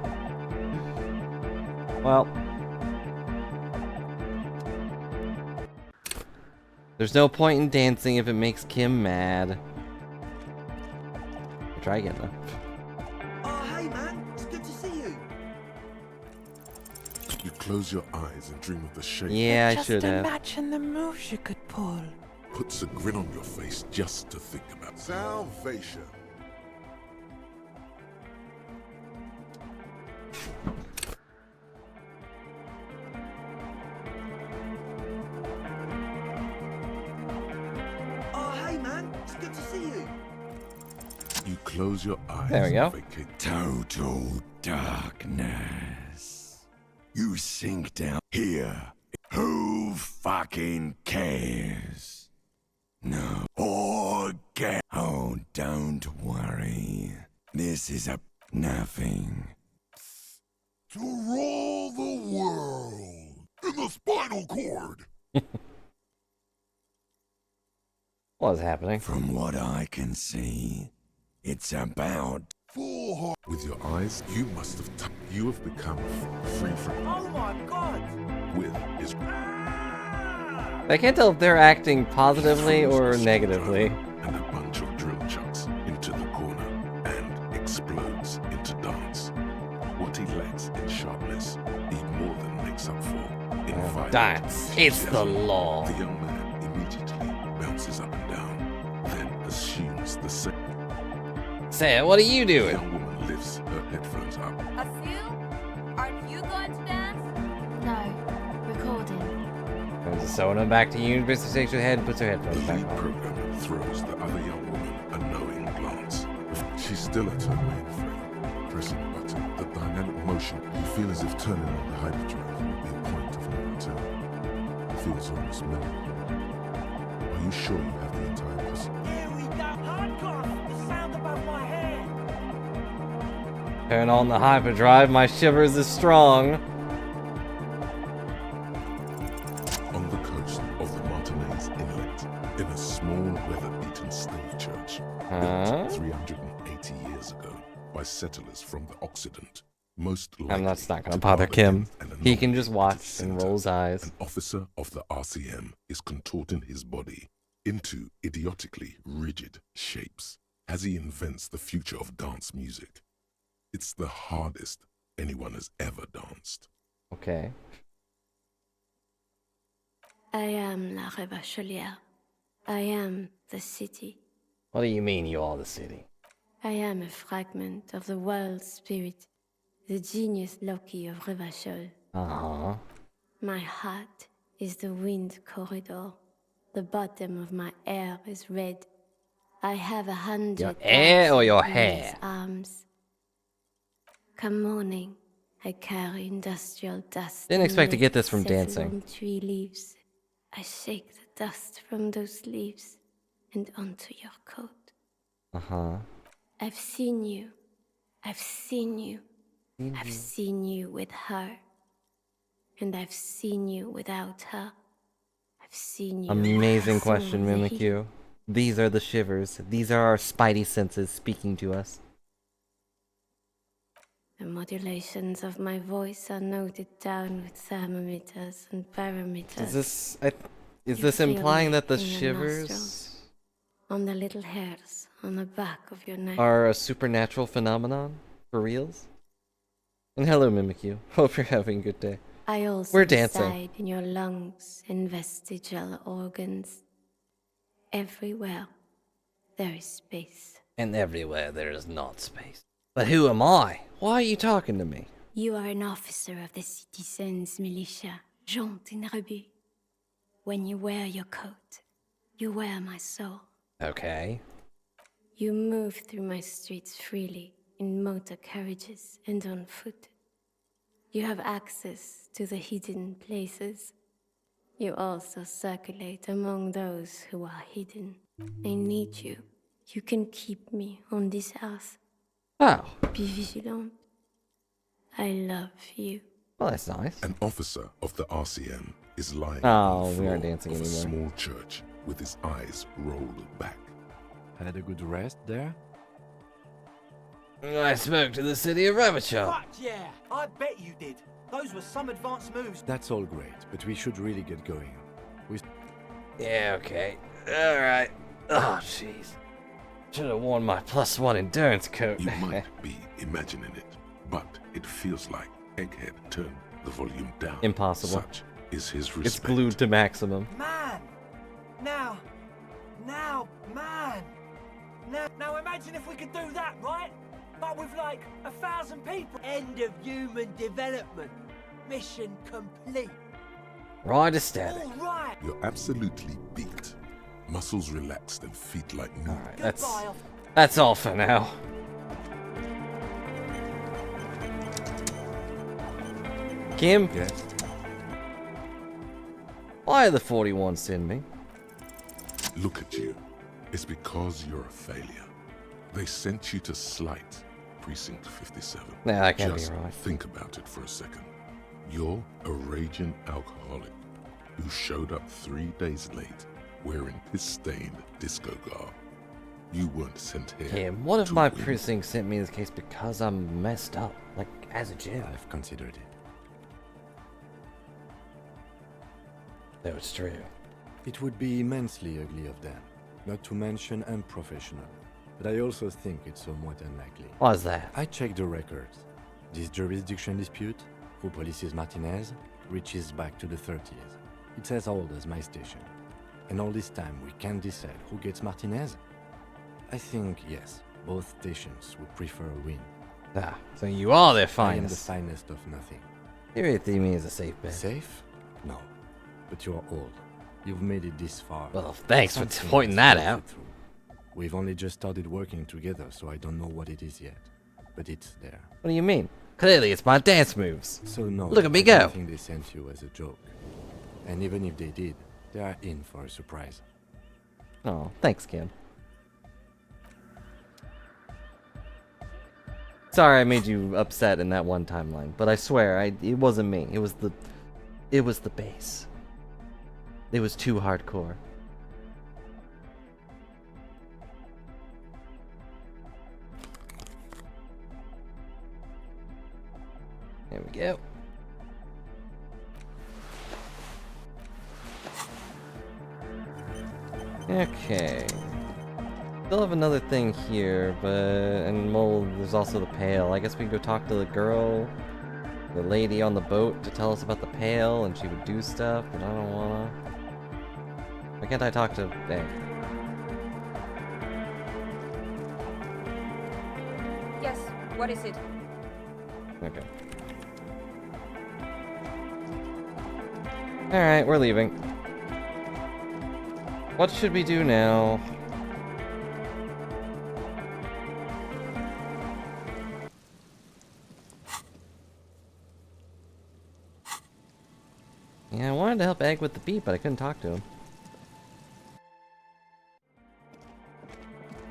Well. There's no point in dancing if it makes Kim mad. I'll try again though. Oh, hey man, it's good to see you. You close your eyes and dream of the shape. Yeah, I should have. Imagine the moves you could pull. Puts a grin on your face just to think about salvation. Oh, hey man, it's good to see you. You close your eyes. There we go. Total darkness. You sink down here. Who fucking cares? No. Organ. Oh, don't worry. This is a nothing. To rule the world in the spinal cord. What's happening? From what I can see, it's about Full heart. With your eyes, you must have. You have become free from. Oh my god! With his. I can't tell if they're acting positively or negatively. And a bunch of drill chucks into the corner and explodes into dance. What he lacks in sharpness, he more than makes up for in violent Dance. It's the law. The young man immediately bounces up and down, then assumes the same. Say, what are you The doing? young woman lifts her headphones up. Aren't you going to dance? No, recording. Goes to sewing them back to you. Mr. shakes her head and puts her The headphones back lead on. programmer throws the other young woman a knowing glance. She's still at her mainframe, pressing a button. The dynamic motion, you feel as if turning on the hyperdrive will be a point of no return. feels almost melancholy. Are you sure you have the entire puzzle? Here we go. Hardcore! The sound above my head! Turn on the hyperdrive, my shivers is strong. On the coast of the Martinez Inlet, in a small weather-beaten slave church, built 380 years ago by settlers from the Occident, most likely I'm not going to to bother guard Kim. against an He can just anomaly at watch its and center. roll his eyes. An officer of the RCM is contorting his body into idiotically rigid shapes as he invents the future of dance music. It's the hardest anyone has ever danced. Okay. I am La Rebachelière. I am the city. What do you mean you are the city? I am a fragment of the world spirit, the genius Loki of Revachol. Uh-huh. My heart is the wind corridor. The bottom of my hair is red. I have 100 Your hair or your gods in these hair? arms. Come morning, I carry industrial dust. Didn't and expect to lit get this from saffron dancing. tree leaves. I shake the dust from those leaves and onto your coat. Uh-huh. I've seen you. I've seen you. I've seen you with her. And I've seen you without her. I've seen you. Amazing with question, somebody. Mimikyu. These are the shivers. These are our spidey senses speaking to us. The modulations of my voice are noted down with thermometers and barometers. Is this is You this feel implying me that the in your shivers nostrils, on the little hairs on the back of your neck. are a supernatural phenomenon? For reals? And hello, Mimikyu. Hope you're having a good day. I also We're dancing. reside in your lungs and vestigial organs. Everywhere there is space. And everywhere there is not space. But who am I? Why are you talking to me? You are an officer of the citizens' militia, Jante and Rebut. When you wear your coat, you wear my soul. Okay. You move through my streets freely, in motor carriages and on foot. You have access to the hidden places. You also circulate among those who are hidden. I need you. You can keep me on this earth. Oh. Be vigilant. I love you. Well, that's nice. An officer of the RCM is lying Oh, on the we aren't floor dancing of a anymore. small church with his eyes rolled back. Had a good rest there? I spoke to the city of Ravachol. Fuck yeah! I bet you did. Those were some advanced moves. That's all great, but we should really get going. We Yeah, okay. Alright. Oh, jeez. Should have worn my +1 endurance coat. You might be imagining it, but it feels like Egghead turned the volume down. Impossible. Such is his respect. It's glued to maximum. Man! Now, man! Now imagine if we could do that, right? But with like 1,000 people. End of human development. Mission complete. Right aesthetic. All right. You're absolutely beat. Muscles relaxed and feet like new. Alright, that's all for now. Kim? Yes? Why the 41 send me? Look at you. It's because you're a failure. They sent you to Slight, Precinct 57. Nah, that can't be Just right. think about it for a second. You're a raging alcoholic who showed up 3 days late wearing piss-stained disco garb. You weren't sent here. Kim, what if to my win. precinct sent me this case because I'm messed up? Like, as a Jim? I've considered it. No, it's true. It would be immensely ugly of them, not to mention unprofessional. But I also think it's somewhat unlikely. Why's that? I checked the records. This jurisdiction dispute, who polices Martinez, reaches back to the 30s. It's as old as my station. And all this time we can't decide who gets Martinez? I think, yes, both stations would prefer a win. Ah, so you are their I am the finest. finest of nothing. Your theme is a safe bet. Safe? No. But you're old. You've made it this far. Well, thanks for Something pointing must that go out. through. We've only just started working together, so I don't know what it is yet. But it's there. What do you mean? Clearly, it's my dance moves. So no. Look at me I don't go. think they sent you as a joke. And even if they did, they are in for a surprise. Oh, thanks, Kim. Sorry I made you upset in that one timeline, but I swear, it wasn't me. It was the bass. It was too hardcore. There we go. Okay. Still have another thing here, there's also the pail. I guess we can go talk to the girl, the lady on the boat, to tell us about the pail, and she would do stuff, but I don't wanna. Why can't I talk to Egg? Yes, what is it? Okay. Alright, we're leaving. What should we do now? Yeah, I wanted to help Egg with the beat, but I couldn't talk to him.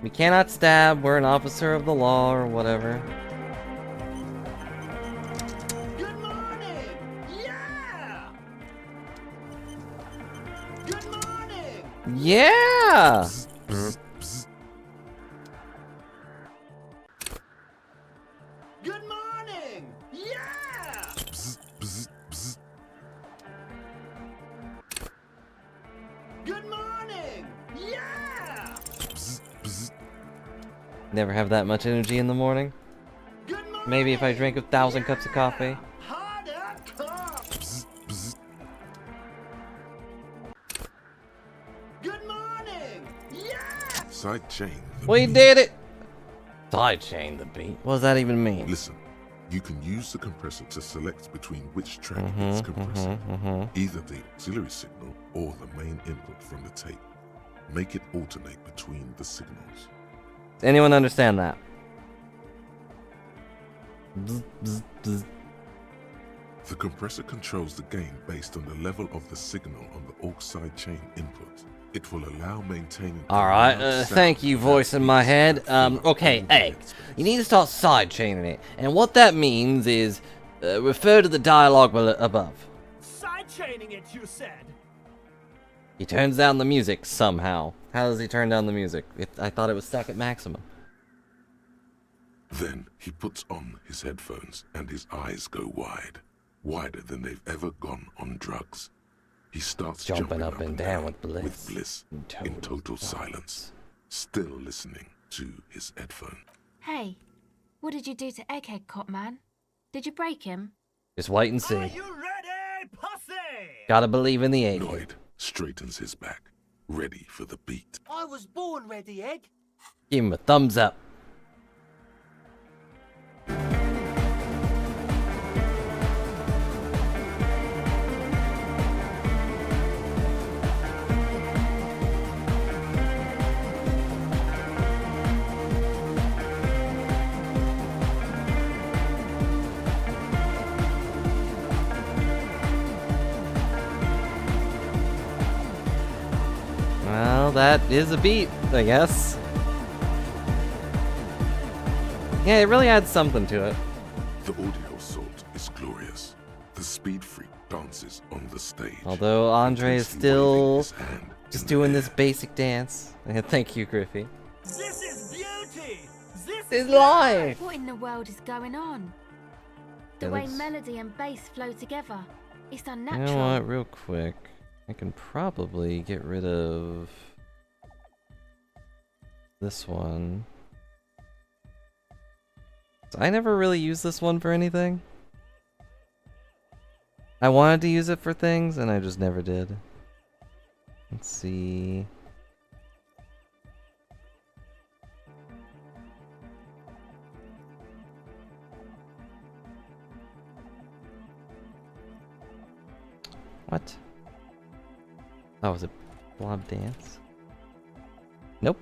We cannot stab, we're an officer of the law or whatever. Good morning! Yeah! Good morning! Yeah! Good morning! Yeah! Good morning! Yeah! Never have that much energy in the morning. Maybe if I drank 1,000 cups of coffee. Good morning! Yeah! Side chain. We did it! Side chain the beat. What does that even mean? Listen, you can use the compressor to select between which track it's compressing. Either the auxiliary signal or the main input from the tape. Make it alternate between the signals. Does anyone understand that? Bzz, bzz, bzz. The compressor controls the gain based on the level of the signal on the aux side chain input. It will allow maintaining. Alright, thank you, voice in my head. Okay, Egg, you need to start side chaining it. And what that means is refer to the dialogue above. Side chaining it, you said. He turns down the music somehow. How does he turn down the music? I thought it was stuck at maximum. Then he puts on his headphones and his eyes go wide. Wider than they've ever gone on drugs. He starts jumping up and down with bliss in total silence, still listening to his headphone. Hey, what did you do to Egghead, Cop Man? Did you break him? Just wait and see. Are you ready, pussy? Gotta believe in the egg. Lloyd straightens his back, ready for the beat. I was born ready, Egg. Give him a thumbs up. Well, that is a beat, I guess. Yeah, it really adds something to it. The audio assault is glorious. The speed freak dances on the stage. Although Andre is still just doing this basic dance. Thank you, Griffey. This is beauty! This is life! What in the world is going on? The Yeah, way looks- melody and bass flow together. It's You unnatural. know what, real quick. I can probably get rid of this one. So I never really used this one for anything. I wanted to use it for things, and I just never did. Let's see. What? Oh, was it Blob Dance? Nope.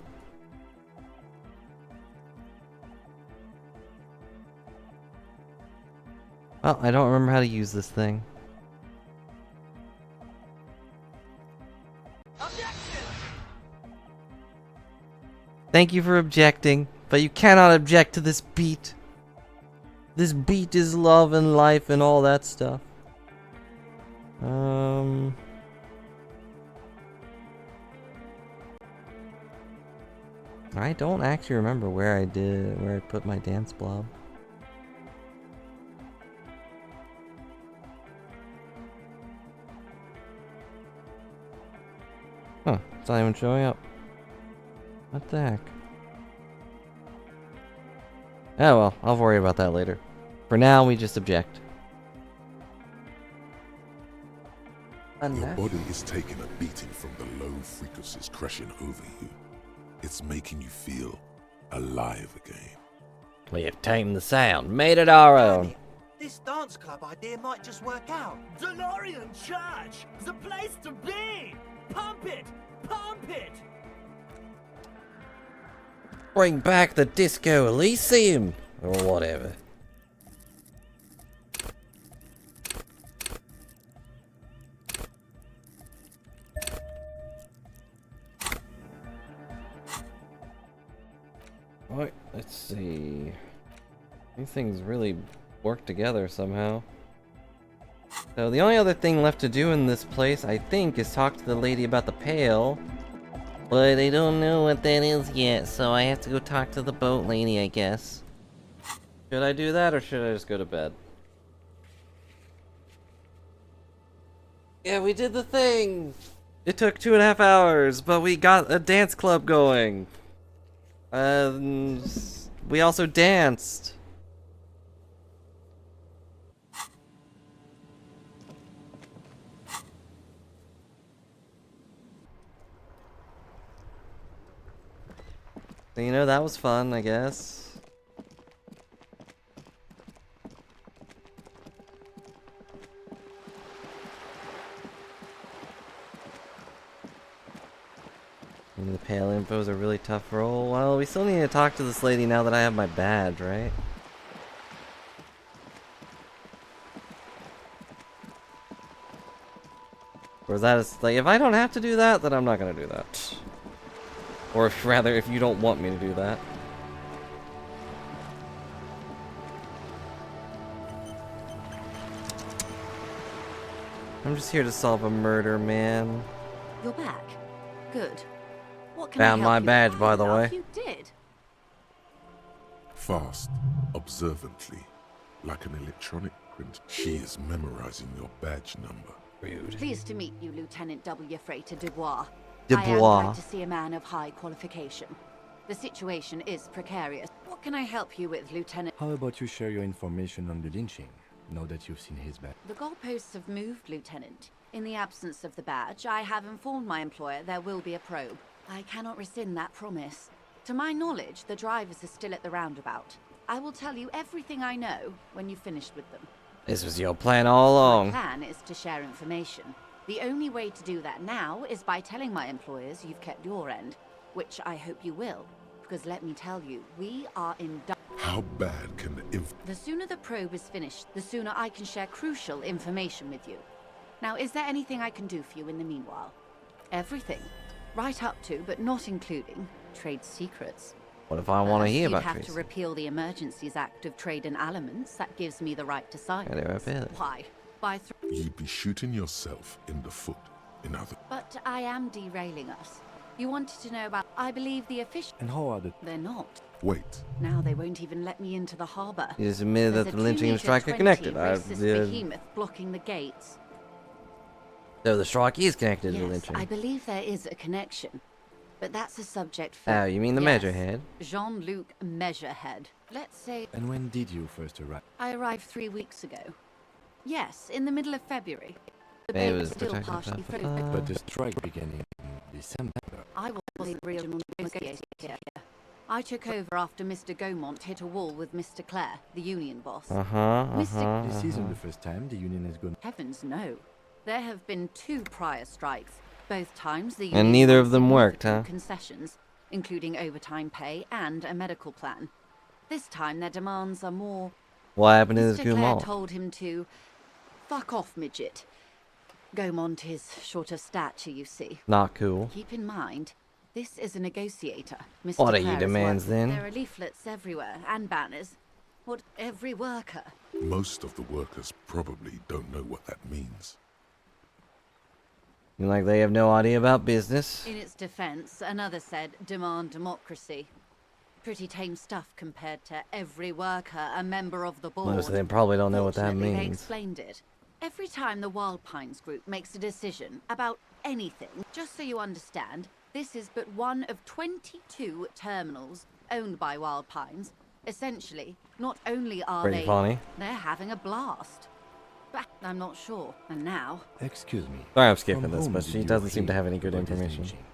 Well, I don't remember how to use this thing. Thank you for objecting, but you cannot object to this beat. This beat is love and life and all that stuff. I don't actually remember where I put my dance blob. Huh, it's not even showing up. What the heck? Oh well, I'll worry about that later. For now, we just object. Your body is taking a beating from the low frequencies crashing over you. It's making you feel alive again. We have tamed the sound, made it our own. This dance club idea might just work out. DeLorean Church! The place to be! Pump it! Pump it! Bring back the disco Elysium! Or whatever. Right, let's see. These things really work together somehow. So the only other thing left to do in this place, I think, is talk to the lady about the pail. But I don't know what that is yet, so I have to go talk to the boat lady, I guess. Should I do that, or should I just go to bed? Yeah, we did the thing! It took 2.5 hours, but we got a dance club going. We also danced. So, you know, that was fun, I guess. And the pale info is a really tough role. Well, we still need to talk to this lady now that I have my badge, right? Or is that like, if I don't have to do that, then I'm not gonna do that. Or if, rather, if you don't want me to do that. I'm just here to solve a murder, man. You're back. Good. What can Found I my help you? badge, by the Oh, way. You did. Fast, observantly, like an electronic print. She is memorizing your badge number. Rude. Pleased to meet you, Lieutenant W. Freighter Dubois. Dubois. I am glad to see a man of high qualification. The situation is precarious. What can I help you with, Lieutenant? How about you share your information on the lynching, now that you've seen his badge? The goalposts have moved, Lieutenant. In the absence of the badge, I have informed my employer there will be a probe. I cannot rescind that promise. To my knowledge, the drivers are still at the roundabout. I will tell you everything I know when you've finished with them. This was your plan all along. My plan is to share information. The only way to do that now is by telling my employers you've kept your end, which I hope you will, because let me tell you, we are in How bad can the The sooner the probe is finished, the sooner I can share crucial information with you. Now, is there anything I can do for you in the meanwhile? Everything. Right up to, but not including, trade secrets. What if I want to hear about You'd have Tracy? to repeal the Emergencies Act of Trade in Elements. That gives me the right to sign. Yeah, they repeal it. Why? By You'd be shooting yourself in the foot, in other... But I am derailing us. You wanted to know about... I believe the official... And how are the... They're not. Wait. Now they won't even let me into the harbour. You just admitted There's that a the lynching and 2 strike are meter connected. 20 racist behemoth blocking the gates. So the strike is connected to the Yes, lynching. I believe there is a connection. But that's a subject for... Oh, you mean the Yes, Measurehead? Jean-Luc Measurehead. Let's say... And when did you first arrive? I arrived 3 weeks ago. Yes, in the middle of February. The Maybe it bay was is still protected partially by- frozen. But the strike began in December. I was the original negotiator here. I took over after Mr. Gaumont hit a wall with Mr. Clare, the union boss. This isn't the first time the union has gone... Heavens, no. There have been 2 prior strikes. Both times the And union neither won of them worked, huh? significant concessions, including overtime pay and a medical plan. This time their demands are more... What happened to this Mr. Clare Gaumont? told him to... Fuck off, midget. Gaumont is short of stature, you see. Not cool. Keep in mind, This is a negotiator, Mr. What are your Clare is demands, working. then? There are leaflets everywhere and banners. What every worker. Most of the workers probably don't know what that means. Like they have no idea about business. In its defense, another said, demand democracy. Pretty tame stuff compared to every worker, a member of the board. Most of them probably don't know what that Fortunately, They means. explained it. Every time the Wild Pines group makes a decision about anything, just so you understand, this is but one of 22 terminals owned by Wild Pines. Essentially, not only are Pretty they... funny. They're having a blast. But I'm not sure. And now... Excuse me. Sorry I'm skipping from this, whom but did she you doesn't seem to hear have any good about this information. lynching?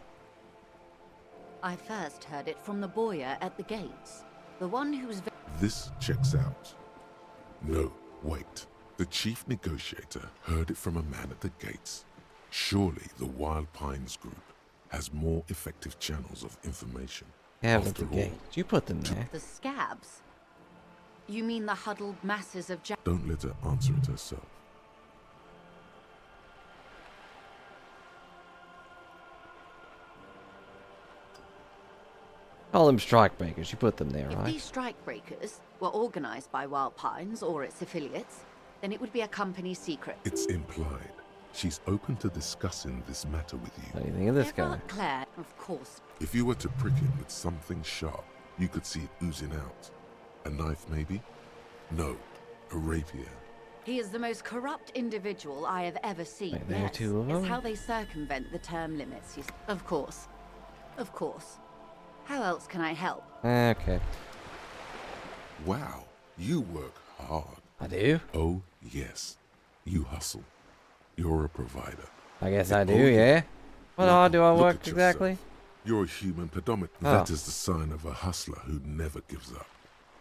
I first heard it from the boyer at the gates. The one who's... This checks out. No, wait. The chief negotiator heard it from a man at the gates. Surely the Wild Pines group has more effective channels of information. Yeah, but After the all, gates. You put them there. The scabs? You mean the huddled masses of don't let her answer it herself. Call them strikebreakers. You put them there, If right? these strikebreakers were organized by Wild Pines or its affiliates, then it would be a company secret. It's implied. She's open to discussing this matter with you. What do you think of this They're guy? not Claire, of course. If you were to prick him with something sharp, you could see it oozing out. A knife, maybe? No, a rapier. He is the most corrupt individual I have ever seen. Wait, there are Yes, two of it's them? how they circumvent the term limits. Of course. Of course. How else can I help? Okay. Wow, you work hard. I do? Oh, yes. You hustle. You're a provider. I guess And I do, oh, yeah. What Now, all do I look work at exactly? yourself. You're a human pedometer. Oh. That is the sign of a hustler who never gives up.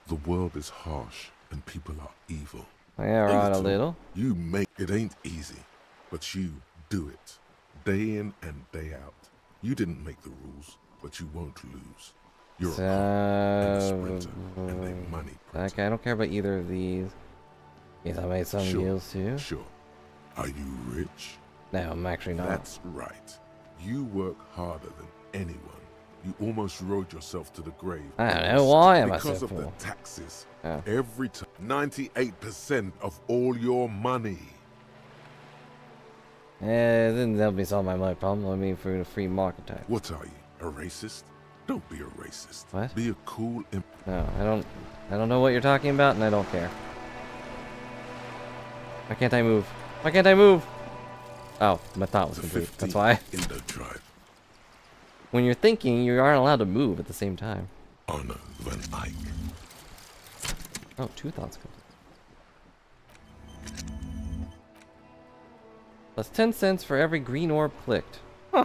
The world is harsh and people are evil. Yeah, right, a little. You make it ain't easy, but you do it. Day in and day out. You didn't make the rules, but you won't lose. You're a cop and a sprinter and a money printer. Okay, I don't care about either of these. Yes, I made some Sure, deals too. Sure. Are you rich? No, I'm actually not. That's right. You work harder than anyone. You almost rode yourself to the grave. I don't know, why am I because so of the poor? taxes. Oh. Every time. 98% of all your money. Then that'll be solve my money problem. Let me for the free market type. What are you? A racist? Don't be a racist. What? Be a cool No, I don't know what you're talking about, and I don't care. Why can't I move? Why can't I move? Oh, my thought was complete. That's why. Indo tribe. When you're thinking, you aren't allowed to move at the same time. Honor Van Eyck. Oh, two thoughts complete. Plus 10 cents for every green orb clicked. Huh.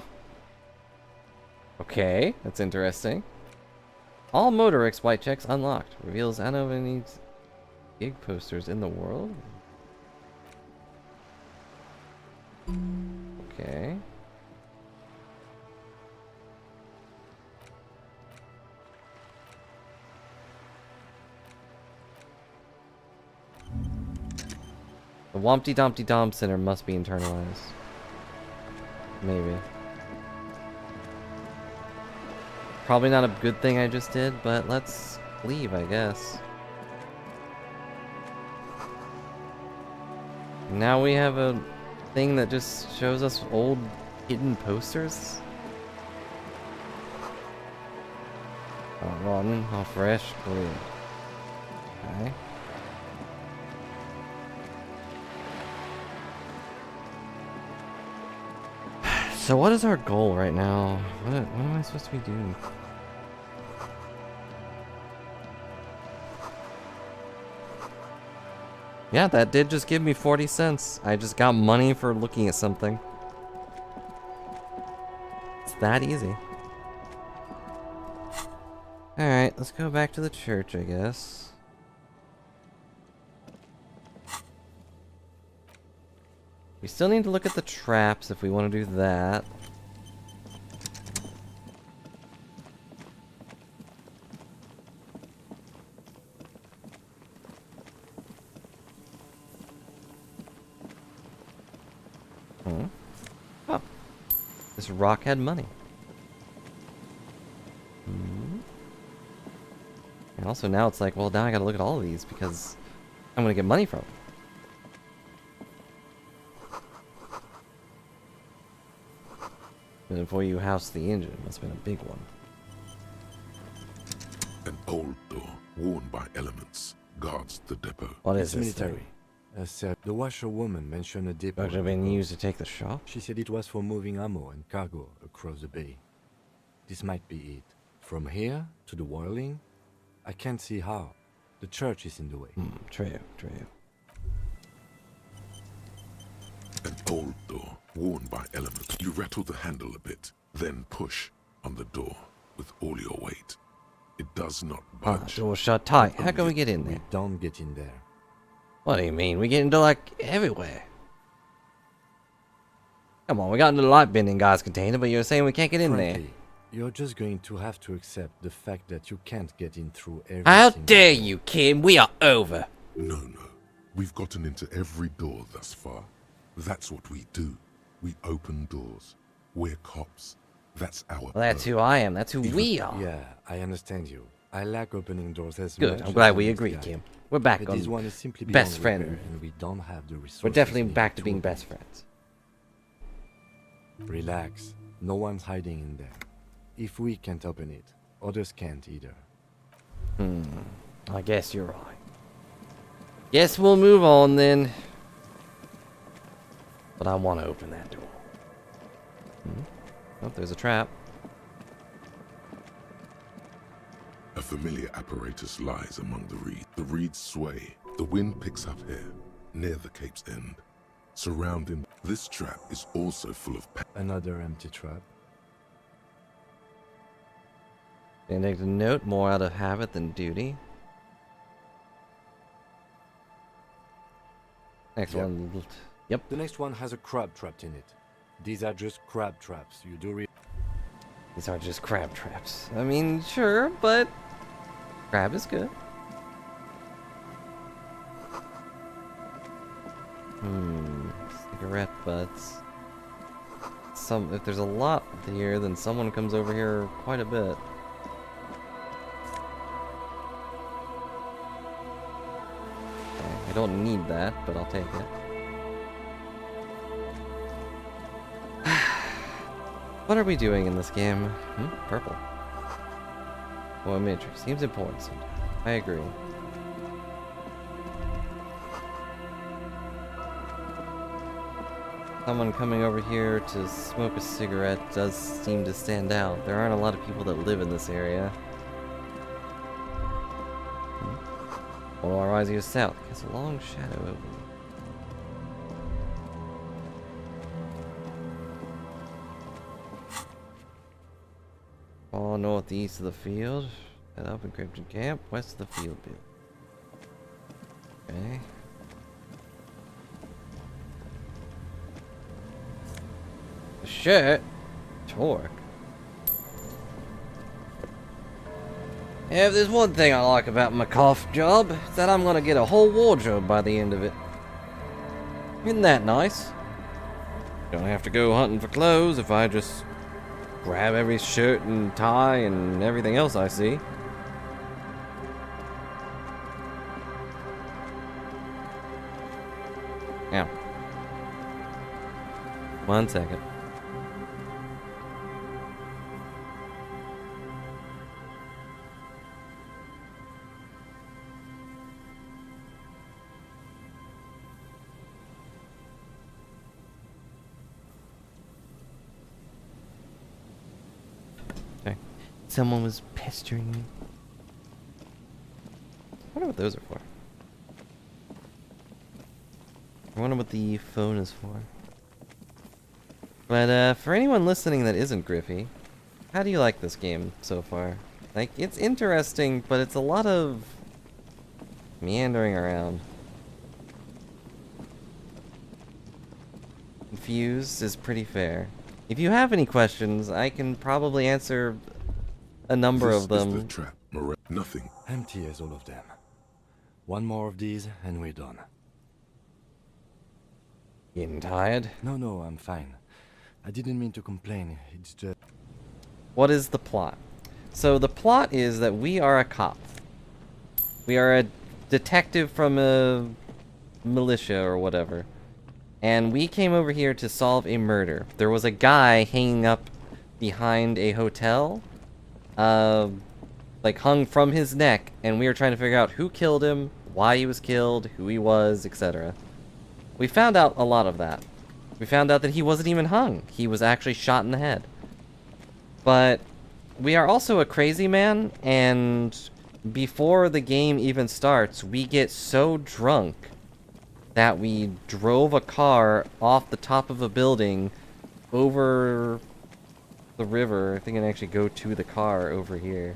Okay, that's interesting. All Motorix white checks unlocked. Reveals Anovan's gig posters in the world. Okay. The Wompty Dumpty Dom Center must be internalized. Maybe. Probably not a good thing I just did, but let's leave, I guess. Now we have a thing that just shows us old hidden posters. Oh, rotten, how fresh, clean. Okay. So what is our goal right now? What am I supposed to be doing? Yeah, that did just give me 40 cents. I just got money for looking at something. It's that easy. Alright, let's go back to the church, I guess. We still need to look at the traps if we want to do that. Oh. This rock had money. And also now it's like, well, now I gotta look at all of these because I'm gonna get money from them. And before you house the engine, must have been a big one. An old door, worn by elements, guards the depot. What It's is this thing? military. The washerwoman mentioned a depot. Could have been used to take the shop? She said it was for moving ammo and cargo across the bay. This might be it. From here to the whirling, I can't see how. The church is in the way. True. An old door, worn by elements. You rattle the handle a bit, then push on the door with all your weight. It does not budge. Door shut tight. How can we get in there? We don't get in there. What do you mean? We get into, like, everywhere. Come on, we got into the light bending guy's container, but you're saying we can't get in there. Frankly, you're just going to have to accept the fact that you can't get in through every How single dare door. you, Kim? We are over. No. We've gotten into every door thus far. That's what we do. We open doors. We're cops. That's our Well, that's who I am. That's who we are. Yeah, I understand you. I like opening doors as Good. much I'm as glad the we next agreed, guy. Kim. We're back But this on one is simply best beyond friend. repair, and we don't have the resources. We're definitely needed back to being open best it. friends. Relax. No one's hiding in there. If we can't open it, others can't either. I guess you're right. Guess we'll move on then. But I want to open that door. Oh, there's a trap. A familiar apparatus lies among the reeds. The reeds sway. The wind picks up here, near the cape's end. Surrounding this trap is also full of Another empty trap. And take the note, more out of habit than duty. Next Yep. one. Yep. The next one has a crab trapped in it. These are just crab traps. You do These are just crab traps. I mean, sure, but crab is good. Cigarette butts. If there's a lot here, then someone comes over here quite a bit. Okay, I don't need that, but I'll take it. What are we doing in this game? Purple. Oh, imagery. Seems important sometimes. I agree. Someone coming over here to smoke a cigarette does seem to stand out. There aren't a lot of people that live in this area. Well, our eyes are south. It's a long shadow over me. Fall northeast of the field. Head up encrypted camp. West of the field bit. Okay. The shirt. Torque. Yeah, if there's one thing I like about my cough job, it's that I'm gonna get a whole wardrobe by the end of it. Isn't that nice? Don't have to go hunting for clothes if I just grab every shirt and tie and everything else I see. Now. 1 second. Okay. Someone was pestering me. I wonder what those are for. I wonder what the phone is for. But for anyone listening that isn't Griffey, how do you like this game so far? Like, it's interesting, but it's a lot of meandering around. Confused is pretty fair. If you have any questions, I can probably answer a number of them. This is the trap. Nothing. Empty as all of them. One more of these and we're done. Getting tired? No, I'm fine. I didn't mean to complain. It's just... What is the plot? So the plot is that we are a cop. We are a detective from a militia or whatever. And we came over here to solve a murder. There was a guy hanging up behind a hotel. Like hung from his neck. And we were trying to figure out who killed him, why he was killed, who he was, etc. We found out a lot of that. We found out that he wasn't even hung. He was actually shot in the head. But we are also a crazy man, and before the game even starts, we get so drunk that we drove a car off the top of a building over the river. I think I can actually go to the car over here.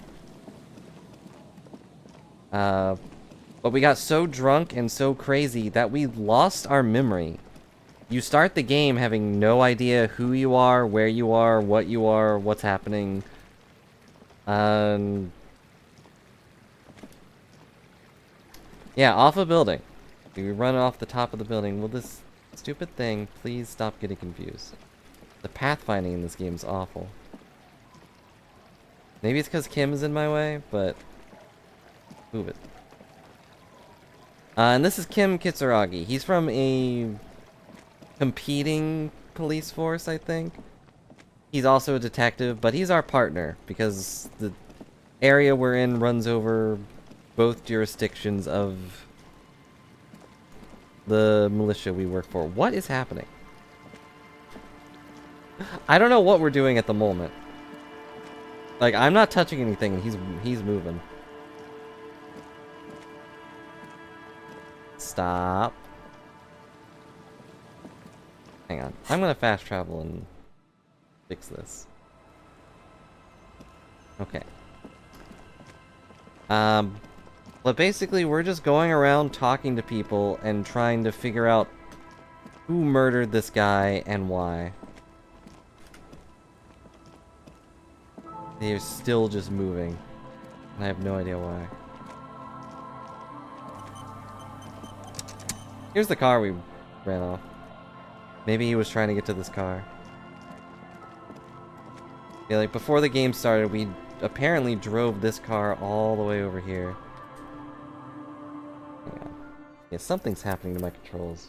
But we got so drunk and so crazy that we lost our memory. You start the game having no idea who you are, where you are, what's happening. Yeah, off a building. We run off the top of the building. Will this stupid thing please stop getting confused? The pathfinding in this game is awful. Maybe it's because Kim is in my way, but move it. And this is Kim Kitsuragi. He's from a competing police force, I think. He's also a detective, but he's our partner because the area we're in runs over both jurisdictions of the militia we work for. What is happening? I don't know what we're doing at the moment. Like, I'm not touching anything and he's moving. Stop. Hang on. I'm gonna fast travel and fix this. Okay. But basically we're just going around talking to people and trying to figure out who murdered this guy and why. They're still just moving. And I have no idea why. Here's the car we ran off. Maybe he was trying to get to this car. Yeah, like before the game started, we apparently drove this car all the way over here. Hang on. Yeah, something's happening to my controls.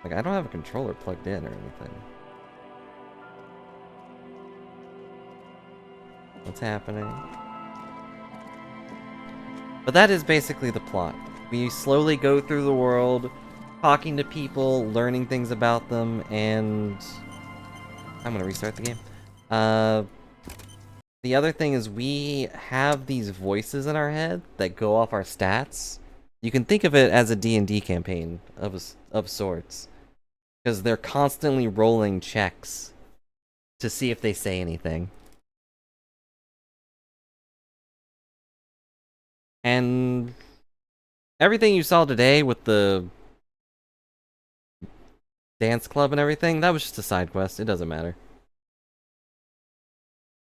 Like, I don't have a controller plugged in or anything. What's happening? But that is basically the plot. We slowly go through the world, talking to people, learning things about them, and I'm gonna restart the game. The other thing is we have these voices in our head that go off our stats. You can think of it as a D&D campaign of sorts, because they're constantly rolling checks to see if they say anything. And everything you saw today with the dance club and everything, that was just a side quest. It doesn't matter.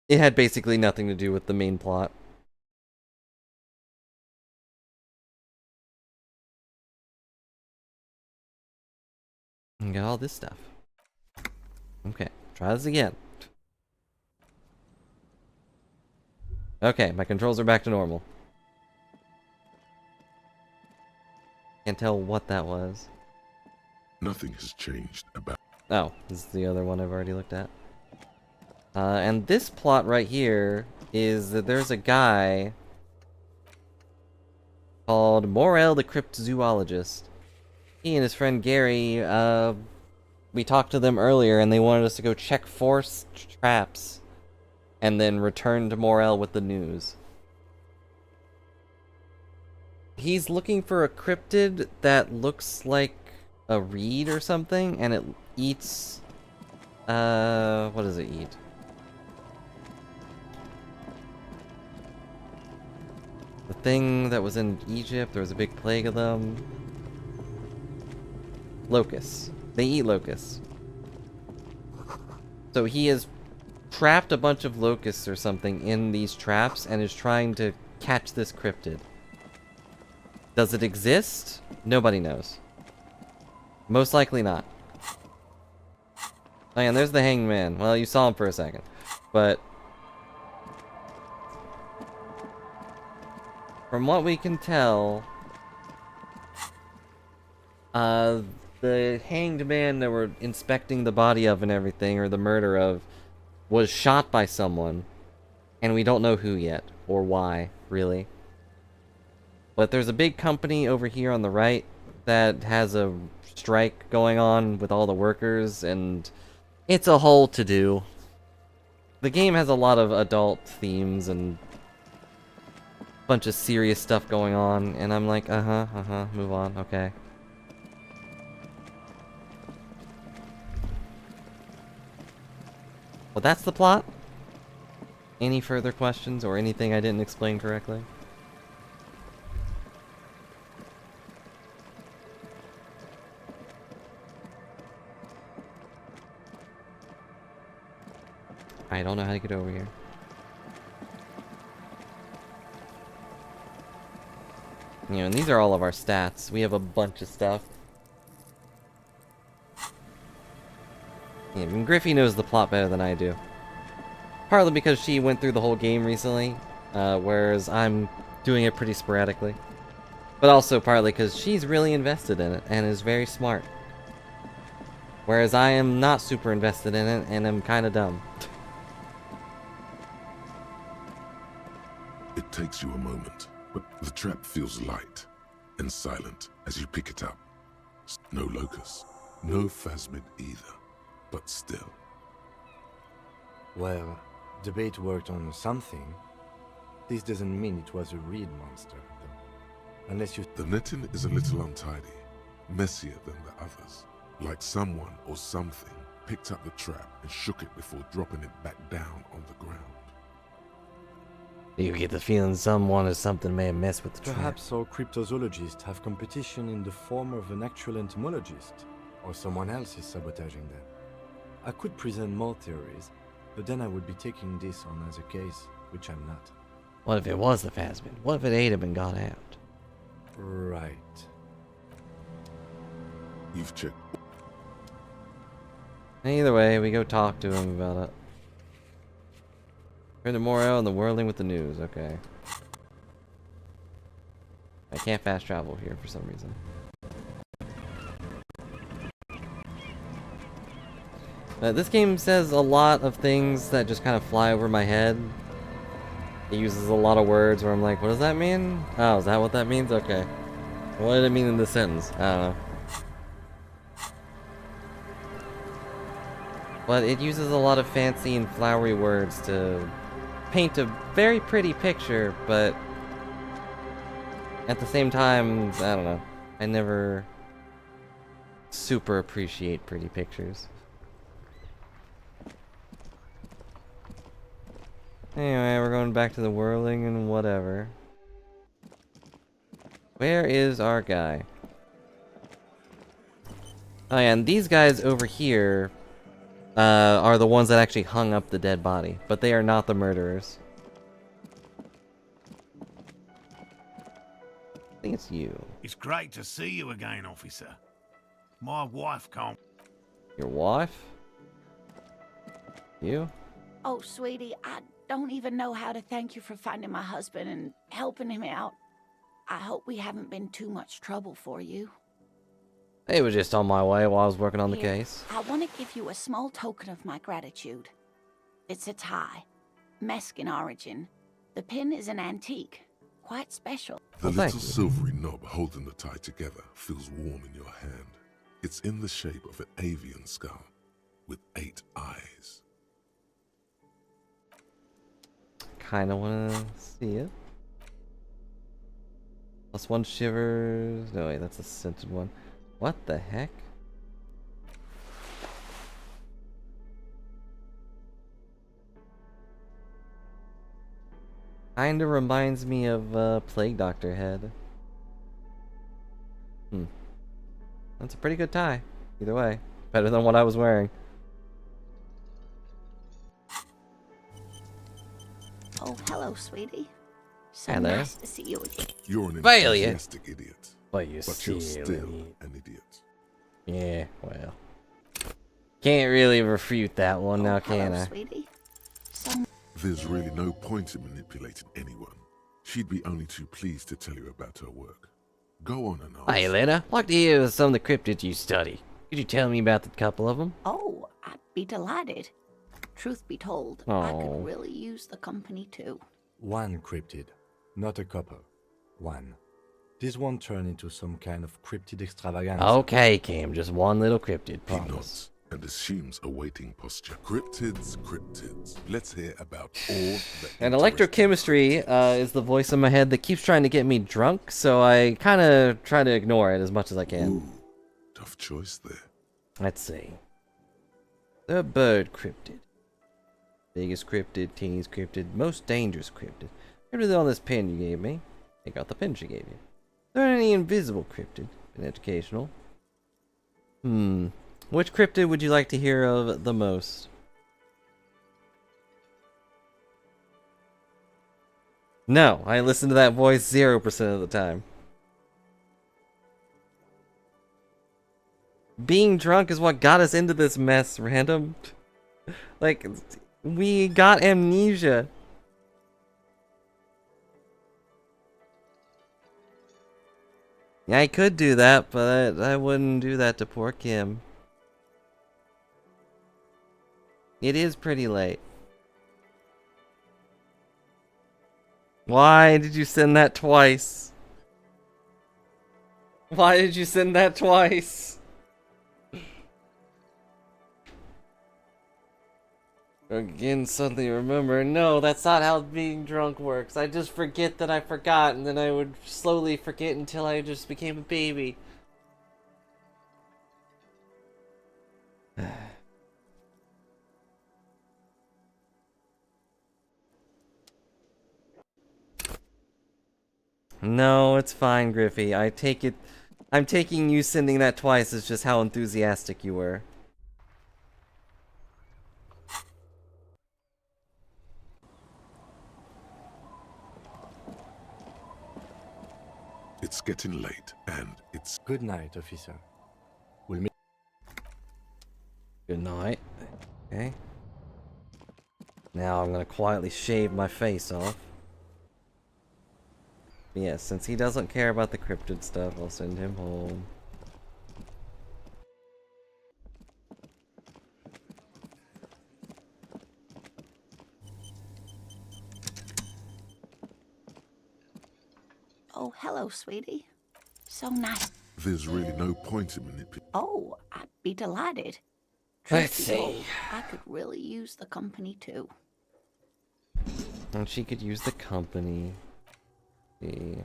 It had basically nothing to do with the main plot. And got all this stuff. Okay, try this again. Okay, my controls are back to normal. Can't tell what that was. Nothing has changed about... Oh, this is the other one I've already looked at. And this plot right here is that there's a guy called Morel the Cryptozoologist. He and his friend Gary, we talked to them earlier and they wanted us to go check force traps and then return to Morel with the news. He's looking for a cryptid that looks like a reed or something, and it eats... what does it eat? The thing that was in Egypt, there was a big plague of them. Locusts. They eat locusts. So he has trapped a bunch of locusts or something in these traps and is trying to catch this cryptid. Does it exist? Nobody knows. Most likely not. Oh yeah, and there's the hangman. Well, you saw him for a second. but from what we can tell, the hanged man that we're inspecting the body of and everything, or the murder of, was shot by someone, and we don't know who yet, or why, really. But there's a big company over here on the right that has a strike going on with all the workers, and it's a whole to-do. The game has a lot of adult themes and a bunch of serious stuff going on, and I'm like, move on, okay. Well, that's the plot. Any further questions or anything I didn't explain correctly? I don't know how to get over here. You know, and these are all of our stats. We have a bunch of stuff. Yeah, and Griffey knows the plot better than I do. Partly because she went through the whole game recently, whereas I'm doing it pretty sporadically. But also partly because she's really invested in it and is very smart. Whereas I am not super invested in it and am kind of dumb. It takes you a moment, but the trap feels light and silent as you pick it up. No locust, no phasmid either, but still. Well, the bait worked on something. This doesn't mean it was a real monster, though. Unless you... The netting is a little untidy, messier than the others. Like someone or something picked up the trap and shook it before dropping it back down on the ground. You get the feeling someone or something may have messed with the trap. Perhaps our cryptozoologists have competition in the form of an actual entomologist, or someone else is sabotaging them. I could present more theories, but then I would be taking this on as a case, which I'm not. What if it was the Phasmid? What if it ate him and got out? Right. You've checked. Either way, we go talk to him about it. Turn to Morel and the whirling with the news, okay. I can't fast travel here for some reason. This game says a lot of things that just kind of fly over my head. It uses a lot of words where I'm like, what does that mean? Oh, is that what that means? Okay. What did it mean in this sentence? I don't know. But it uses a lot of fancy and flowery words to paint a very pretty picture, but at the same time, I don't know. I never super appreciate pretty pictures. Anyway, we're going back to the whirling and whatever. Where is our guy? Oh yeah, and these guys over here are the ones that actually hung up the dead body, but they are not the murderers. I think it's you. It's great to see you again, officer. My wife can't... Your wife? You? Oh, sweetie, I don't even know how to thank you for finding my husband and helping him out. I hope we haven't been too much trouble for you. It was just on my way while I was working on the Here, case. I want to give you a small token of my gratitude. It's a tie, Mesk in origin. The pin is an antique, quite special. The little silvery knob holding the tie together feels warm in your hand. It's in the shape of an avian skull with 8 eyes. Kinda wanna see it. +1 shivers. No, wait, that's a scented one. What the heck? Kinda reminds me of Plague Doctor head. That's a pretty good tie. Either way, better than what I was wearing. Oh, hello, sweetie. So Hello. nice to see you again. You're an Failure. enthusiastic idiot. But you're you're still still an idiot. Yeah, well. Can't really refute that one now, Hello, can I? sweetie. So There's really no point in manipulating anyone. She'd be only too pleased to tell you about her work. Go on and ask. Hi, Elena. I'd like to hear some of the cryptids you study. Could you tell me about a couple of them? Oh, I'd be delighted. Truth be told, I could really use the company too. One cryptid, not a couple. One. This won't turn into some kind of cryptid extravaganza. Okay, Cam, just one little cryptid, He promise. nods and assumes a waiting posture. Cryptids. Let's hear about all the And electrochemistry is the voice in my head that keeps trying to get me drunk, so I kind of try to ignore it as much as I can. Ooh, tough choice there. Let's see. The bird cryptid. Biggest cryptid, teeniest cryptid, most dangerous cryptid. Cryptid on this pin you gave me. Take out the pin she gave you. Are there any invisible cryptid? Been educational. Which cryptid would you like to hear of the most? No, I listen to that voice 0% of the time. Being drunk is what got us into this mess, random. Like, we got amnesia. Yeah, I could do that, but I wouldn't do that to poor Kim. It is pretty late. Why did you send that twice? Why did you send that twice? Again, suddenly remember. No, that's not how being drunk works. I just forget that I forgot, and then I would slowly forget until I just became a baby. No, it's fine, Griffey. I take it. I'm taking you sending that twice as just how enthusiastic you were. It's getting late, and it's... Good night, officer. We'll meet... Good night. Okay. Now I'm gonna quietly shave my face off. Yes, since he doesn't care about the cryptid stuff, I'll send him home. Oh, hello, sweetie. So nice. There's really no point in manipulating... Oh, I'd be delighted. Let's Truth be told, see. I could really use the company too. And she could use the company. See.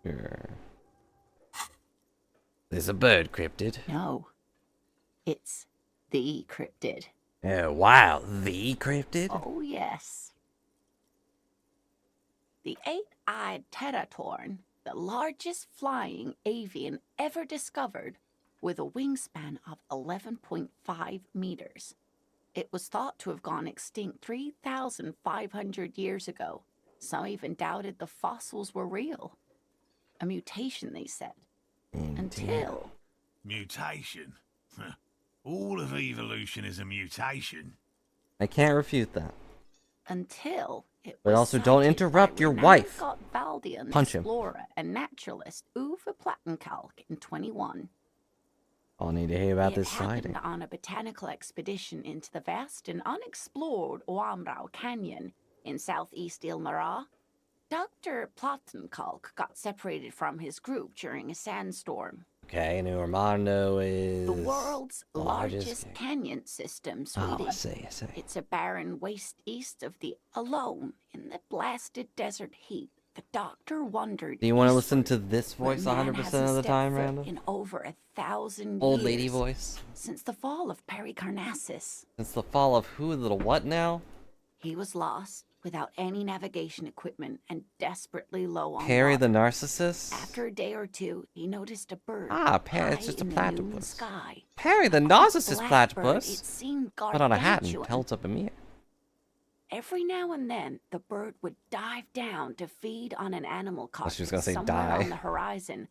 Sure. There's a bird cryptid. No. It's the cryptid. Oh, wow. The cryptid? Oh, yes. The eight-eyed teratorn, the largest flying avian ever discovered, with a wingspan of 11.5 meters. It was thought to have gone extinct 3,500 years ago. Some even doubted the fossils were real. A mutation, they said. Until... Mutation? All of evolution is a mutation. I can't refute that. Until it But was also don't cited interrupt by your renowned wife. Gotvaldian Punch him. explorer and naturalist Uwe Plattenkalk in 21. I'll need to hear about It this happened sighting. on a botanical expedition into the vast and unexplored Oamrau Canyon in southeast Ilmara. Dr. Plattenkalk got separated from his group during a sandstorm. Okay, and Armando is... The world's largest canyon system, sweetie. Oh, I see. It's a barren waste east of the alone in the blasted desert heat. The doctor wondered. Do you want to listen to this where voice man 100% hasn't of the stepped time, foot Randall? in over 1,000 Old years, lady voice? since the fall of Pericarnassus. Since the fall of who? Little what now? He was lost, without any navigation equipment, and desperately low on Perry the water. narcissist? After a day or two, he noticed a bird Ah, Perry, high it's just a in the noon platypus. sky. Perry the A quick narcissist black bird, platypus? it seemed Put on a hat and gargantuan. holds up a mirror. Every now and then, the bird would dive down to feed on an animal Oh, she was carcass gonna say somewhere die. on the horizon.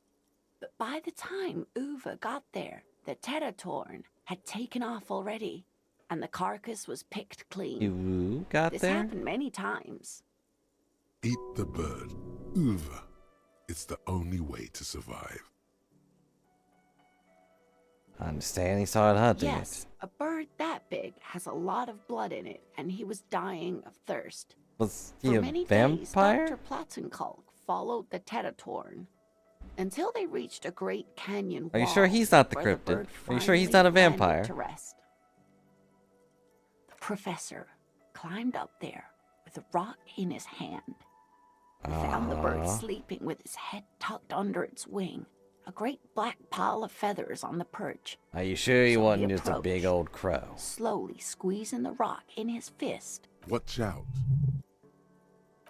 But by the time Uwe got there, the Teratorn had taken off already, and the carcass was picked clean. You got This there? happened many times. Eat the bird. Uva. It's the only way to survive. I understand he started hunting Yes, a bird that big has a lot of blood in it, and he was dying of thirst. it. Was he For a many days, vampire? Dr. Platzenkalk followed the Teratorn until they reached a great canyon Are you wall sure he's not the where cryptid? bird Are you sure he's finally not a landed vampire? to rest. The professor climbed up there with a rock in his hand. He found the bird sleeping with his head tucked under its wing, a great black pile of feathers on the perch. Are you sure he So wasn't just a approached, big old crow? slowly squeezing the rock in his fist. Watch out.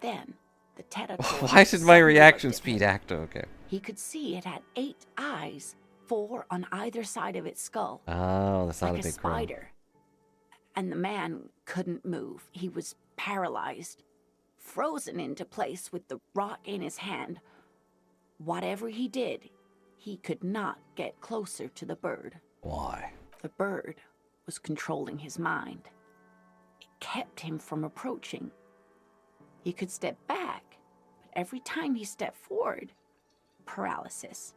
Then the Teratorn Why should my suddenly reaction looked at speed him. act okay? He could see it had 8 eyes, 4 on either side of its skull. Oh, that's not like a big spider. And the man couldn't move. He was paralyzed, frozen into place with the rock in his hand. Whatever he did, he could not get closer to the bird. Why? The bird was controlling his mind. It kept him from approaching. He could step back, but every time he stepped forward, paralysis.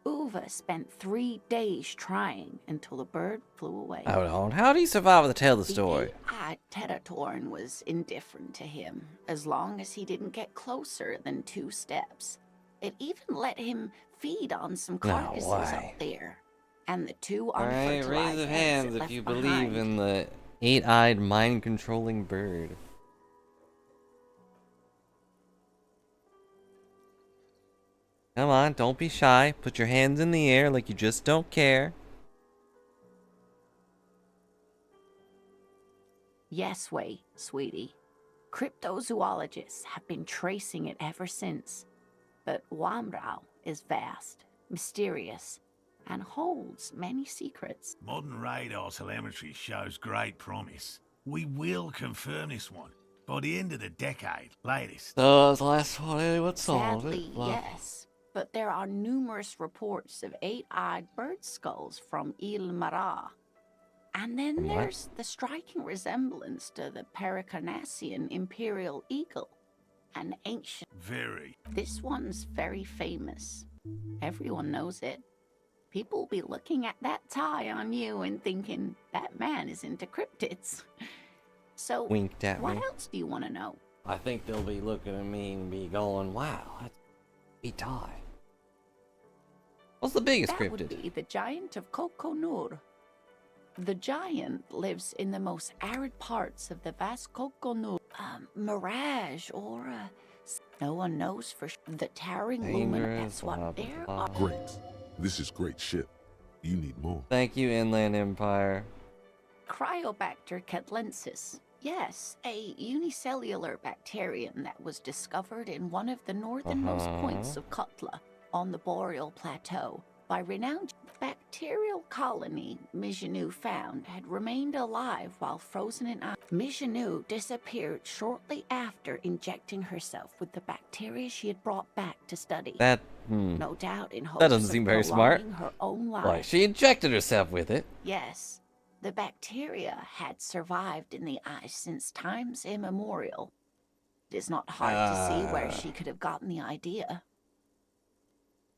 Uwe spent 3 days trying until the bird flew away. Hold on. How did he survive the tale of the story? The Teratorn was indifferent to him, as long as he didn't get closer than 2 steps. It even let him feed on some carcasses up there. And the 2 Alright, unfertilized raise of eggs hands it if left you behind. believe in the 8-eyed mind-controlling bird. Come on, don't be shy. Put your hands in the air like you just don't care. Yes, way, sweetie. Cryptozoologists have been tracing it ever since. But Wamrau is vast, mysterious, and holds many secrets. Modern radar telemetry shows great promise. We will confirm this one by the end of the decade, latest. So that's the last one. What solved Sadly, it? Well, yes. But there are numerous reports of 8-eyed bird skulls from Il Mara. And then What? there's the striking resemblance to the Pericarnassian imperial eagle, an ancient. Very. This one's very famous. Everyone knows it. People will be looking at that tie on you and thinking, that man is into cryptids. So, Winked at what me. else do you want to know? I think they'll be looking at me and be going, wow, that's a tie. What's the biggest That would cryptid? be the giant of Kokonur. The giant lives in the most arid parts of the vast Kokonur mirage, or no one knows for sure. The towering lumen, that's what there are. Great. This is great shit. You need more. Thank you, Inland Empire. Cryobacter catlensis. Yes, a unicellular bacterium that was discovered in one of the northernmost points of Kotla on the Boreal Plateau by renowned bacterial colony Mijanu found had remained alive while frozen in ice. Mijanu disappeared shortly after injecting herself with the bacteria she had brought back to study. That, No doubt in hopes that doesn't of seem very smart. prolonging her own life. Like, she injected herself with it. Yes, the bacteria had survived in the ice since times immemorial. It is not hard to see where she could have gotten the idea.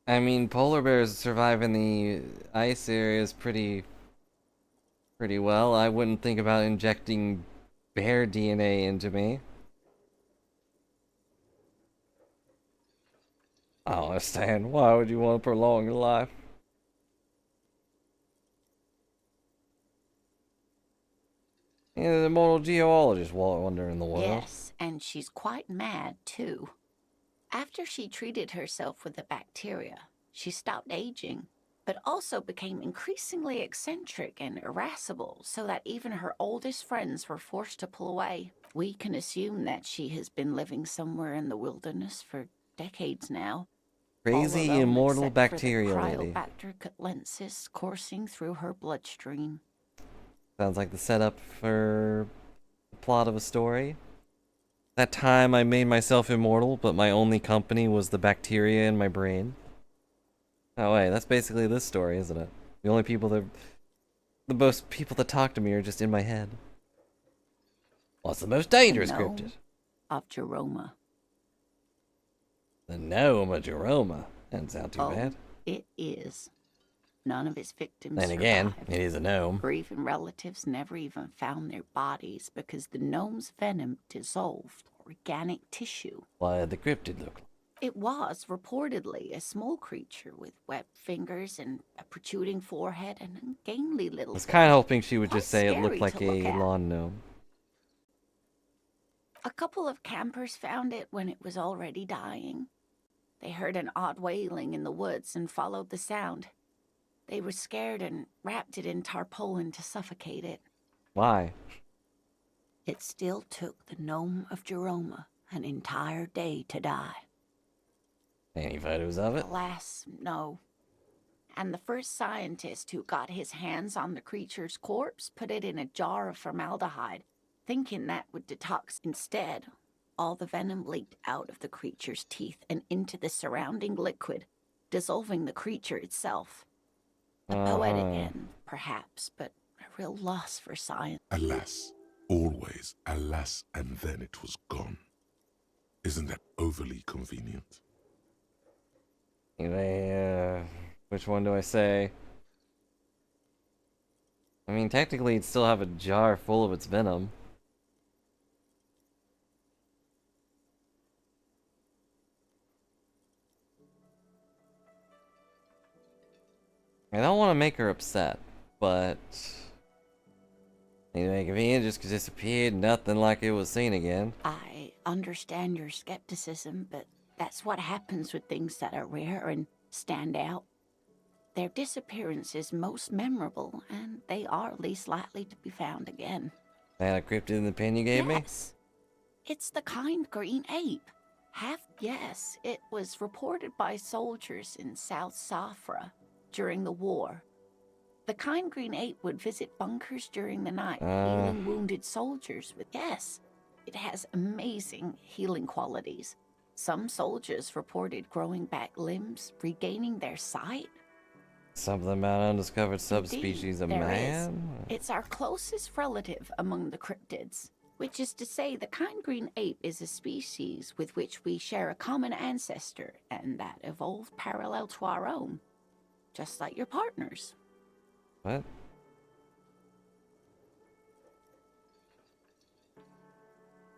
I mean, polar bears survive in the ice areas pretty well. I wouldn't think about injecting bear DNA into me. I don't understand. Why would you want to prolong your life? Yeah, the immortal geologist wandering the world. Yes, and she's quite mad, too. After she treated herself with the bacteria, she stopped aging, but also became increasingly eccentric and irascible, so that even her oldest friends were forced to pull away. We can assume that she has been living somewhere in the wilderness for decades now. Crazy immortal bacteria lady. Cryobacter catlensis coursing through her bloodstream. Sounds like the setup for the plot of a story. That time I made myself immortal, but my only company was the bacteria in my brain. Oh wait, that's basically this story, isn't it? The only people that... The most people that talk to me are just in my head. What's the most dangerous cryptid? Of Jeroma. The gnome of Jeroma. Doesn't sound too bad. It is. None of its victims Then again, survived. it is a gnome. Grieving relatives never even found their bodies because the gnome's venom dissolved organic tissue. What did the cryptid look like? It was reportedly a small creature with webbed fingers and a protruding forehead and a gangly little... I was kind of hoping she would just say it scary looked like to look a at. lawn gnome. A couple of campers found it when it was already dying. They heard an odd wailing in the woods and followed the sound. They were scared and wrapped it in tarpaulin to suffocate it. Why? It still took the gnome of Jeroma an entire day to die. Any photos of it? Alas, no. And the first scientist who got his hands on the creature's corpse put it in a jar of formaldehyde, thinking that would detox. Instead, all the venom leaked out of the creature's teeth and into the surrounding liquid, dissolving the creature itself. A poetic end, perhaps, but a real loss for science. Alas, always alas, and then it was gone. Isn't that overly convenient? Which one do I say? I mean, technically, it'd still have a jar full of its venom. I don't want to make her upset, but... Anyway, convenient just disappeared, nothing like it was seen again. I understand your skepticism, but that's what happens with things that are rare and stand out. Their disappearance is most memorable, and they are least likely to be found again. That cryptid in the pen you gave me? Yes. It's the kind green ape. Yes, it was reported by soldiers in South Safra during the war. The kind green ape would visit bunkers during the night, healing wounded soldiers with... Yes, it has amazing healing qualities. Some soldiers reported growing back limbs, regaining their sight. Something about undiscovered subspecies of There man? is. It's our closest relative among the cryptids, which is to say the kind green ape is a species with which we share a common ancestor and that evolved parallel to our own, just like your partners. What?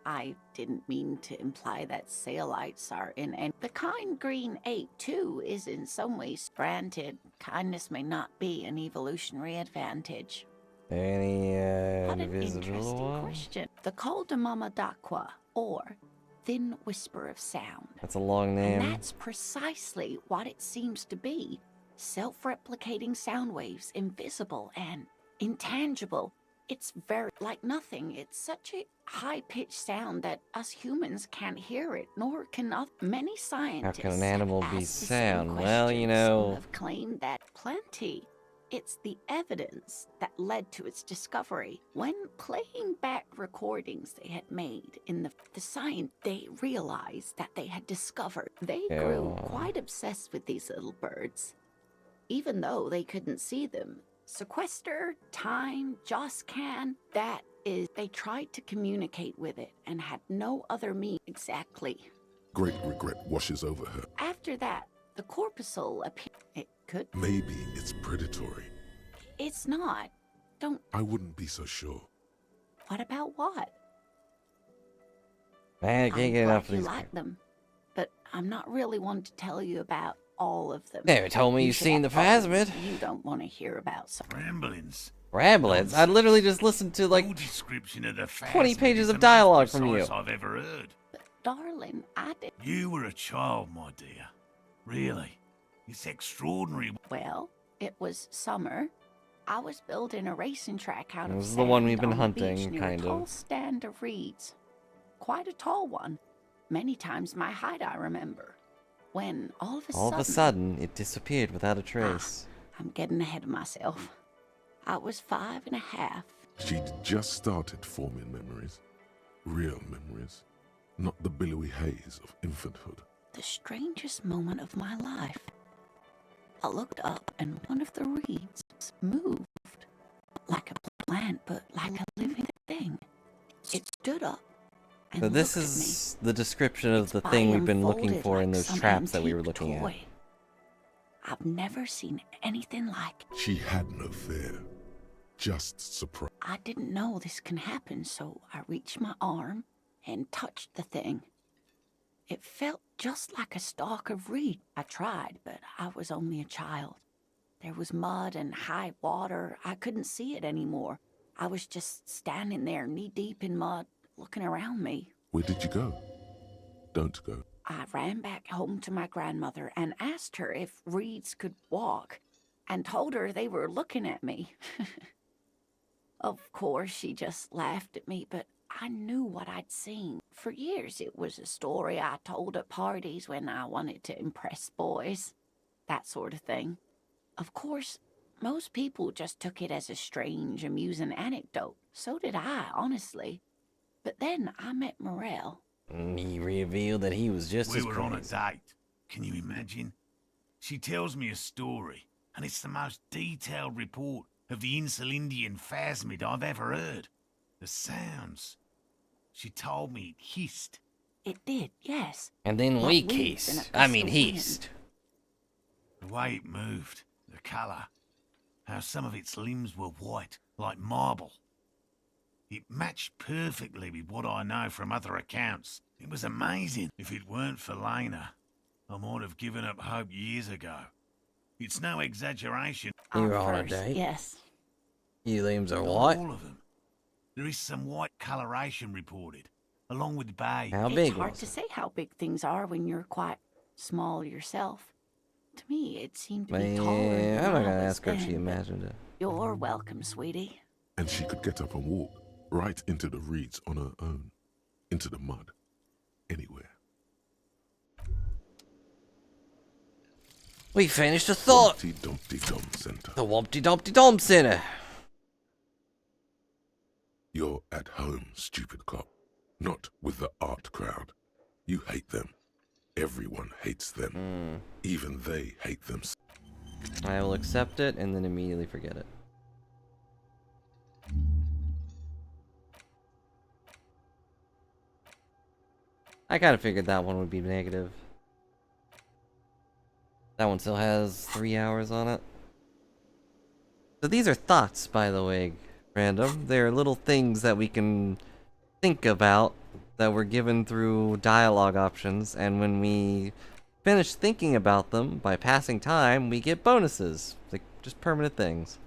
I didn't mean to imply that Saolites are in, and the kind green ape, too, is in some ways granted. Kindness may not be an evolutionary advantage. Any What an invisible interesting one? question. The Col de Mama d'Aqua, or Thin Whisper of Sound. That's a long name. And that's precisely what it seems to be. Self-replicating sound waves, invisible and intangible. It's very like nothing. It's such a high-pitched sound that us humans can't hear it, nor can many scientists. How can an animal have be asked the same sound? Well, you questions. know... Some have claimed that plenty. It's the evidence that led to its discovery. When playing back recordings they had made in the science, they realized that they had discovered. They grew quite obsessed with these little birds, even though they couldn't see them. Sequester, Time, Joscan, that is, they tried to communicate with it and had no other means. Exactly. Great regret washes over her. After that, the corpuscle appeared. It could. Maybe it's predatory. It's not. Don't. I wouldn't be so sure. What about what? Man, I can't get enough of You these. like them, but I'm not really one to tell you about all of them. Never told me you've should seen the have phasmid. You don't want to hear about some Ramblings. Ramblings? I literally just listened to like No description of the 20 phasmid pages is of the dialogue most from you. precise I've ever heard. Darling, I did. You were a child, my dear. Really. It's extraordinary. Well, it was summer. I was building a racing track out of This is the one we've been sand on the beach hunting, near kind a tall of. stand of reeds. quite a tall one. Many times my height, I remember. When all of a sudden, it disappeared without a trace. I'm getting ahead of myself. I was 5.5. She'd just started forming memories. Real memories. Not the billowy haze of infanthood. The strangest moment of my life. I looked up and one of the reeds moved. Like a plant, but like a living thing. It stood up and So this looked is the description of Its the body thing we've been looking unfolded for in like those some traps that we were antique looking at. toy. I've never seen anything like it. She had no fear. Just surprise. I didn't know this can happen, so I reached my arm and touched the thing. It felt just like a stalk of reed. I tried, but I was only a child. There was mud and high water. I couldn't see it anymore. I was just standing there knee-deep in mud, looking around me. Where did you go? Don't go. I ran back home to my grandmother and asked her if reeds could walk, and told her they were looking at me. Of course, she just laughed at me, but I knew what I'd seen. For years, it was a story I told at parties when I wanted to impress boys. That sort of thing. Of course, most people just took it as a strange, amusing anecdote. So did I, honestly. But then I met Morel. He revealed that he was just We as were crazy. on a date. Can you imagine? She tells me a story, and it's the most detailed report of the Insulindian phasmid I've ever heard. The sounds. She told me it hissed. It did, yes. And then Like we winds in a kissed. gust I mean, of wind. hissed. The way it moved, the colour, how some of its limbs were white, like marble. It matched perfectly with what I know from other accounts. It was amazing. If it weren't for Lena, I might have given up hope years ago. It's no exaggeration. You were on a date? Yes. You limbs are Not what? all of them. There is some white coloration reported, along with bay. How It's big hard was to it? say how big things are when you're quite small yourself. To me, it seemed to be Man, taller than I'm not I gonna was ask her if she then, but imagined it. You're welcome, sweetie. And she could get up and walk right into the reeds on her own. Into the mud. Anywhere. We finished the thought. Humpty Dumpty Dum Center. The Wumpty Dumpty Dom Center. You're at home, stupid cop. Not with the art crowd. You hate them. Everyone hates them. Even they hate them. I will accept it and then immediately forget it. I kind of figured that one would be negative. That one still has 3 hours on it. So these are thoughts, by the way, Random. They're little things that we can think about that were given through dialogue options, and when we finish thinking about them by passing time, we get bonuses. Like, just permanent things.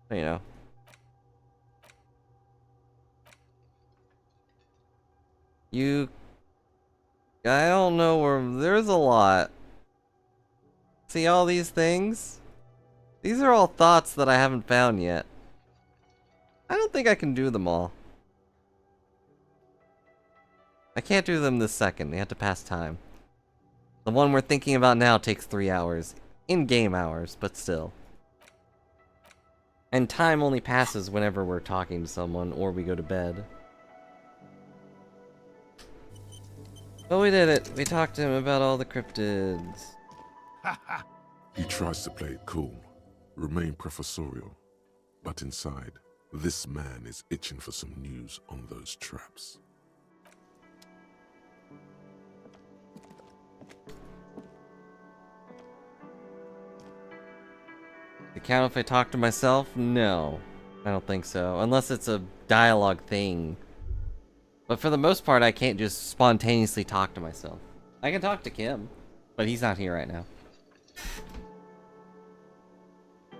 You know. I don't know where... There's a lot. See all these things? These are all thoughts that I haven't found yet. I don't think I can do them all. I can't do them this second. They have to pass time. The one we're thinking about now takes 3 hours. In-game hours, but still. And time only passes whenever we're talking to someone or we go to bed. But we did it. We talked to him about all the cryptids. He tries to play it cool, remain professorial. But inside, this man is itching for some news on those traps. Does it count if I talk to myself? No. I don't think so. Unless it's a dialogue thing. But for the most part, I can't just spontaneously talk to myself. I can talk to Kim, but he's not here right now.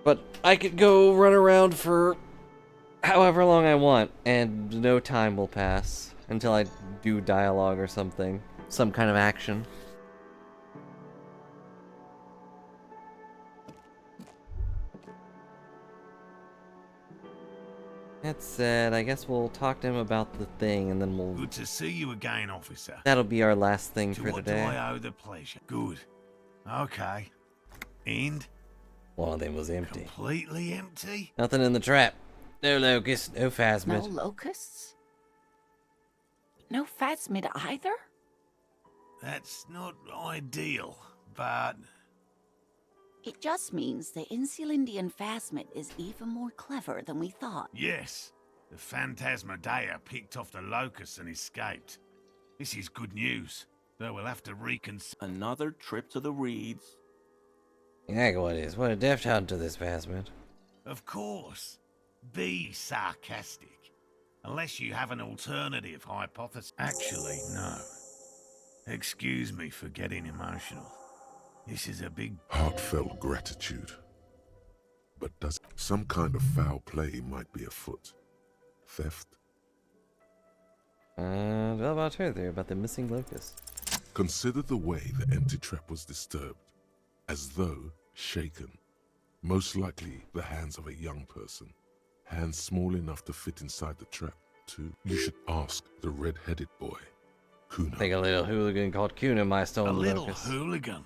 But I could go run around for however long I want, and no time will pass until I do dialogue or something. Some kind of action. That said, I guess we'll talk to him about the thing, and then we'll... Good to see you again, officer. That'll be our last thing To for what today. do I owe the pleasure? Good. Okay. And? One of them was empty. Completely empty? Nothing in the trap. No locusts, no No phasmid. locusts? No phasmid either? That's not ideal, but... It just means the Insulindian phasmid is even more clever than we thought. Yes, the Phantasmadeia picked off the locusts and escaped. This is good news, though we'll have to reconsider. Another trip to the Reeds. Yeah, what is? What a deft hunter this phasmid. Of course. Be sarcastic. Unless you have an alternative hypothesis. Actually, no. Excuse me for getting emotional. This is a big... Heartfelt gratitude. But does some kind of foul play might be afoot? Theft? What about her there, about the missing locust? Consider the way the empty trap was disturbed, as though shaken. Most likely the hands of a young person. Hands small enough to fit inside the trap, too. You should ask the red-headed boy, Kuna. I think a little hooligan called Kuna might have stolen the little locust. hooligan?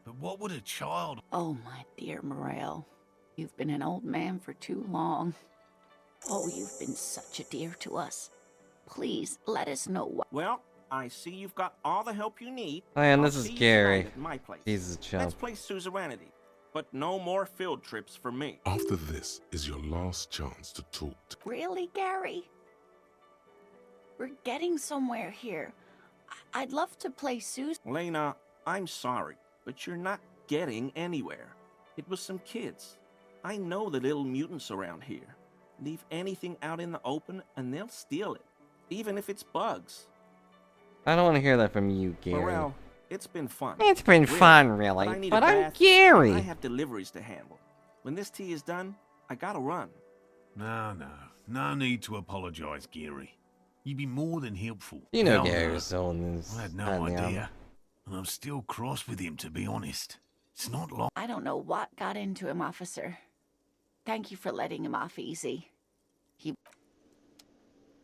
But what would a child... Oh, my dear Morel. You've been an old man for too long. Oh, you've been such a dear to us. Please, let us know what... Well, I see you've got all the help you need. Hi, and I'll this is see you Gary. tonight at my place. He's a chump. Let's play suzerainty, but no more field trips for me. After this is your last chance to talk to... Really, Gary? We're getting somewhere here. I'd love to play Susan. Lena, I'm sorry, but you're not getting anywhere. It was some kids. I know the little mutants around here. Leave anything out in the open and they'll steal it, even if it's bugs. I don't want to hear that from you, Gary. Morel, it's been fun. It's been fun, really, But, I need but a I'm bath. Gary. I have deliveries to handle. When this tea is done, I gotta run. No need to apologize, Gary. You'd be more than helpful. You know Hell no. Gary's stolen this. I had no idea. And I'm still cross with him, to be honest. It's not long. I don't know what got into him, officer. Thank you for letting him off easy.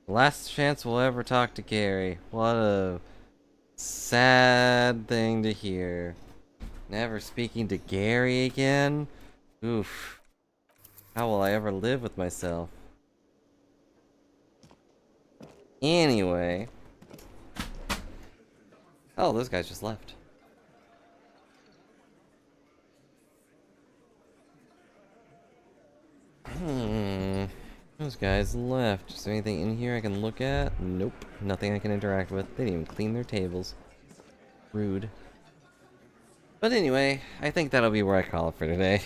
Last chance we'll ever talk to Gary. What a sad thing to hear. Never speaking to Gary again? Oof. How will I ever live with myself? Anyway. Oh, those guys just left. Those guys left. Is there anything in here I can look at? Nope. Nothing I can interact with. They didn't even clean their tables. Rude. But anyway, I think that'll be where I call it for today.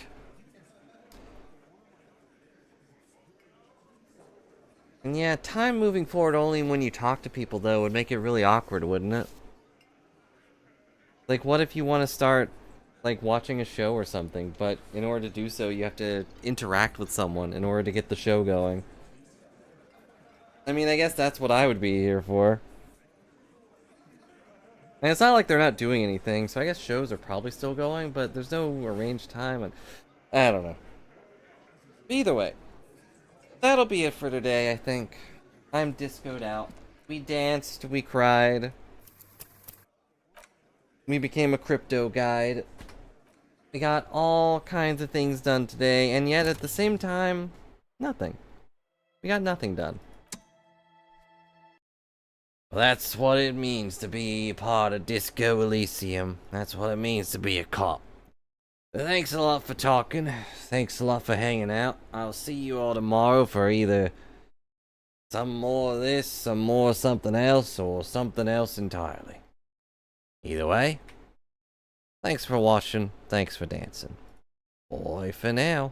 And yeah, time moving forward only when you talk to people, though, would make it really awkward, wouldn't it? Like, what if you want to start, like, watching a show or something, but in order to do so, you have to interact with someone in order to get the show going? I mean, I guess that's what I would be here for. And it's not like they're not doing anything, so I guess shows are probably still going, but there's no arranged time, and I don't know. Either way, that'll be it for today, I think. I'm discoed out. We danced, we cried. We became a crypto guide. We got all kinds of things done today, and yet at the same time, nothing. We got nothing done. Well, that's what it means to be part of Disco Elysium. That's what it means to be a cop. But thanks a lot for talking. Thanks a lot for hanging out. I'll see you all tomorrow for either some more of this, some more something else, or something else entirely. Either way, thanks for watching. Thanks for dancing. Bye for now.